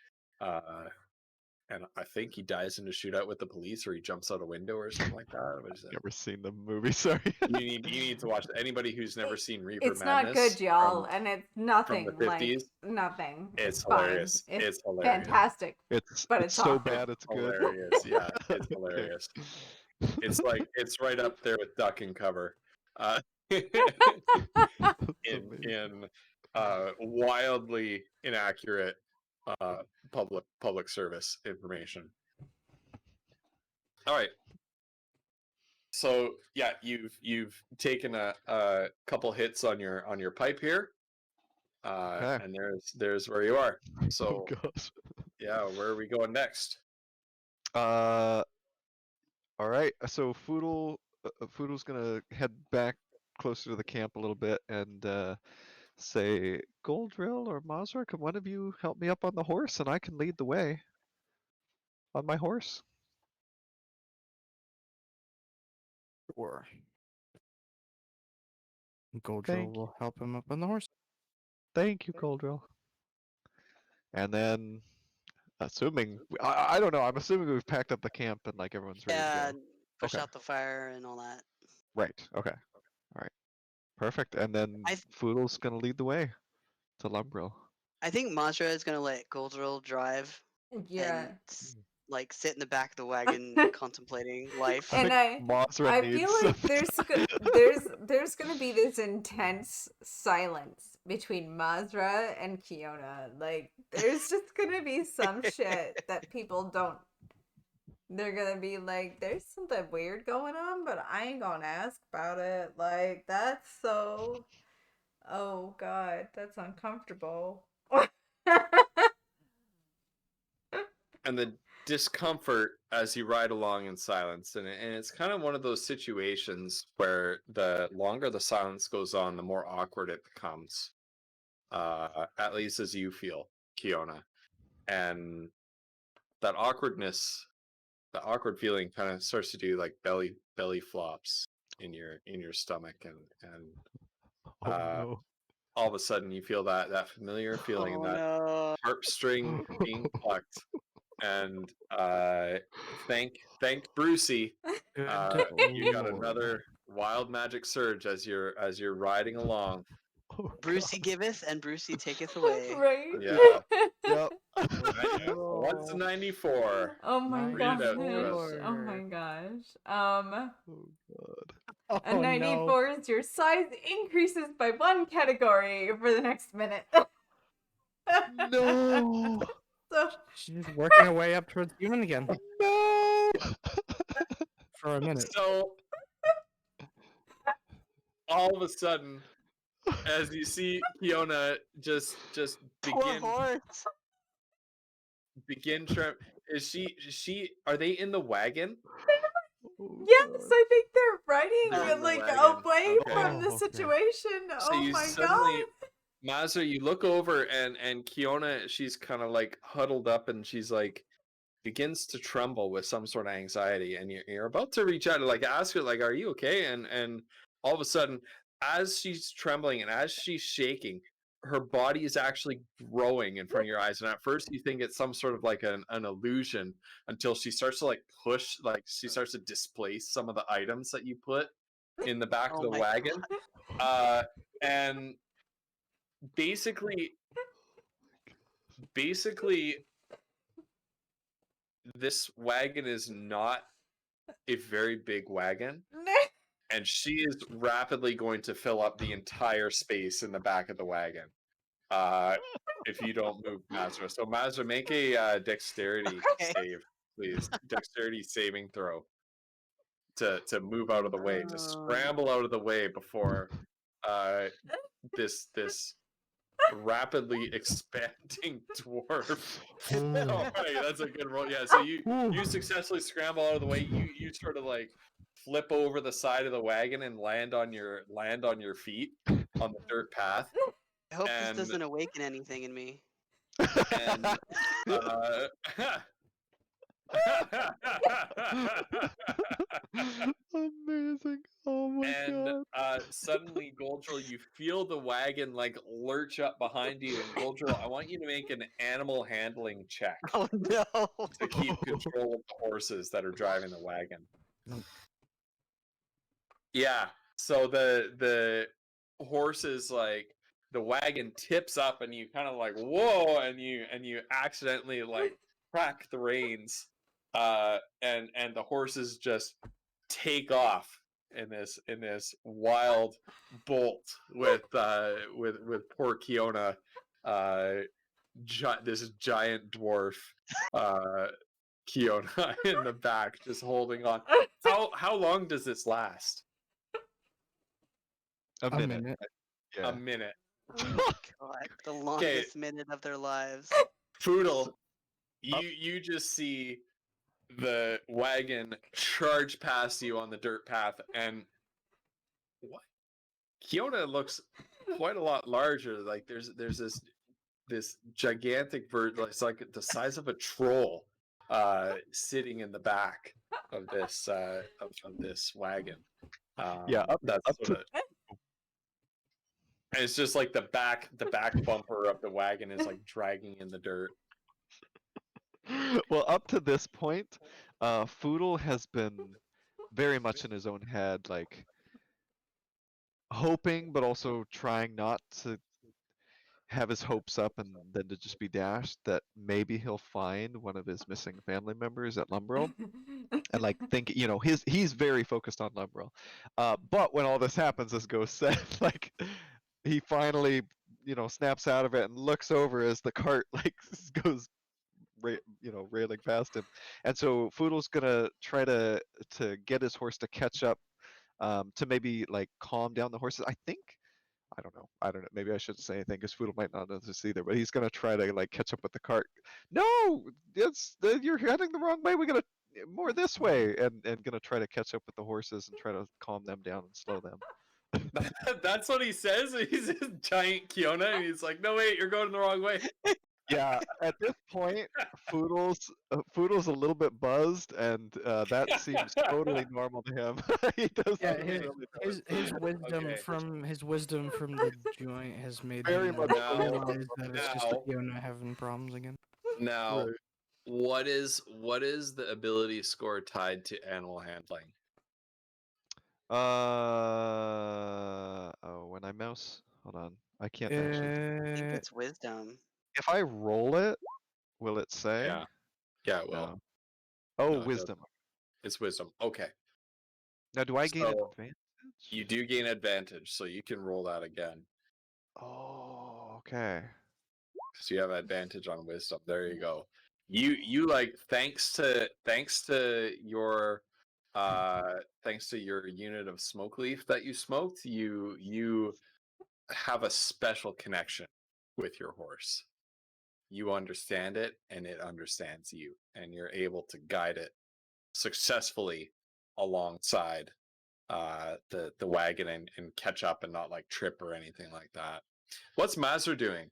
And I think he dies in a shootout with the police, or he jumps out a window or something like that. What is it? Never seen the movie. Sorry. You need to watch it. Anybody who's never seen Reaper It's Madness, not good, y'all, from- and it's nothing the like 50s, nothing. it's fine. hilarious. It's, It's hilarious. fantastic. It's But it's it's so awful. bad it's good. Hilarious, yeah, it's Okay. hilarious. It's like it's right up there with Duck and Cover, in Amazing. wildly inaccurate public service information. All right. So yeah, you've taken a couple hits on your pipe here, Okay. and there's where you are. Oh So gosh. yeah, where are we going next? All right. So Foodle's gonna head back closer to the camp a little bit and say, Goldrill or Mazra, can one of you help me up on the horse and I can lead the way on my horse? Sure. Goldrill Thank will help him up on the horse. Thank you, Goldrill. And then, assuming I don't know, I'm assuming we've packed up the camp and like everyone's ready Yeah, to go. push Okay. out the fire and all that. Right. Okay. All right. Perfect. And then I th- Foodle's gonna lead the way to Lumbrill. I think Mazra is gonna let Goldrill drive Yeah. and like sit in the back of the wagon contemplating life. And think Mazra I needs feel like some- there's gonna be this intense silence between Mazra and Kiona. Like there's just gonna be some shit that people don't. They're gonna be like, "There's something weird going on, but I ain't gonna ask about it." Like that's so. Oh God, that's uncomfortable. And the discomfort as you ride along in silence, and it's kind of one of those situations where the longer the silence goes on, the more awkward it becomes, at least as you feel, Kiona. And that awkwardness, the awkward feeling kind of starts to do like belly flops in your stomach, and Oh no. all of a sudden you feel that familiar feeling Oh and that no. heartstring being plucked. And thank Brucey, you got Lord. another wild magic surge as you're riding along. Oh, Brucey giveth and Brucey taketh away. Right? Yeah. Yep. What's 94? Oh my Read gosh. it out for Oh us. my gosh. Oh god. Oh, A 94 is your size increases by 1 category for the next minute. No. So, She's working her way up towards human again No. for a minute. So all of a sudden, as you see Kiona just Poor horse. begin is she are they in the wagon? Oh, yes, God. I think they're riding They're in the like wagon. away Okay. from the Oh, okay. situation. So Oh you my suddenly, god. Mazra, you look over and Kiona, she's kind of like huddled up and she's like begins to tremble with some sort of anxiety, and you're about to reach out to like ask her like, "Are you okay?" And all of a sudden, as she's trembling and as she's shaking, her body is actually growing in front of your eyes. And at first, you think it's some sort of like an illusion until she starts to like push, like she starts to displace some of the items that you put in the back of Oh the my wagon. And basically this wagon is not a very big wagon, and she is rapidly going to fill up the entire space in the back of the wagon if you don't move, Mazra. So Mazra, make a dexterity Okay. save, please. Dexterity saving throw to move out of the way, to scramble out of the way before this rapidly expanding dwarf. All right, that's a good roll. Yeah, so you successfully scramble out of the way. You sort of like flip over the side of the wagon and land on your feet on the dirt path. I hope And- this doesn't awaken anything in me. And Amazing. Oh my And god. suddenly, Goldrill, you feel the wagon like lurch up behind you. And Goldrill, I want you to make an animal handling check Oh no. to keep control of the horses that are driving the wagon. Yeah. So the horses, like, the wagon tips up and you kind of like, whoa, and you accidentally like crack the reins, and the horses just take off in this wild bolt with poor Kiona, this giant dwarf, Kiona in the back just holding on. How long does this last? A A minute. minute. Yeah. A minute. Oh my god. The longest minute of their lives. Foodle, you just see the wagon charge past you on the dirt path, and what? Kiona looks quite a lot larger. Like there's this gigantic bird, it's like the size of a troll, sitting in the back of this of this wagon. Yeah, That's up sort of. And it's just like the back bumper of the wagon is like dragging in the dirt. Well, up to this point, Foodle has been very much in his own head, like hoping, but also trying not to have his hopes up and then to just be dashed that maybe he'll find one of his missing family members at Lumberl. And like think, he's very focused on Lumberl. But when all this happens, as Ghost said, like he finally, snaps out of it and looks over as the cart like goes railing past him. And so Foodle's gonna try to get his horse to catch up, to maybe like calm down the horses. I don't know. Maybe I shouldn't say anything because Foodle might not know this either. But he's gonna try to like catch up with the cart. No, you're heading the wrong way. We gotta more this way, and gonna try to catch up with the horses and try to calm them down and slow them. That's what he says. He's a giant Kiona, and he's like, "No, wait, you're going the wrong way." Yeah, at this point, Foodle's a little bit buzzed, and that seems totally normal to him. He doesn't Yeah, Okay. really know his Okay. wisdom from the joint has made Very him much so. realize that it's just Now- Fiona having problems again. Now, Right. what is the ability score tied to animal handling? When I mouse, hold on, I can't actually. I think Uh, it's wisdom. If I roll it, will it say? Yeah. Yeah, well, No. Oh, No, it wisdom. it's wisdom. Okay. Now, do I gain an So, advantage? You do gain advantage, so you can roll that again. Oh, okay. So you have advantage on wisdom. There you go. You like thanks to your unit of smoke leaf that you smoked, you have a special connection with your horse. You understand it and it understands you, and you're able to guide it successfully alongside the wagon and catch up and not like trip or anything like that. What's Mazur doing?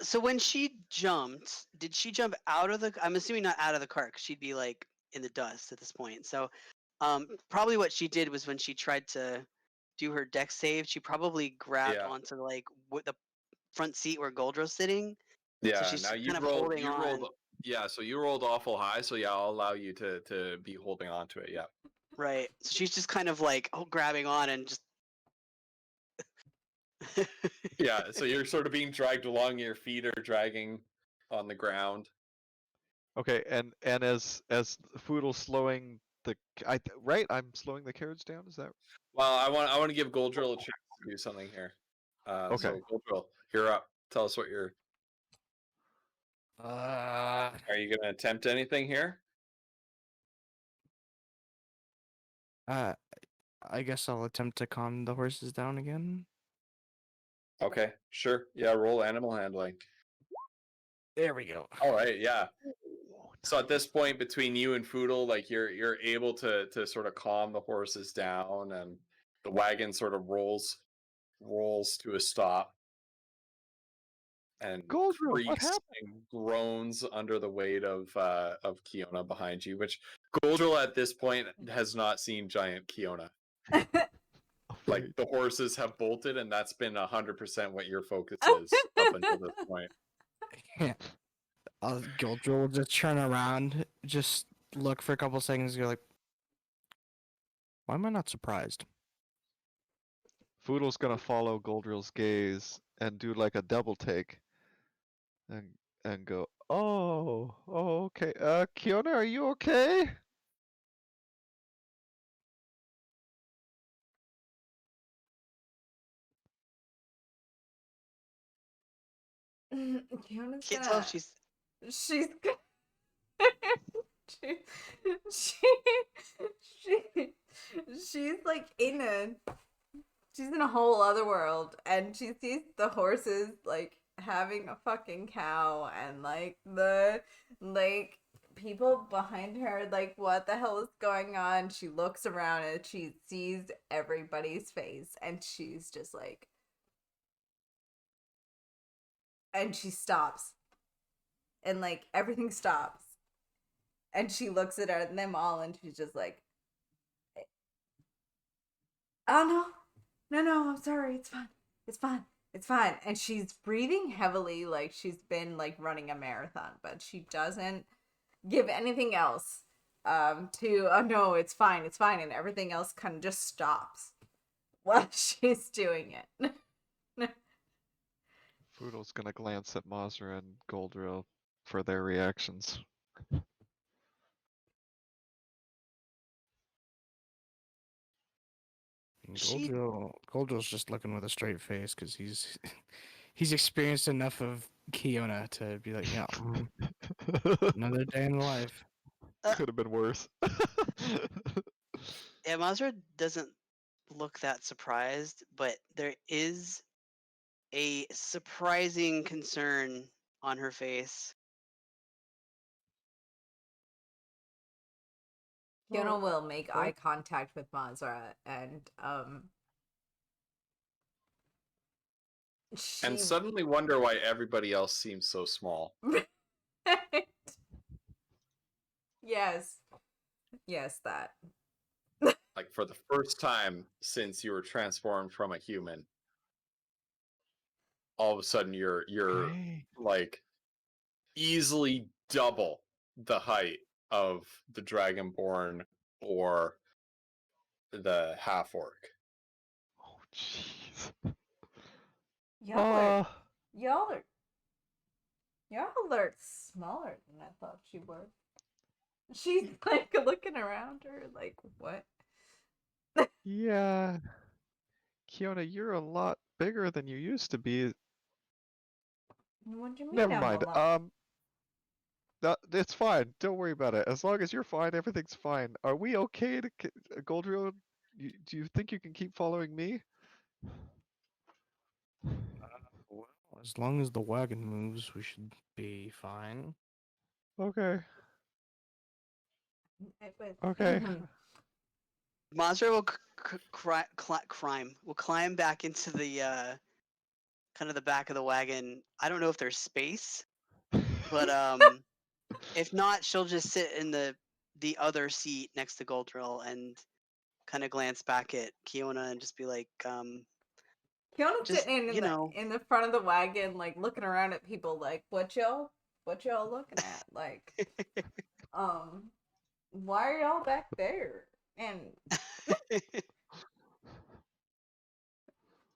So when she jumped, did she jump out of the? I'm assuming not out of the cart, because she'd be like in the dust at this point. So, probably what she did was when she tried to do her deck save, she probably grabbed Yeah. onto like the front seat where Goldrill's sitting. Yeah, she's now you kind of rolled. holding You rolled. on. Yeah, so you rolled awful high. So yeah, I'll allow you to be holding on to it. Yeah. Right. So she's just kind of like grabbing on and just. Yeah. So you're sort of being dragged along. Your feet are dragging on the ground. Okay, and as Foodle's slowing I'm slowing the carriage down. Is that Well, I want to give Goldrill a chance to do something here. Okay. So Goldrill, you're up. Tell us what you're. Are you going to attempt anything here? I guess I'll attempt to calm the horses down again. Okay, sure. Yeah, roll animal handling. There we go. All right, yeah. So at this point, between you and Foodle, like you're able to sort of calm the horses down, and the wagon sort of rolls to a stop. and Goldrill, what creaks happened? and groans under the weight of Kiona behind you. Which Goldrill at this point has not seen giant Kiona. Like Wait. the horses have bolted, and that's been 100% what your focus is up until this point. Yeah. Goldrill will just turn around, just look for a couple seconds, and go like, "Why am I not surprised?" Foodle's gonna follow Goldrill's gaze and do like a double take, and go, oh, okay. Kiona, are you okay? Fiona's Can't tell if gonna. she's She's she, she she's like she's in a whole other world, and she sees the horses like having a fucking cow, and like the people behind her, like, what the hell is going on? She looks around and she sees everybody's face, and she's just like, and she stops, and like everything stops, and she looks at them all, and she's just like, oh no, I'm sorry, it's fine. And she's breathing heavily, like she's been like running a marathon, but she doesn't give anything else to, oh no, it's fine, and everything else kind of just stops while she's doing it. Foodle's gonna glance at Mazra and Goldrill for their reactions. And She- Goldrill's just looking with a straight face because he's experienced enough of Kiona to be like, yeah, another day in life. Could have been worse. yeah, Mazra doesn't look that surprised, but there is a surprising concern on her face. Fiona will make what? eye contact with Mazra, and And she suddenly wonder why everybody else seems so small. yes, that. Like for the first time since you were transformed from a human, all of a sudden you're Hey. like easily double the height of the Dragonborn or the half orc. Oh, jeez. Y'all are smaller than I thought you were. She's like looking around her, like, what? Yeah. Kiona, you're a lot bigger than you used to be. What do you mean? Never I'm mind. a lot? It's fine. Don't worry about it. As long as you're fine, everything's fine. Are we okay to Goldrill? Do you think you can keep following me? Well, as long as the wagon moves, we should be fine. Okay. But- Okay. Mazra will climb back into the kind of the back of the wagon. I don't know if there's space, but if not, she'll just sit in the other seat next to Goldrill and kind of glance back at Kiona and just be like, Fiona's just, sitting you know. in the front of the wagon, like looking around at people, like, what y'all looking at? Like, why are y'all back there? And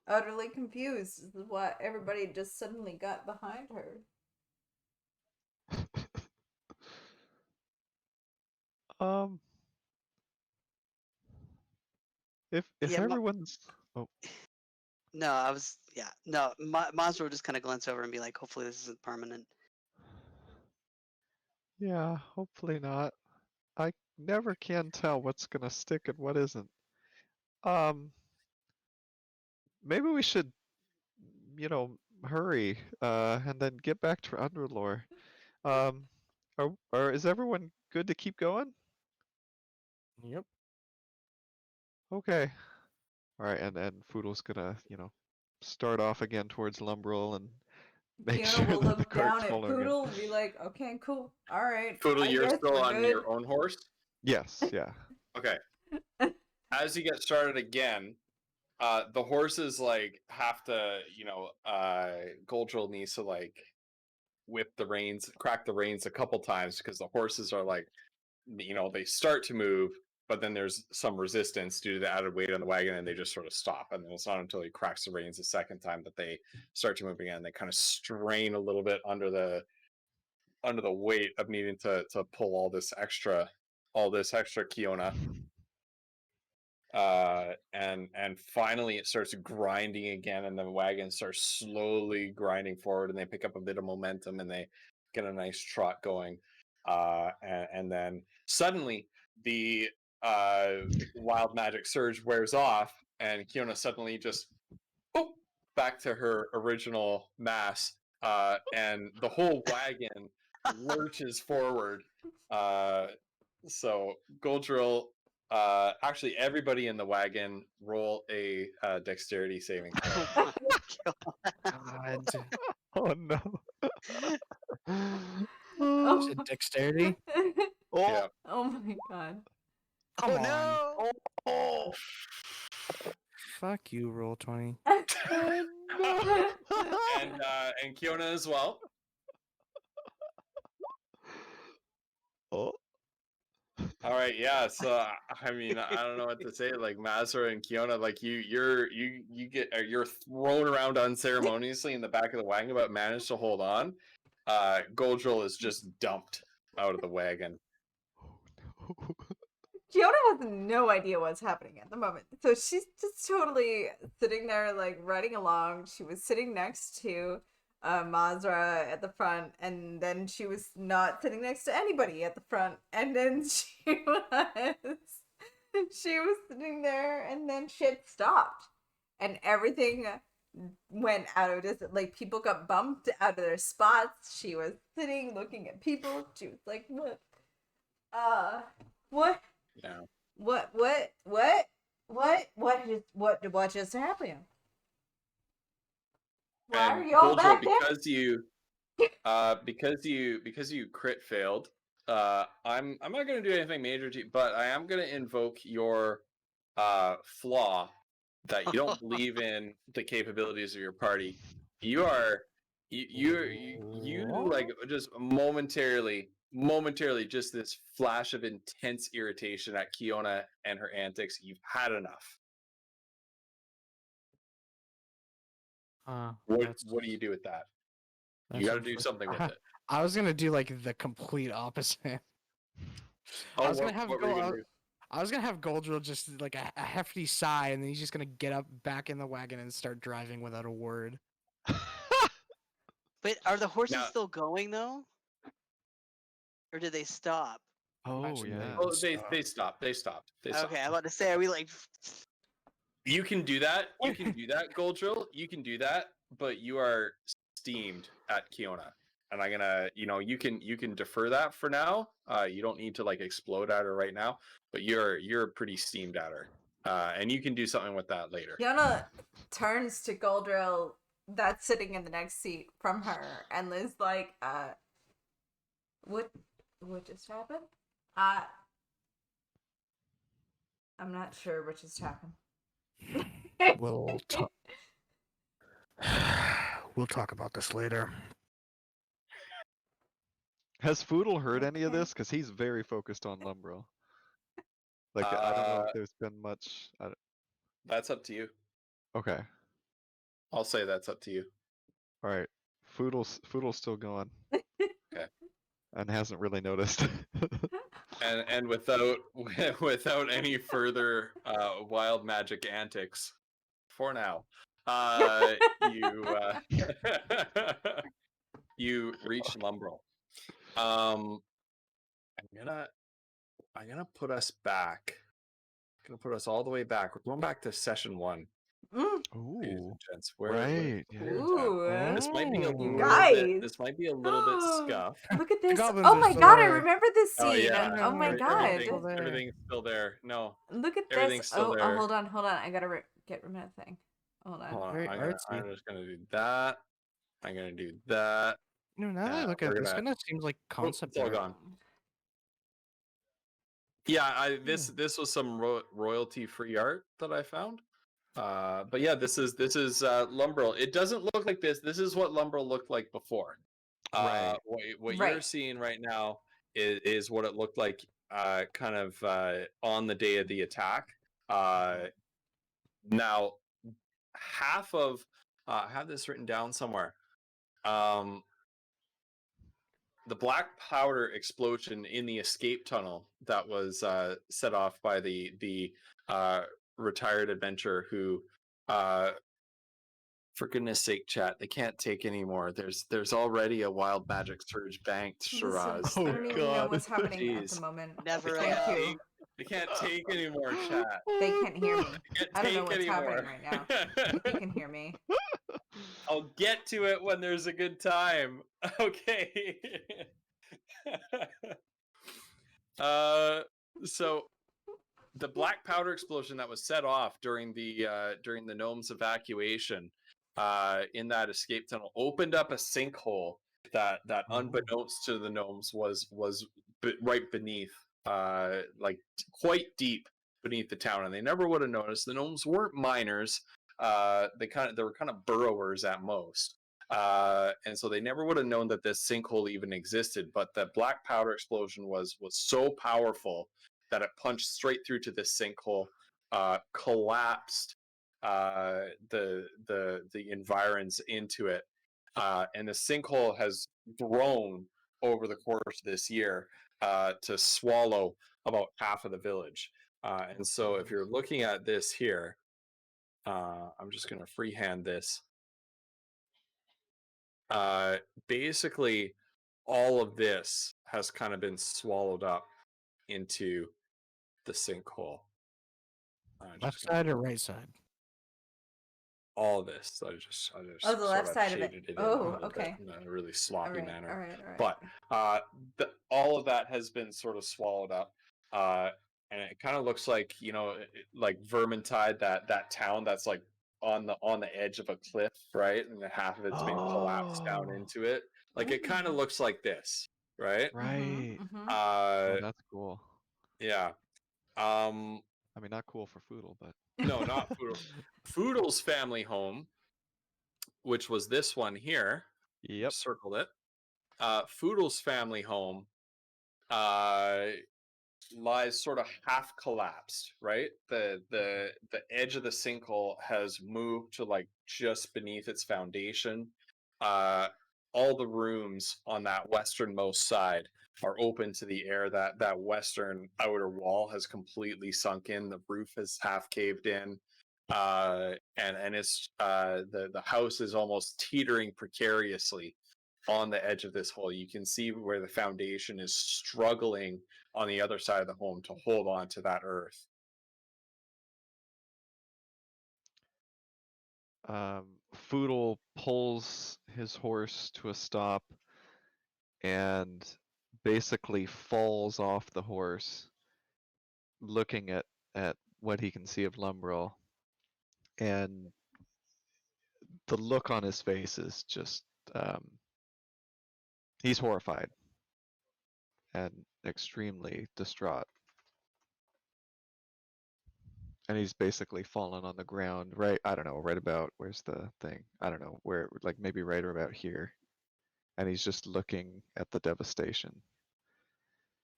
utterly confused as to why everybody just suddenly got behind her. If Yeah, everyone's no, I was, yeah, no, Mazra will just kind of glance over and be like, hopefully this isn't permanent. yeah, hopefully not. I never can tell what's gonna stick and what isn't. Maybe we should, hurry, and then get back to Underlore. Is everyone good to keep going? Yep. Okay. All right, and Foodle's gonna, start off again towards Lumbrel and Make Fiona will that the look cart's down at full again. Poodle and be like, okay, cool. All right. Poodle, I you're guess still we're on good. your own horse. Yes, yeah. Okay. As you get started again, the horses like have to, Goldrill needs to like whip the reins, crack the reins a couple times because the horses are like, they start to move, but then there's some resistance due to the added weight on the wagon, and they just sort of stop. And then it's not until he cracks the reins the second time that they start to move again. They kind of strain a little bit under the weight of needing to pull all this extra Kiona. And finally it starts grinding again, and the wagon starts slowly grinding forward, and they pick up a bit of momentum, and they get a nice trot going. And then suddenly the wild magic surge wears off, and Kiona suddenly just back to her original mass, and the whole wagon lurches forward. So Goldrill, actually everybody in the wagon roll a dexterity saving throw. Oh my God. God. Oh no. Oh, Is it dexterity? Yeah. oh my god. Come Oh on. no! Oh. Fuck you, roll 20. And Kiona as well. Oh. All right, yeah. So I mean, I don't know what to say. Like Mazra and Kiona, like you're thrown around unceremoniously in the back of the wagon, but managed to hold on. Goldrill is just dumped out of the wagon. Oh no. Fiona has no idea what's happening at the moment. So she's just totally sitting there, like, riding along. She was sitting next to Mazra at the front, and then she was not sitting next to anybody at the front. And then she was sitting there, and then shit stopped. And everything went out of this. Like, people got bumped out of their spots. She was sitting, looking at people. She was like, what? What? Yeah. What just happened? Why are And y'all Goldrill, back there? because you crit failed, I'm not gonna do anything major to you, but I am gonna invoke your flaw that you don't believe in the capabilities of your party. You like just momentarily just this flash of intense irritation at Kiona and her antics. You've had enough. What do you do with that? You got to do something with it. I was gonna do like the complete opposite. Oh, I was gonna have what were you gonna do? I was gonna have Goldrill just like a hefty sigh, and then he's just gonna get up back in the wagon and start driving without a word. But are the horses Now- still going though? Or did they stop? Oh Imagine yeah. Oh, they stopped. They stopped. Okay, I'm about to say, are we like? You can do that. You can do that, Goldrill. You can do that, but you are steamed at Kiona. And I'm gonna, you can defer that for now. You don't need to like explode at her right now, but you're pretty steamed at her. And you can do something with that later. Fiona turns to Goldrill that's sitting in the next seat from her and is like, what just happened? I'm not sure what just happened. We'll talk about this later. Has Foodle heard any of Okay. this? Because he's very focused on Lumbro. Like I don't know if there's been much. That's up to you. Okay. I'll say that's up to you. All right. Foodle's still going. Okay. And hasn't really noticed. And without any further wild magic antics, for now, you reach Lumbrel. I'm gonna put us back. I'm gonna put us all the way back. We're going back to session 1. Mm. Ladies Ooh. and gents. Right. Yeah. Ooh, This might be a You little guys. bit. This might be a little bit scuffed. look at this. goblins Oh are my still god, I there. remember this scene. Oh yeah. Oh my god. Still there. Everything's still there. No. Look at Everything's this. still Oh, there. hold on. I gotta get rid of that thing. Hold on. Hold on. Very I'm artsy. just gonna do that. I'm gonna do that. You know, now that I Yeah, look we're at it, this gonna- kind of seems like concept it's all art. gone. Yeah, this was some royalty free art that I found. But yeah, this is Lumbrel. It doesn't look like this. This is what Lumbrel looked like before. Right. What you're Right. seeing right now is what it looked like kind of on the day of the attack. Now half of I have this written down somewhere. The black powder explosion in the escape tunnel that was set off by the retired adventurer who for goodness sake, chat, they can't take anymore. There's already a wild magic surge banked, Shiraz. Listen, I don't even know what's happening at Jeez. the moment. Never Thank allow. you. They can't take anymore, chat. They can't hear me. They can't I don't know take what's anymore. happening right now. You can hear me. I'll get to it when there's a good time. Okay. So the black powder explosion that was set off during the gnome's evacuation in that escape tunnel opened up a sinkhole that unbeknownst to the gnomes was right beneath like quite deep beneath the town, and they never would have noticed. The gnomes weren't miners. They were kind of burrowers at most. And so they never would have known that this sinkhole even existed. But the black powder explosion was so powerful that it punched straight through to this sinkhole, collapsed the environs into it, and the sinkhole has grown over the course of this year to swallow about half of the village. And so if you're looking at this here, I'm just going to freehand this. Basically, all of this has kind of been swallowed up into the sinkhole. Left side or right side? All of this. I just Oh, the left sort side of it. shaded in Oh, a little okay. bit in a really All sloppy right, manner. all right. But all of that has been sort of swallowed up, and it kind of looks like, you know, like Vermintide, that town that's like on the edge of a cliff, right? And half of it's been collapsed down Oh. into it. Like it kind of looks like this, right? Right. Mhm. Oh, that's cool. Yeah. I mean, not cool for Foodle, but No, not Foodle. Foodle's family home, which was this one here. Yep. Circled it. Foodle's family home lies sort of half collapsed, right? The edge of the sinkhole has moved to like just beneath its foundation. All the rooms on that westernmost side are open to the air. That western outer wall has completely sunk in. The roof is half caved in. And it's the house is almost teetering precariously on the edge of this hole. You can see where the foundation is struggling on the other side of the home to hold on to that earth. Foodle pulls his horse to a stop and basically falls off the horse, looking at what he can see of Lumbrel, and the look on his face is just he's horrified and extremely distraught. And he's basically fallen on the ground, right? I don't know, right about, where's the thing? I don't know, where, like maybe right about here. And he's just looking at the devastation.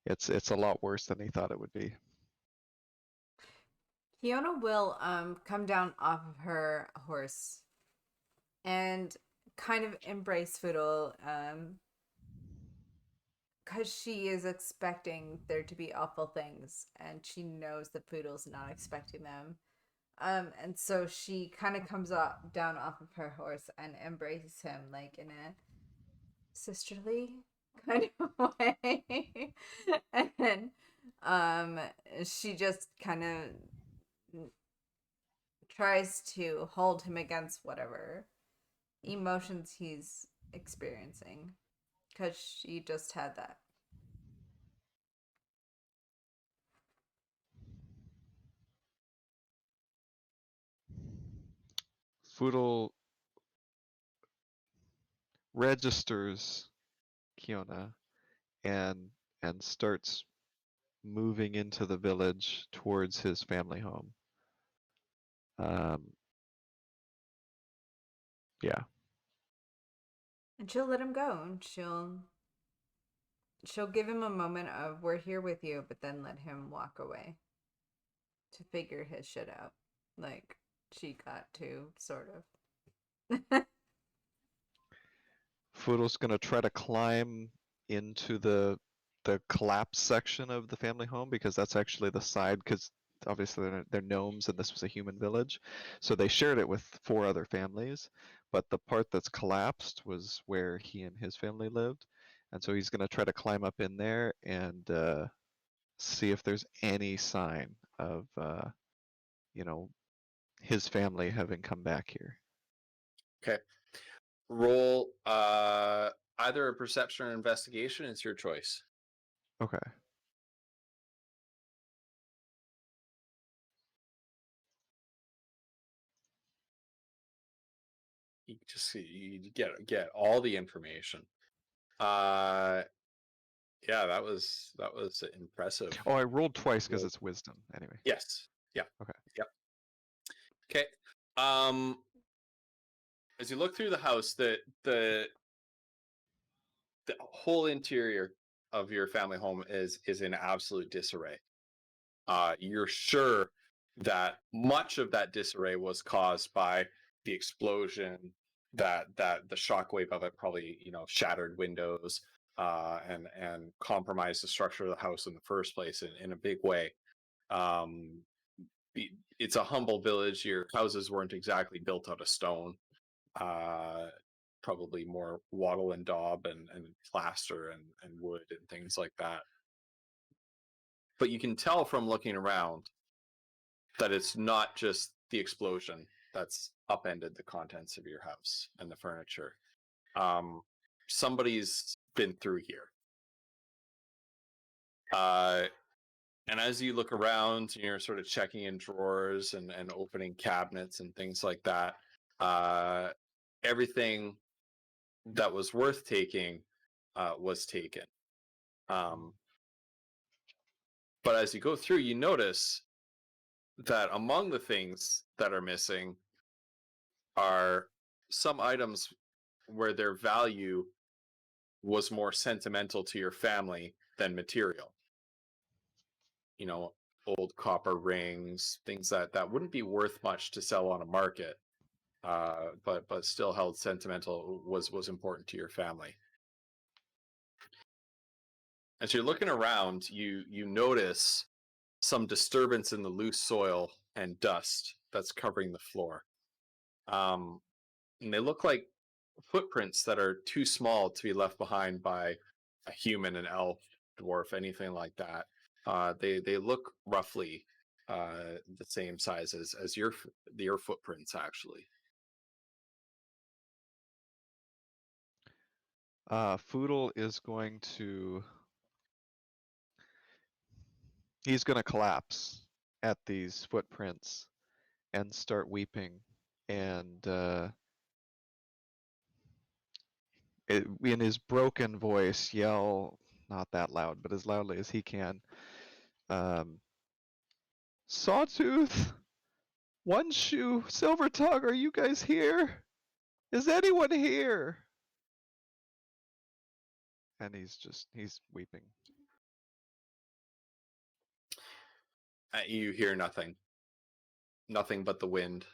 It's a lot worse than he thought it would be. Kiona will come down off of her horse and kind of embrace Foodle, because she is expecting there to be awful things, and she knows that Foodle's not expecting them. And so she kind of comes down off of her horse and embraces him like in a sisterly kind of way. And she just kind of tries to hold him against whatever emotions he's experiencing, because she just had that. Foodle registers Kiona and starts moving into the village towards his family home. Yeah. And she'll let him go. And she'll give him a moment of "we're here with you," but then let him walk away to figure his shit out, like she got to, sort of. Fudo's gonna try to climb into the collapse section of the family home because that's actually the side, because obviously they're gnomes and this was a human village, so they shared it with 4 other families, but the part that's collapsed was where he and his family lived, and so he's gonna try to climb up in there and see if there's any sign of you know, his family having come back here. Okay. Roll either a perception or investigation. It's your choice. Okay. You just you get all the information. Yeah, that was impressive. Oh, I rolled twice because Roll. it's wisdom. Anyway. Yes. Yeah. Okay. Yep. Okay. As you look through the house, the whole interior of your family home is in absolute disarray. You're sure that much of that disarray was caused by the explosion, that the shockwave of it probably shattered windows and compromised the structure of the house in the first place in a big way. It's a humble village. Your houses weren't exactly built out of stone. Probably more wattle and daub and plaster and wood and things like that. But you can tell from looking around that it's not just the explosion that's upended the contents of your house and the furniture. Somebody's been through here. And as you look around, you're sort of checking in drawers and opening cabinets and things like that. Everything that was worth taking was taken. But as you go through, you notice that among the things that are missing are some items where their value was more sentimental to your family than material. Old copper rings, things that wouldn't be worth much to sell on a market, but still held sentimental, was important to your family. As you're looking around, you notice some disturbance in the loose soil and dust that's covering the floor. And they look like footprints that are too small to be left behind by a human, an elf, dwarf, anything like that. They look roughly the same size as your footprints, actually. Foodle is going to... He's going to collapse at these footprints and start weeping and in his broken voice yell, not that loud, but as loudly as he can, Sawtooth, One Shoe, Silver Tongue, are you guys here? Is anyone here? And he's weeping. You hear nothing. Nothing but the wind.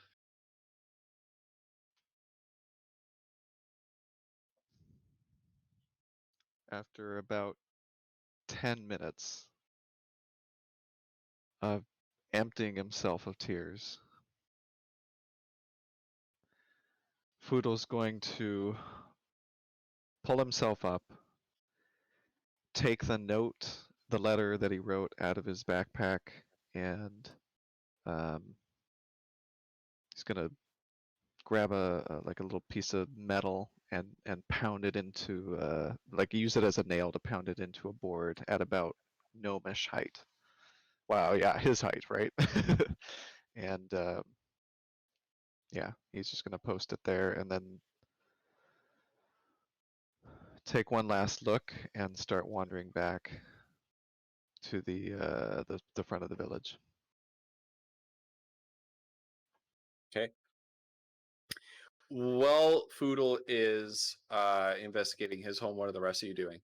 After about 10 minutes of emptying himself of tears, Foodle's going to pull himself up, take the letter that he wrote out of his backpack, and he's gonna grab a little piece of metal and pound it into use it as a nail to pound it into a board at about gnomish height. Wow, yeah, his height, right? And yeah, he's just gonna post it there and then take one last look and start wandering back to the front of the village. Okay. While Foodle is investigating his home, what are the rest of you doing?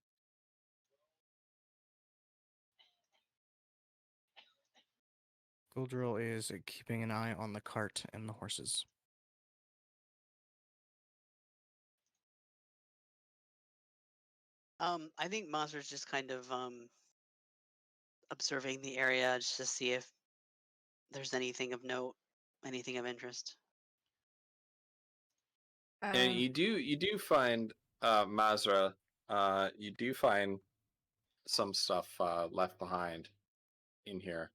Goldrill is keeping an eye on the cart and the horses. I think Mazer's just kind of observing the area just to see if there's anything of note, anything of interest. And you do find Mazra. You do find some stuff left behind in here.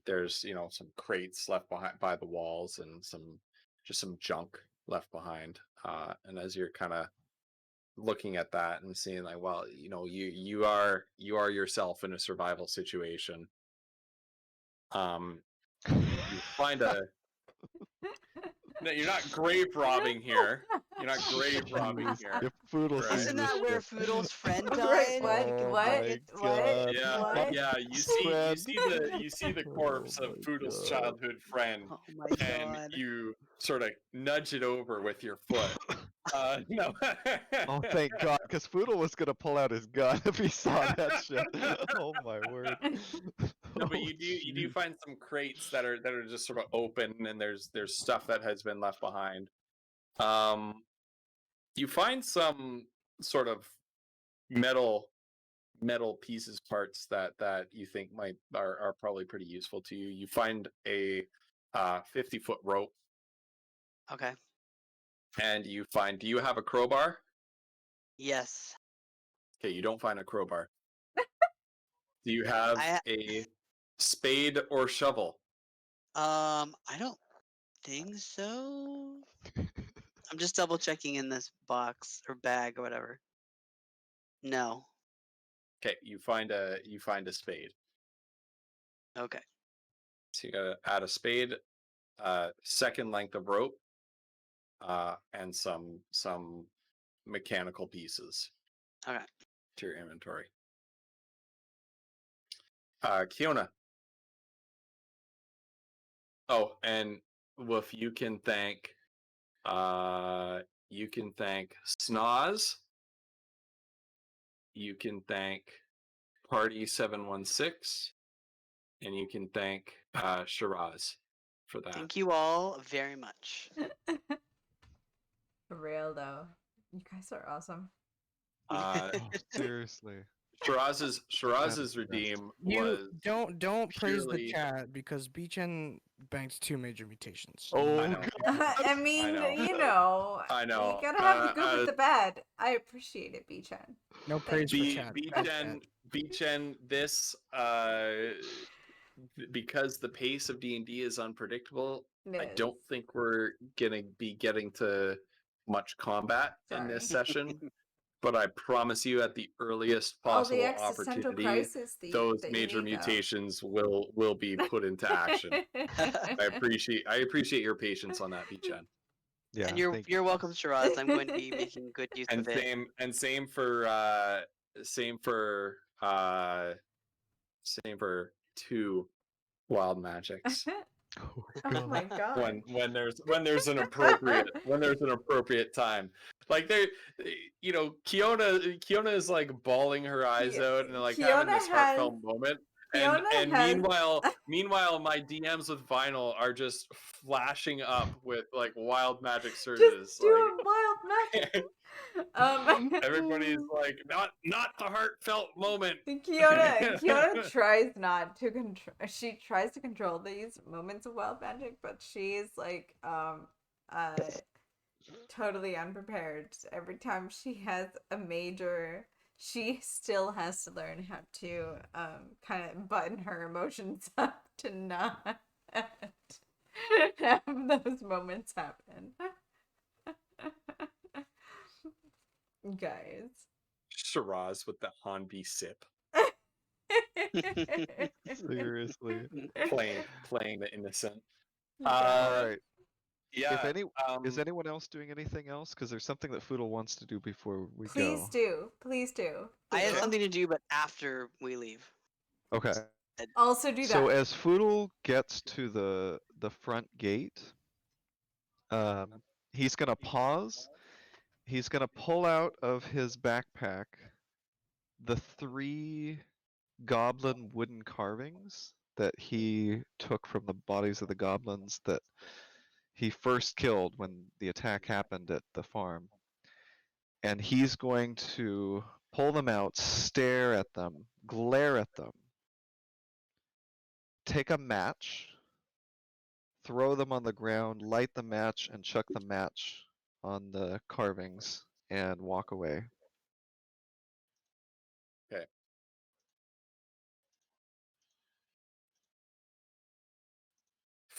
There's some crates left behind by the walls and some junk left behind. And as you're kind of looking at that and seeing like, well, you are yourself in a survival situation. You find a. No, you're not grave robbing here. You're not grave robbing here. If Foodle Right. sees Isn't this that where shit- Foodle's friend Right, died? what? Oh What? my What? God. Yeah, What? yeah. You see Friend. the corpse Oh of my Poodle's God. childhood friend, Oh my and god. you sort of nudge it over with your foot. No. Oh, thank God, because Foodle was gonna pull out his gun if he saw that shit. Oh my word. No, but Oh, you do jeez. find some crates that are just sort of open, and there's stuff that has been left behind. You find some sort of metal pieces, parts that you think are probably pretty useful to you. You find a 50-foot rope, Okay. and you find. Do you have a crowbar? Yes. Okay, you don't find a crowbar. Do you have a spade or shovel? I don't think so. I'm just double checking in this box or bag or whatever. No. Okay, you find a spade. Okay. So you gotta add a spade, second length of rope, and some mechanical pieces Okay. to your inventory. Kiona. Oh, and Woof, you can thank Snoz. You can thank Party 716, and you can thank Shiraz for that. Thank you all very much. For real though. You guys are awesome. Uh, Oh, seriously. Shiraz's That redeem You was don't praise the purely- chat because Beechen banked 2 major mutations. Oh, I know. I mean, know. you know. I know. You gotta have the good with the bad. I appreciate it, Beechan. No praise for chat. bad chat. Beechen, this because the pace of D&D is unpredictable, I Yes. don't think we're gonna be getting to much combat in this session. But I promise you, at the earliest All the possible existential opportunity, crisis those that you major need, though. mutations will be put into action. I appreciate your patience on that, Beechen. Yeah, And you're thank you. welcome, Shiraz. I'm going to be making good use And of it. same for 2 wild magics. Oh, Oh my God. god. when there's an appropriate time, like Kiona is like bawling her eyes out and like having this heartfelt moment, and meanwhile my DMs with Vinyl are just flashing up with like wild magic surges. Just doing wild magic. Everybody's like, not the heartfelt moment. Kiona tries not to control. She tries to control these moments of wild magic, but she's like totally unprepared. Every time she has a major, she still has to learn how to kind of button her emotions up to not have those moments happen. Guys. Shiraz with the Hanbi sip, Seriously. playing the innocent. All right. Yeah. Is anyone else doing anything else? Because there's something that Foodle wants to do before we Please go. do. Please do. I have Poodle. something to do, but after we leave. Okay. Also do that. So as Foodle gets to the front gate, he's gonna pause. He's gonna pull out of his backpack the 3 goblin wooden carvings that he took from the bodies of the goblins that he first killed when the attack happened at the farm. And he's going to pull them out, stare at them, glare at them, take a match, throw them on the ground, light the match, and chuck the match on the carvings and walk away.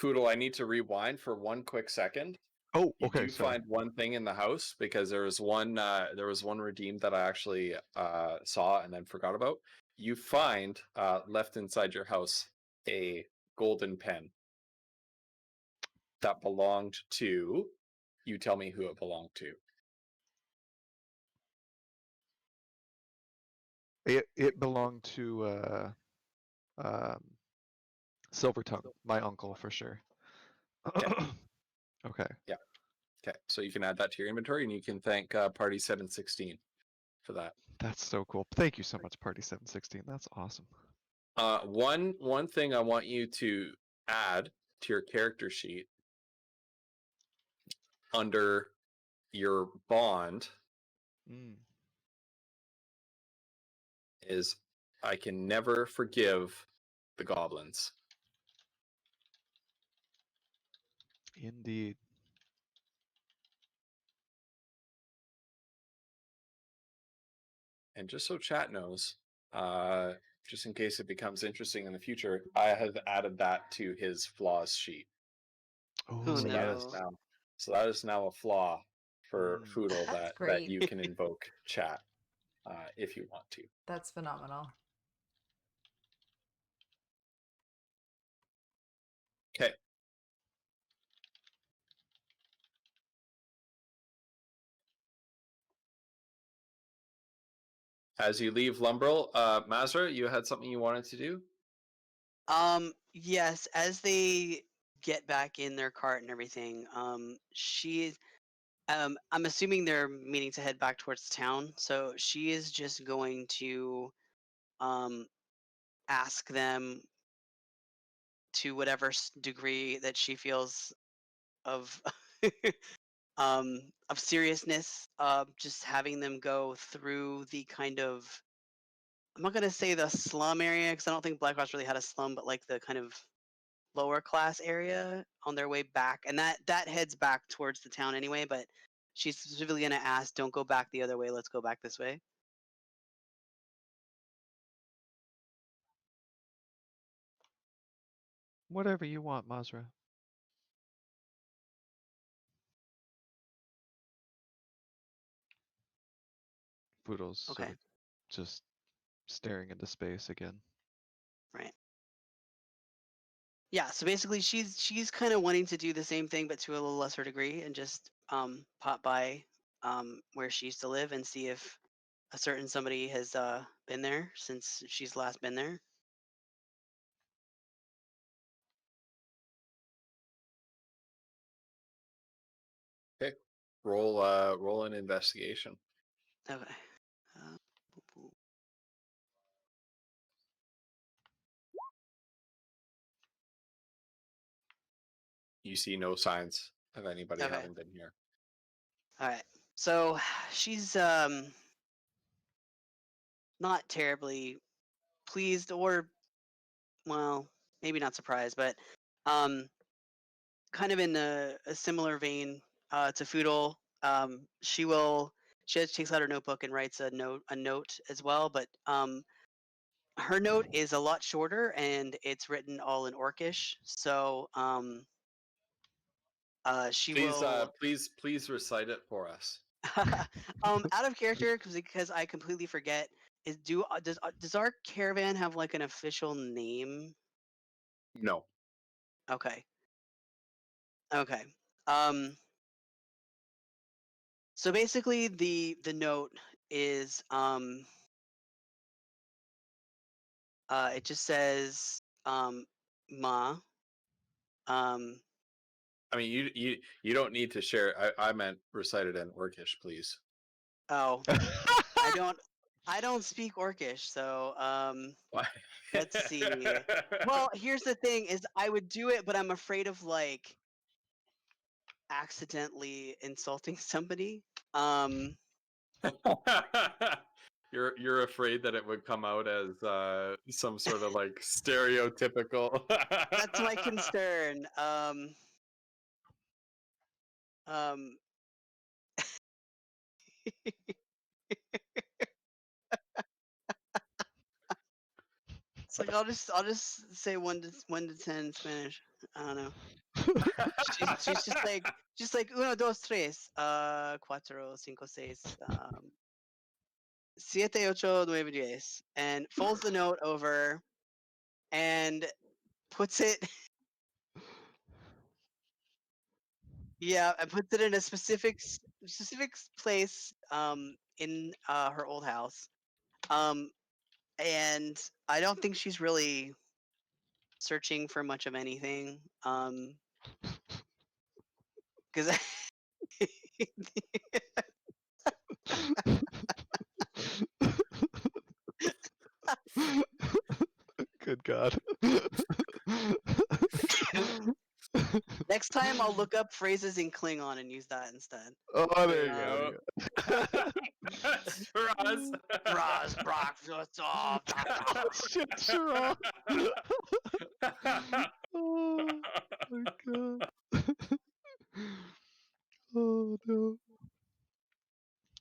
Foodle, I need to rewind for one quick second. Oh, You okay. do Sorry. find one thing in the house because there was one redeemed that I actually saw and then forgot about. You find left inside your house a golden pen that belonged to. You tell me who it belonged to. It belonged to Silvertongue, my uncle for sure. Okay. Yeah. Okay, so you can add that to your inventory, and you can thank Party 716 for that. That's so cool. Thank you so much, Party 716. That's awesome. One thing I want you to add to your character sheet under your bond is I can never forgive the goblins. Indeed. And just so chat knows, just in case it becomes interesting in the future, I have added that to his flaws sheet. Oh, So no. that is now a flaw for Foodle That's that great. you can invoke chat if you want to. That's phenomenal. Okay. As you leave Lumbrel, Mazra, you had something you wanted to do? Yes, as they get back in their cart and everything, I'm assuming they're meaning to head back towards the town, so she is just going to ask them to whatever degree that she feels of of seriousness, just having them go through the kind of, I'm not gonna say the slum area because I don't think Black Rock's really had a slum, but like the kind of lower class area on their way back, and that heads back towards the town anyway. But she's specifically gonna ask, "Don't go back the other way. Let's go back this way." Whatever you want, Mazra. Foodle's Okay. sort of just staring into space again. Right. Yeah. So basically, she's kind of wanting to do the same thing, but to a little lesser degree, and just pop by where she used to live and see if a certain somebody has been there since she's last been there. Okay. Roll an investigation. Okay. Boop, boop. You see no signs of anybody Okay. having been here. All right. So she's not terribly pleased, or well, maybe not surprised, but kind of in a similar vein to Foodle. She takes out her notebook and writes a note as well, but her note is a lot shorter and it's written all in Orcish. So she Please, will please recite it for us. out of character because I completely forget. Does our caravan have like an official name? No. Okay. Okay. So basically, the note is it just says Ma. I mean, you don't need to share. I meant recited in Orcish, please. Oh, I don't speak Orcish, so Why? let's see. Well, here's the thing: is I would do it, but I'm afraid of like accidentally insulting somebody. You're afraid that it would come out as some sort of like stereotypical. That's my concern. Um, it's like I'll just say 1 to 10 in Spanish. I don't know. She's just like 1, 2, 3, 4, 5, 6, 7, 8, 9, 10, and folds the note over and puts it. Yeah, and puts it in a specific place in her old house. And I don't think she's really searching for much of anything. Because Good God. next time I'll look up phrases in Klingon and use that instead. Oh, there you There go. Roz. Bras, Brock, Oh, shit, Sharon. Oh my God. Oh no.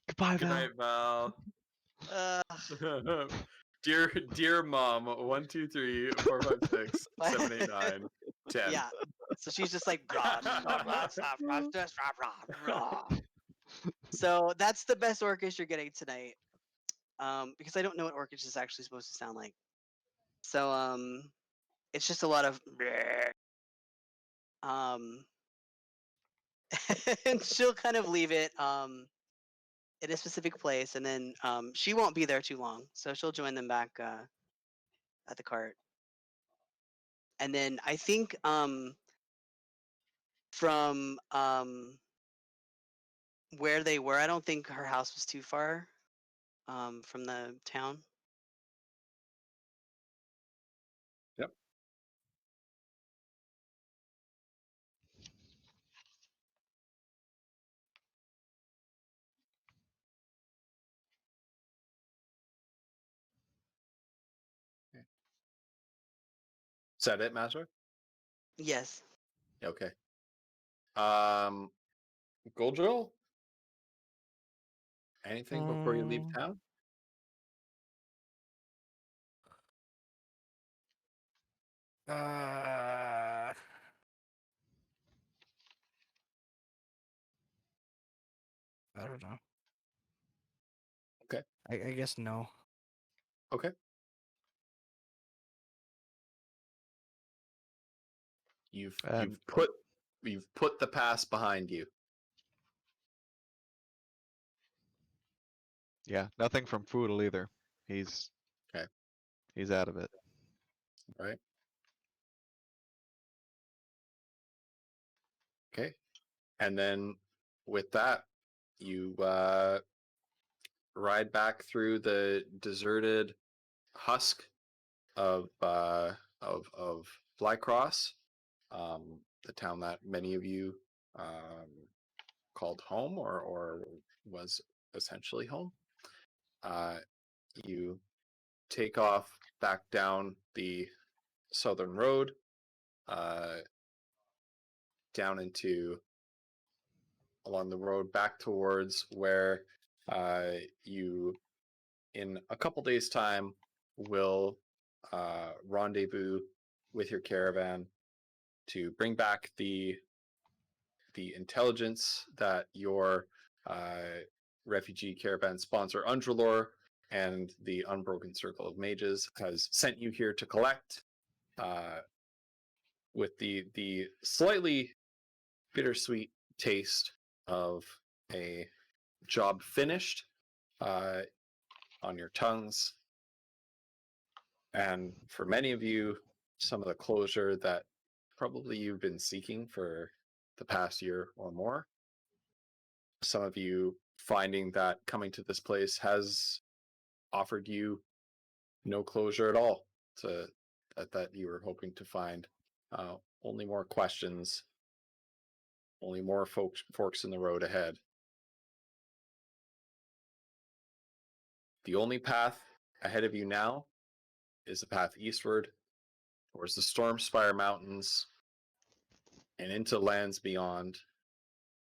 Goodbye, Good Val. night, Val. uh, dear mom, 1, 2, 3, 4, 5, 6, 7, 8, 9, 10. yeah. So she's just like blah, blah, blah, blah, blah, blah, blah, blah. So that's the best Orcish you're getting tonight. Because I don't know what Orcish is actually supposed to sound like. So it's just a lot of and she'll kind of leave it in a specific place, and then she won't be there too long, so she'll join them back at the cart. And then I think from where they were, I don't think her house was too far from the town. Yep. Is that it, Master? Yes. Okay. Goldrill? Anything before you leave town? I don't know. Okay. I guess no. Okay. You've put the past behind you. Yeah, nothing from Foodle either. He's Okay. He's out of it. Right. Okay. And then with that, you ride back through the deserted husk of Flycross, the town that many of you called home or was essentially home. You take off back down the southern road, down into along the road back towards where you in a couple days time will rendezvous with your caravan to bring back the intelligence that your refugee caravan sponsor Undralor and the Unbroken Circle of Mages has sent you here to collect, with the slightly bittersweet taste of a job finished on your tongues. And for many of you, some of the closure that probably you've been seeking for the past year or more. Some of you finding that coming to this place has offered you no closure at all that you were hoping to find. Only more questions, only more forks in the road ahead. The only path ahead of you now is the path eastward towards the Stormspire Mountains and into lands beyond,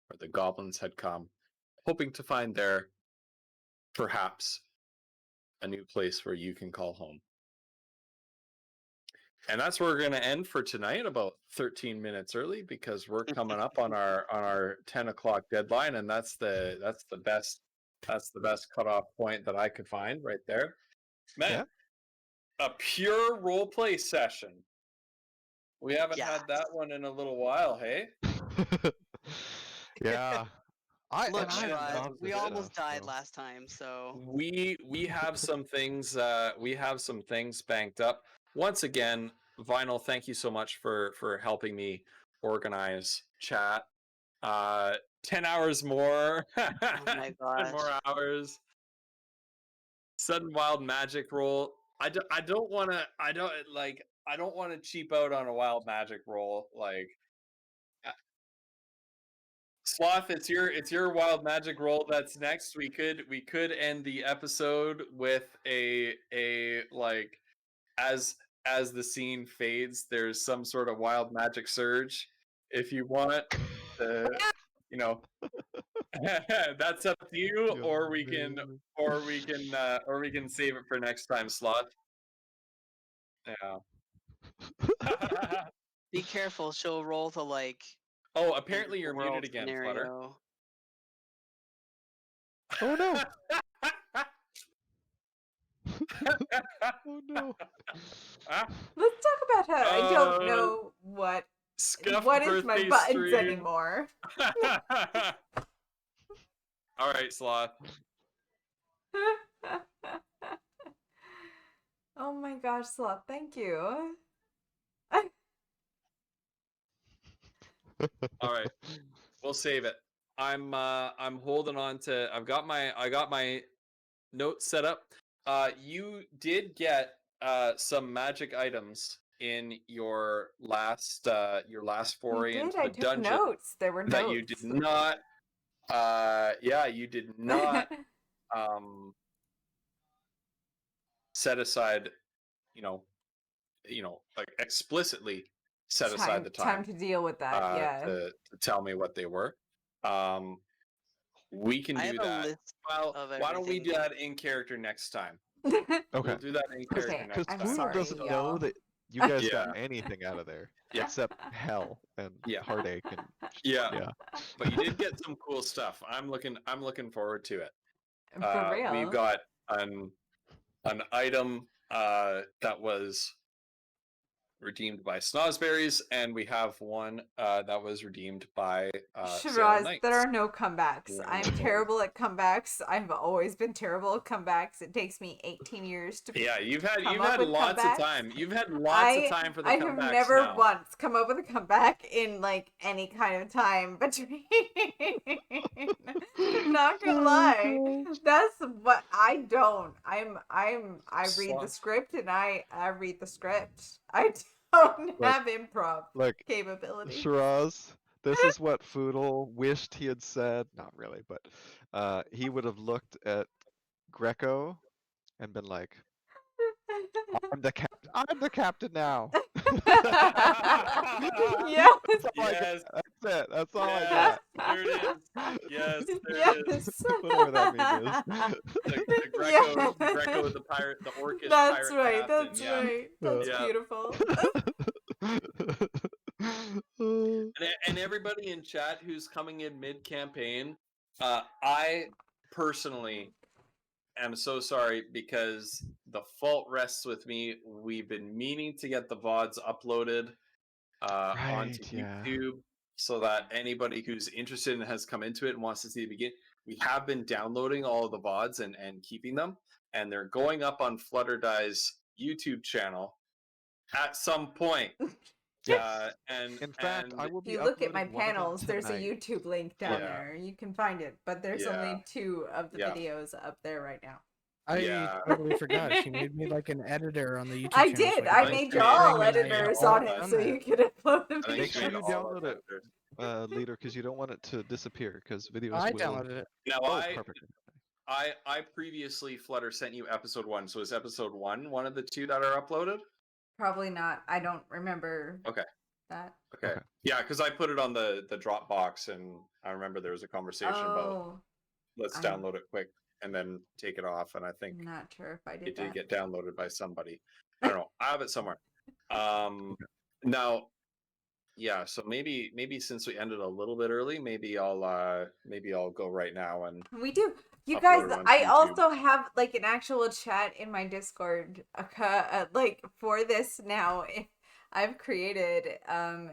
where the goblins had come, hoping to find there perhaps a new place where you can call home. And that's where we're going to end for tonight, about 13 minutes early, because we're coming up on our 10 o'clock deadline, and that's the best cutoff point that I could find right there. Man, a pure role play session. We haven't had that one in a little while, hey? Yeah. Look, I Shrod, love we this almost stuff, died so. last time, so We have some things banked up. Once again, Vinyl, thank you so much for helping me organize chat. 10 hours more. oh my 10 gosh. more hours. Sudden wild magic roll. I don't want to cheap out on a wild magic roll. Like, Sloth, it's your wild magic roll that's next. We could end the episode with a like, as the scene fades, there's some sort of wild magic surge. If you want to, you know, that's up to you, or we can save it for next time, Sloth. Yeah. Be careful, she'll roll to like. Oh, apparently you're world muted again, Flutter. scenario. Oh no! Oh no! Let's talk about how I don't know what is my birthday buttons stream. anymore. All right, Sloth. Oh my gosh, Sloth, thank you. All right, we'll save it. I'm holding on to. I got my notes set up. You did get some magic items in your last foray into I the took dungeon notes. There were notes. that you did not. You did not set aside. Like explicitly set aside the time to deal with that. Yeah. to tell me what they were. We can I do have a that. list Well, of why don't we do everything. that in character next time? Okay. We'll do that in character Okay, next Because I'm time. Poodle sorry, doesn't know y'all. that you guys Yeah. got anything out of there except hell and heartache and Yeah. But you did get some cool stuff. I'm looking forward to it. For real. We've got an item that was redeemed by Snozberries, and we have one that was redeemed by Salem Shiraz, Knights. there are no comebacks. Yeah. I'm terrible at comebacks. I've always been terrible at comebacks. It takes me 18 years to Yeah, you've had come up with lots comebacks. of time. You've had lots of time for the I comebacks have never now. once come up with a comeback in like any kind of time between. Not gonna lie, that's what I don't. I read the Sloth. script and I read the script. I don't Like- have improv like capability. Shiraz. This is what Foodle wished he had said. Not really, but he would have looked at Greco and been like, "I'm the captain. I'm the captain now." Yes. That's all I got. Yes. That's it. That's all I Yes, got. there it is. Yes, there it is. Yes. Whatever that meme is. The Greco, Yes. Greco, the pirate, the orcish That's pirate right. captain. That's Yeah. right. That's Yeah. beautiful. And everybody in chat who's coming in mid-campaign, I personally am so sorry because the fault rests with me. We've been meaning to get the VODs uploaded onto Right, yeah. YouTube. so that anybody who's interested and has come into it and wants to see the beginning, we have been downloading all of the VODs and keeping them, and they're going up on Flutterdie's YouTube channel at some point. And In fact, and I will If be you look at my uploading one of them panels, there's a tonight. YouTube link down Yeah. there. You can find it, but there's Yeah. only 2 of the Yeah. videos up there right now. I Yeah. totally forgot. She made me like an editor on the YouTube I channel. so did. could I think made she y'all made editors all on that. it so you could upload the I think Make she sure made you all of download it, that. leader, because you don't want it to disappear. Because videos I will. downloaded it. Now Oh, perfect. I previously Flutter sent you episode 1, so is episode 1 one of the 2 that are uploaded? Probably not. I don't remember Okay. that. Okay. Yeah, because I put it on the Dropbox, and I remember there was a conversation about Oh, let's I'm- download it quick and then take it off, and I think I'm not sure if I did it did that. get downloaded by somebody. I don't know. I have it somewhere. Now, yeah. So maybe since we ended a little bit early, maybe I'll go right now and We do. You Upload guys, it on I YouTube. also have like an actual chat in my Discord, like for this now. If I've created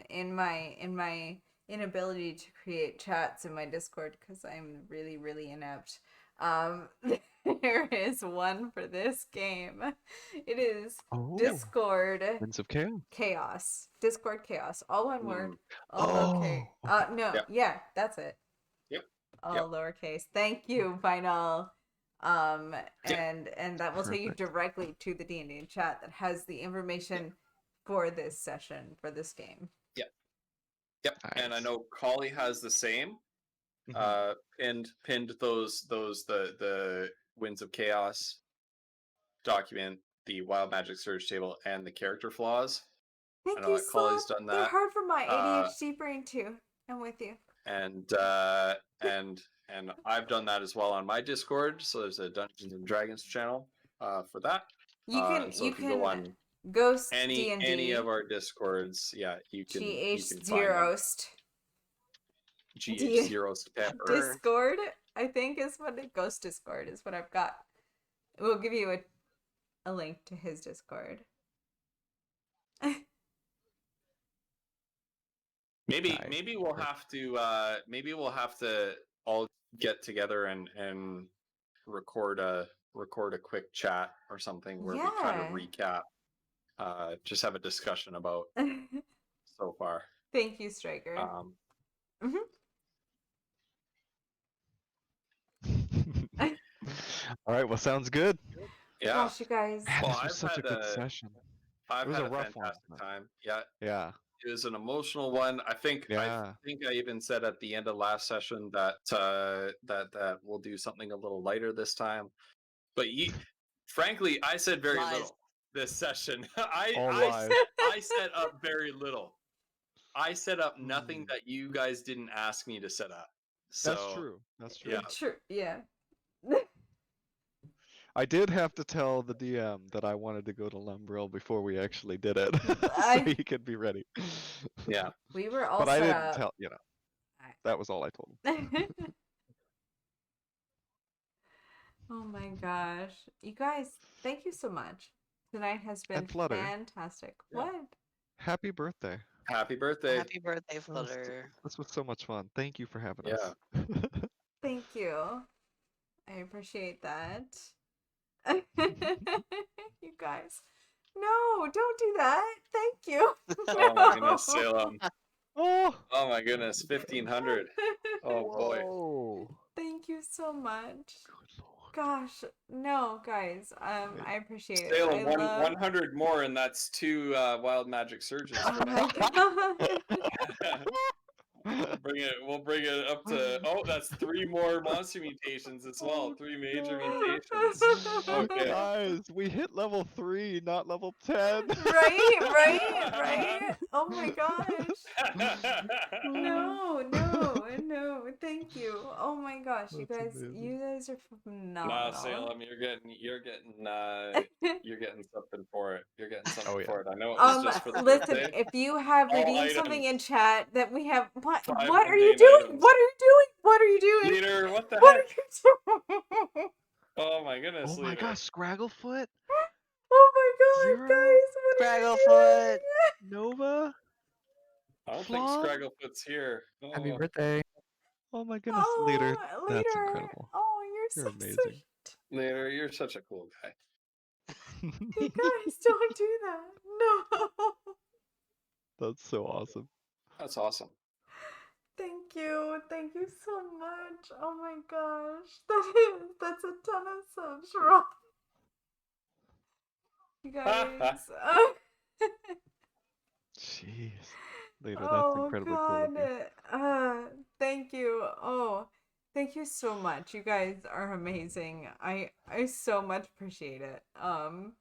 in my inability to create chats in my Discord because I'm really inept. There is one for this game. It is Oh, Discord Winds of Chaos. Chaos. Discord Chaos. All one word. Mm. All okay. No, Yep. yeah, that's it. Yep. All Yep. lowercase. Thank you, Final. And that will take you Perfect. directly to the D&D chat that has the information for this session, for this game. Yep. And I Nice. know Collie has the same. Mhm. Pinned those the Winds of Chaos document, the Wild Magic Surge table, and the character flaws. Thank know you, that Collie's Slow. done They're that. hard for my Uh, ADHD brain too. I'm with you. And I've done that as well on my Discord. So there's a Dungeons and Dragons channel for that. You can So you if you go can on ghost any D&D of our Discords, yeah, you can find them. GH0st GH0 Pepper. Discord, I think is what it Ghost Discord is what I've got. We'll give you a link to his Discord. Maybe Nice. maybe we'll have to all get together and record a quick chat or something where we kind of recap, just have a discussion about so far. Thank you, Striker. All right. Well, sounds good. Yeah. Gosh, you guys. Man, Well, this was I've such a had good a- session. I've It was had a a rough one, fantastic but- time. Yeah. Yeah. It was an emotional one. I think Yeah. I even said at the end of last session that that we'll do something a little lighter this time. But frankly, I said very Lies. little this session. All I lies. I set up very little. I set up nothing Mm. that you guys didn't ask me to set up. So That's true. That's true. yeah. True. Yeah. I did have to tell the DM that I wanted to go to Lumbrill before we actually did it, I- so he could be ready. Yeah. We were all But I set didn't up. tell. That was all I told him. Oh my gosh. You guys, thank you so much. Tonight has been Flutter. fantastic. Yeah. What? Happy birthday. Happy birthday. Happy birthday, That was- Flutter. This was so much fun. Thank you for having Yeah. us. Thank you. I appreciate that. You guys. No, don't do that. Thank you. Oh my goodness, No. Salem. Oh. Oh my goodness, 1500. Oh boy. Whoa. Thank you so much. Good lord. Gosh, no, guys. I appreciate it. Salem, I love... 100 more, and that's 2 wild magic surges. Oh my god. We'll bring it up to. Oh, that's 3 more monster mutations as well. 3 major mutations. Okay. Guys, we hit level 3, not level 10. Right. Oh my gosh. No. Thank you. Oh my gosh, you That's guys, amazing. you guys are Nah, phenomenal. Salem, you're getting something for it. You're getting something Oh, yeah. for it. I know it was just for the Listen, birthday. if you have All redeemed something in items. chat that we have, what 5 are you mundane doing? items. What are you doing? What are you doing? Leader, what the What are heck? you doing? Oh my goodness, Oh my Leader. gosh, Scragglefoot? Oh my god, Zero. guys, what are you Scragglefoot. doing? Nova? I don't think Flop. Scragglefoot's here. Happy Oh. birthday. Oh my goodness, leader. Oh, That's leader. incredible. Oh, You're you're so amazing. sweet. Later, you're such a cool guy. You guys don't do that. No. That's so awesome. That's awesome. Thank you. Thank you so much. Oh my gosh. That's a ton of subs, Rob. You guys. Jeez. Leader, that's Oh incredibly cool of God. you. Thank you. Oh, thank you so much. You guys are amazing. I so much appreciate it. I'm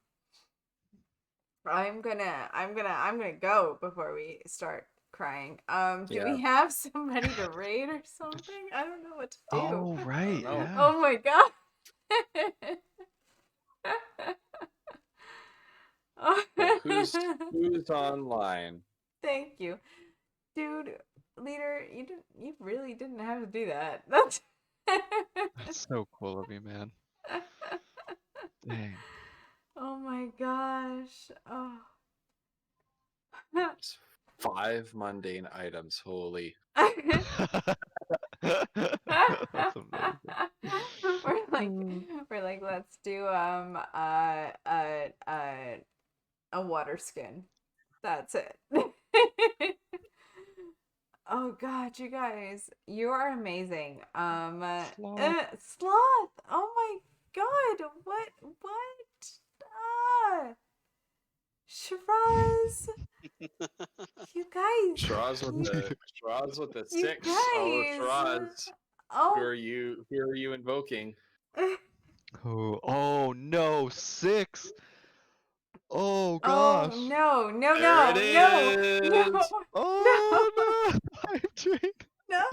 gonna go before we start crying. Do Yeah. we have somebody to raid or something? I don't know what to do. Oh, right. know. Yeah. Oh my God. Well, who's online? Thank you. Dude, leader, you really didn't have to do that. That's That's so cool of you, man. Dang. Oh my gosh. Oh. It's 5 mundane items. Holy. That's amazing. we're like let's do a water skin. That's it. Oh God, you guys, you are amazing. Sloth. Sloth. Oh my God, what? Shiraz. You guys. Shiraz with the You 6. Oh, guys. Shiraz. Oh. Who are you invoking? Oh no, 6. Oh Oh gosh. no, no, There no, it no, no, is. Oh no. Hype train. no,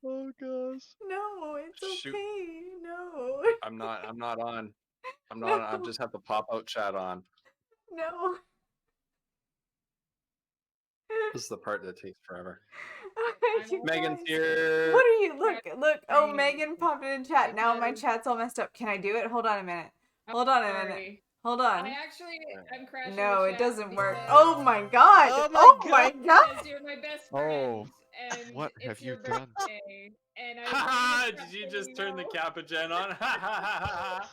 Oh gosh. no, it's Shoot. okay. No. I'm not on. I'm not on. I just have the pop-out chat on. No. This is the part that takes forever. You Megan's guys. here. What are you? Look. Oh, Sorry. Megan popped in chat. Now my Because- chat's all messed up. Can I do it? Hold on a minute. I'm Hold on a minute. sorry. Hold on. I actually am crashing. No, the it chat doesn't work. because- Oh my God. Oh my Oh my God. Because you're my best Oh, friend, and what it's have you your done? birthday, and I Ha! really Did you want just turn the know. Capagen on? Ha ha ha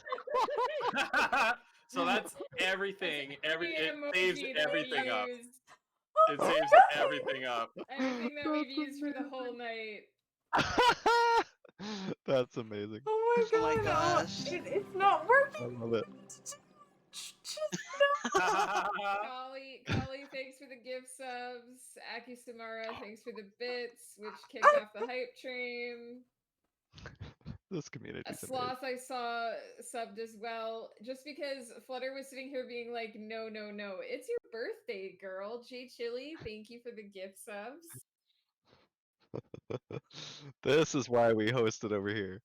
ha! So that's everything. It emoji saves that we everything up. used, It saves everything up. everything that we've That's used for the whole night. That's amazing. Oh Oh my my God. gosh. It's not I working. love it. Just Kali, thanks for the gift subs. Aki Samara, thanks for the bits, which kicked off the hype train. This community A is amazing. Sloth I saw subbed as well, just because Flutter was sitting here being like, no, it's your birthday, girl. J Chili, thank you for the gift subs. This is why we host it over here.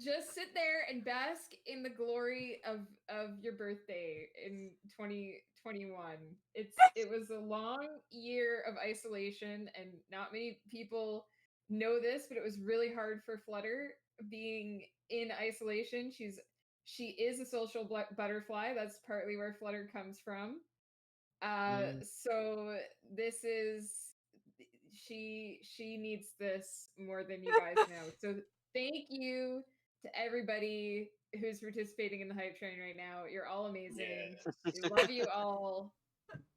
Just sit there and bask in the glory of your birthday in 2021. It was a long year of isolation, and not many people know this, but it was really hard for Flutter being in isolation. She is a social butterfly. That's partly where Flutter comes from. So this is she needs this more than you guys know. So thank you to everybody who's participating in the hype train right now. You're all amazing. We love you all.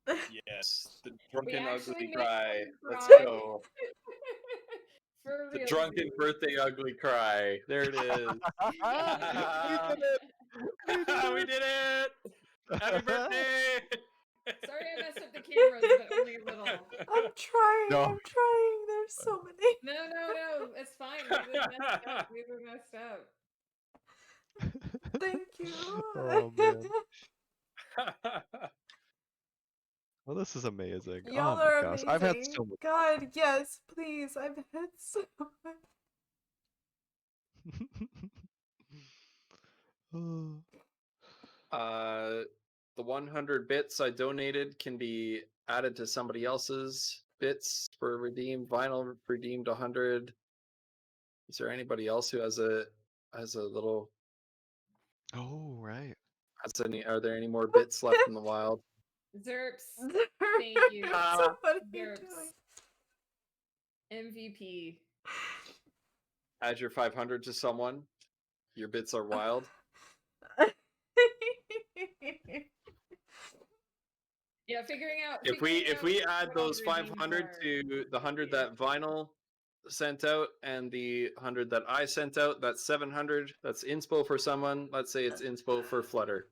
Yes, the drunken actually ugly made cry. one Let's cry. go. For The real. drunken birthday ugly cry. There it is. We did it! Happy birthday! Sorry I messed up the cameras, but only a little. I'm trying. No. I'm trying. There's so many. No, it's fine. We were messed up. Thank you. Oh man. Well, this is amazing. Y'all Oh my are gosh. amazing. I've had so much. God, yes, please. I've had so much. The 100 bits I donated can be added to somebody else's bits for redeemed vinyl. Redeemed 100. Is there anybody else who has a little? Oh right. Are there any more bits left in the wild? Zerps. Thank you. So what are you Zerps. doing? MVP. Add your 500 to someone. Your bits are wild. Yeah, figuring out. If we add what all those the redeems 500 are. to the 100 Yeah. that Vinyl sent out and the 100 that I sent out, that's 700. That's inspo for someone. Let's say it's inspo for Flutter.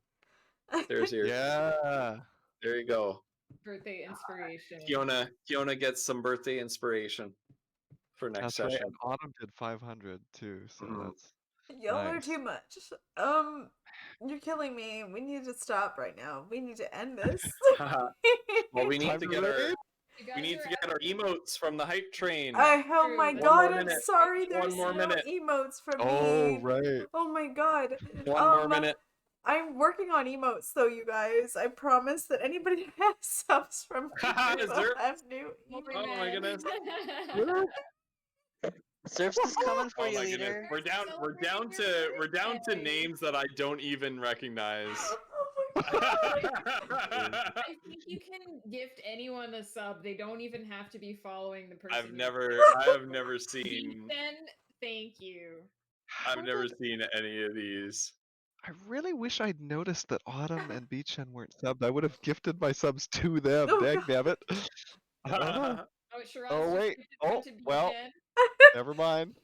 There's your. Yeah. There you go. Birthday inspiration. Kiona gets some birthday inspiration for next That's right. session. And Autumn did 500 too, so Mhm. that's Y'all are Nice. too much. You're killing me. We need to stop right now. We need to end this. Well, we need Time to to get our raid? You we guys need are to get our emotes from the hype train. Oh my True. god, more I'm minute. sorry One there's more no minute. emotes from Oh me. right. Oh my god. One more minute. I'm working on emotes though, you guys. I promise that anybody that has subs from me Is will there- have new Holy Oh my man. goodness. Zerps is coming for Oh you, my goodness. leader. We're down Celebrating your we're down to birthday. names that I don't even recognize. Oh my god. I think you can gift anyone a sub. They don't even have to be following the person. I have never seen Then thank you. I've never seen any of these. I really wish I'd noticed that Autumn and Beechen weren't subbed. I would have gifted my subs to them. Oh, Dang God. damn it. Oh, Shiraz Oh, just wait. gifted Oh, one to well. Beacon. Never mind.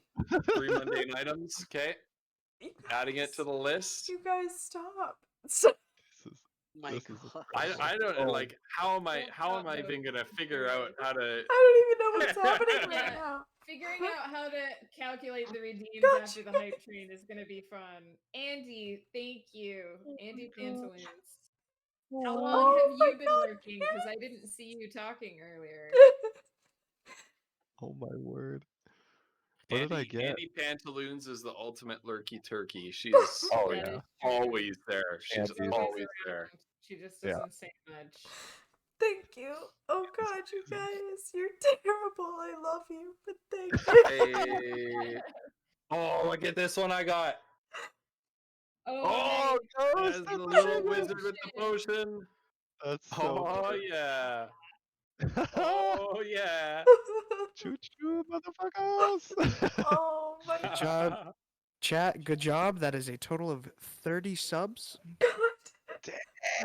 3 mundane items. Okay. You Adding it guys- to the list. You guys stop. Stop. This is My This is god. I don't Oh. like how am I Don't how am stop I those even gonna figure out how to I don't even know what's happening Yeah. right now. Figuring out how to calculate the redeems Gotcha. after the hype train is gonna be fun. Andy, thank you. Andy Pantaloons. How long Oh have my you been God. lurking? Because I didn't see you talking earlier. Oh my word. What did I get? Andy Pantaloons is the ultimate lurky turkey. She's Oh That yeah. is true. always there. She's Andy's She's always there. around. She just Yeah. doesn't say much. Thank you. Oh God, you guys, you're terrible. I love you, but thank you. Hey. Oh, look at this one I got. Oh, Oh, As Ghost, the that's little amazing. wizard with the potion. That's so Oh yeah. good. Oh yeah. Choo choo, motherfuckers. Oh my Good job. Chat, good job. That is a total of 30 subs. God.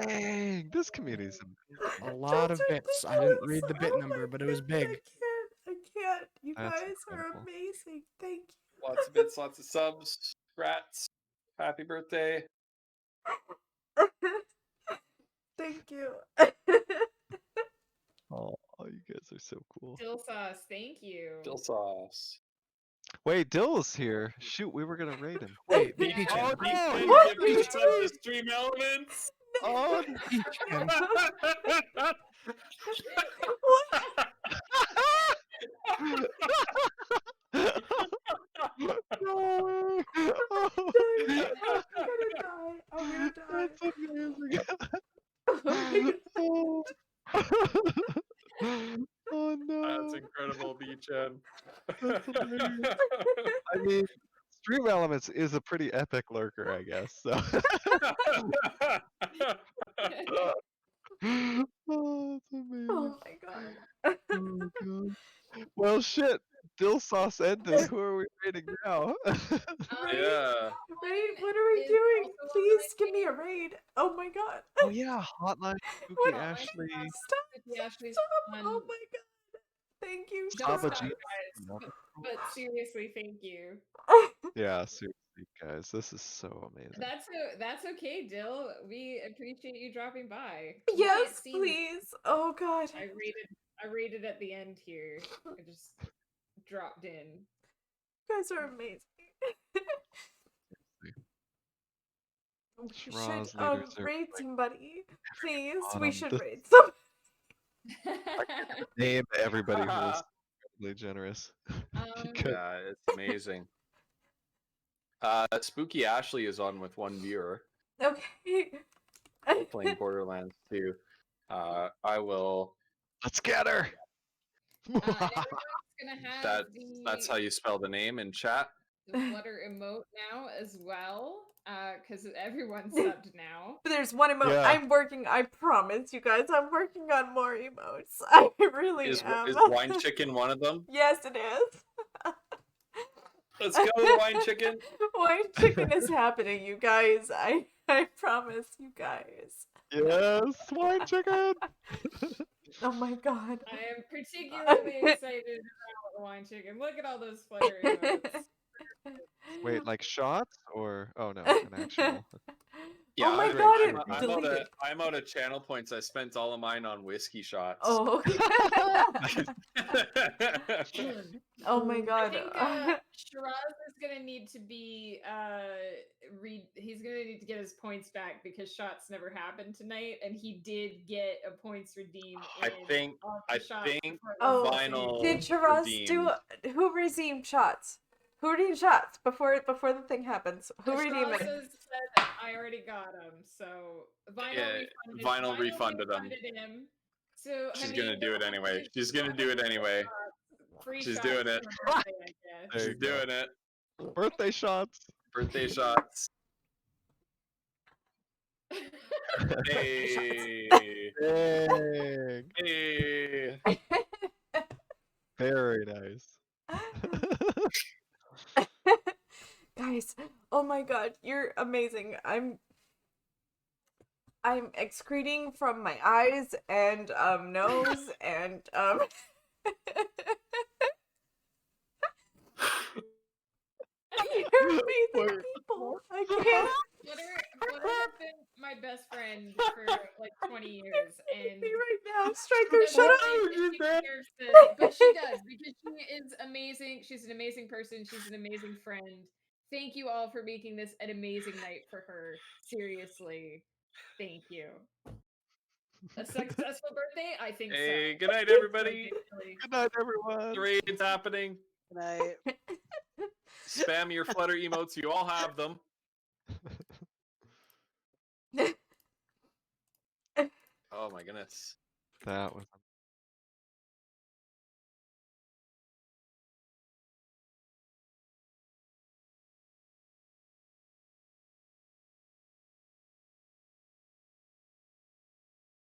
Dang, this community's amazing. A lot That's of bits. I didn't ridiculous. read the bit Oh number, my but it was God, big. I can't. You That's guys are incredible. amazing. Thank you. Lots of bits, lots of subs. Congrats. Happy birthday. Thank you. Oh, you guys are so cool. Dill sauce, thank you. Dill sauce. Wait, Dill's here. Shoot, we were gonna raid him. Wait, Yeah. Beacon. Oh, no! no! What? Giving us up to stream elements. Oh, Beacon. no way! I'm gonna die. That's amazing. Oh my God. Oh no! That's incredible, Beachan. That's amazing. I mean, Stream Elements is a pretty epic lurker, I guess. So. Oh, that's amazing. Oh my God. Oh, God. Well, shit. Dill sauce ended. Who are we raiding now? Yeah. Raid, what are we is doing? also on Please my give me a team. raid. Oh my God. Oh yeah, Hotline Spooky What? Ashley. Stop. Spooky Ashley's Stop. fun. Oh my God. Thank you. Don't Saba stop, G. guys. But seriously, thank you. Yeah, seriously, guys, this is so amazing. That's okay, Dill. We appreciate you dropping by. You can't Yes, see me. please. Oh God. I rated at the end here. I just dropped in. You guys are amazing. We should Shiraz leaders are raid like somebody. Please, we bottom. should This- raid somebody. Name everybody who is incredibly generous. Because- Yeah, it's amazing. Spooky Ashley is on with one viewer Okay. playing Borderlands 2. I will. Let's get her. And everyone's gonna have That's how you spell the name in chat. the Flutter emote now as well, because everyone's subbed now. But there's one emote. Yeah. I'm working. I promise you guys, I'm working on more emotes. I really Is am. wine chicken one of them? Yes, it is. Let's go, wine chicken. Wine chicken is happening, you guys. I promise you guys. Yes, wine chicken. Oh my god. I am particularly excited about wine chicken. Look at all those Flutter emotes. Wait, like shots or oh no, an actual. Yeah, oh my I'm, god, great. it I'm, deleted. I'm out of channel points. I spent all of mine on whiskey shots. Oh. Oh my I god. think Shiraz is gonna need to be he's gonna need to get his points back because shots never happened tonight, and he did get a points redeem. I in think- all the I shots think before it Oh, was Vinyl redeemed. Did Shiraz do redeemed. who redeemed shots? Who redeemed shots before the thing happens? Who redeemed Shiraz it? said I already got him, so Vinyl Yeah, refunded. Vinyl refunded him. him. So She's I gonna mean, do it anyway. She's gonna do it anyway. Free She's shots doing it. for my birthday, I guess. There She's you go. doing it. Birthday shots. Birthday shots. Hey. Dang. Hey. Very nice. Guys, oh my god, you're amazing. I'm excreting from my eyes and nose and you're amazing people. I can't. Flutter has been my best friend for like 20 years, and Me right now, Striker, she shut doesn't up. think she deserves this, but she does because she is amazing. She's an amazing person. She's an amazing friend. Thank you all for making this an amazing night for her. Seriously, thank you. A successful birthday? I think Hey, so. good night, everybody. Basically. Good night, everyone. The raid's happening. Good night. Spam your Flutter emotes. You all have them. Oh my goodness. That was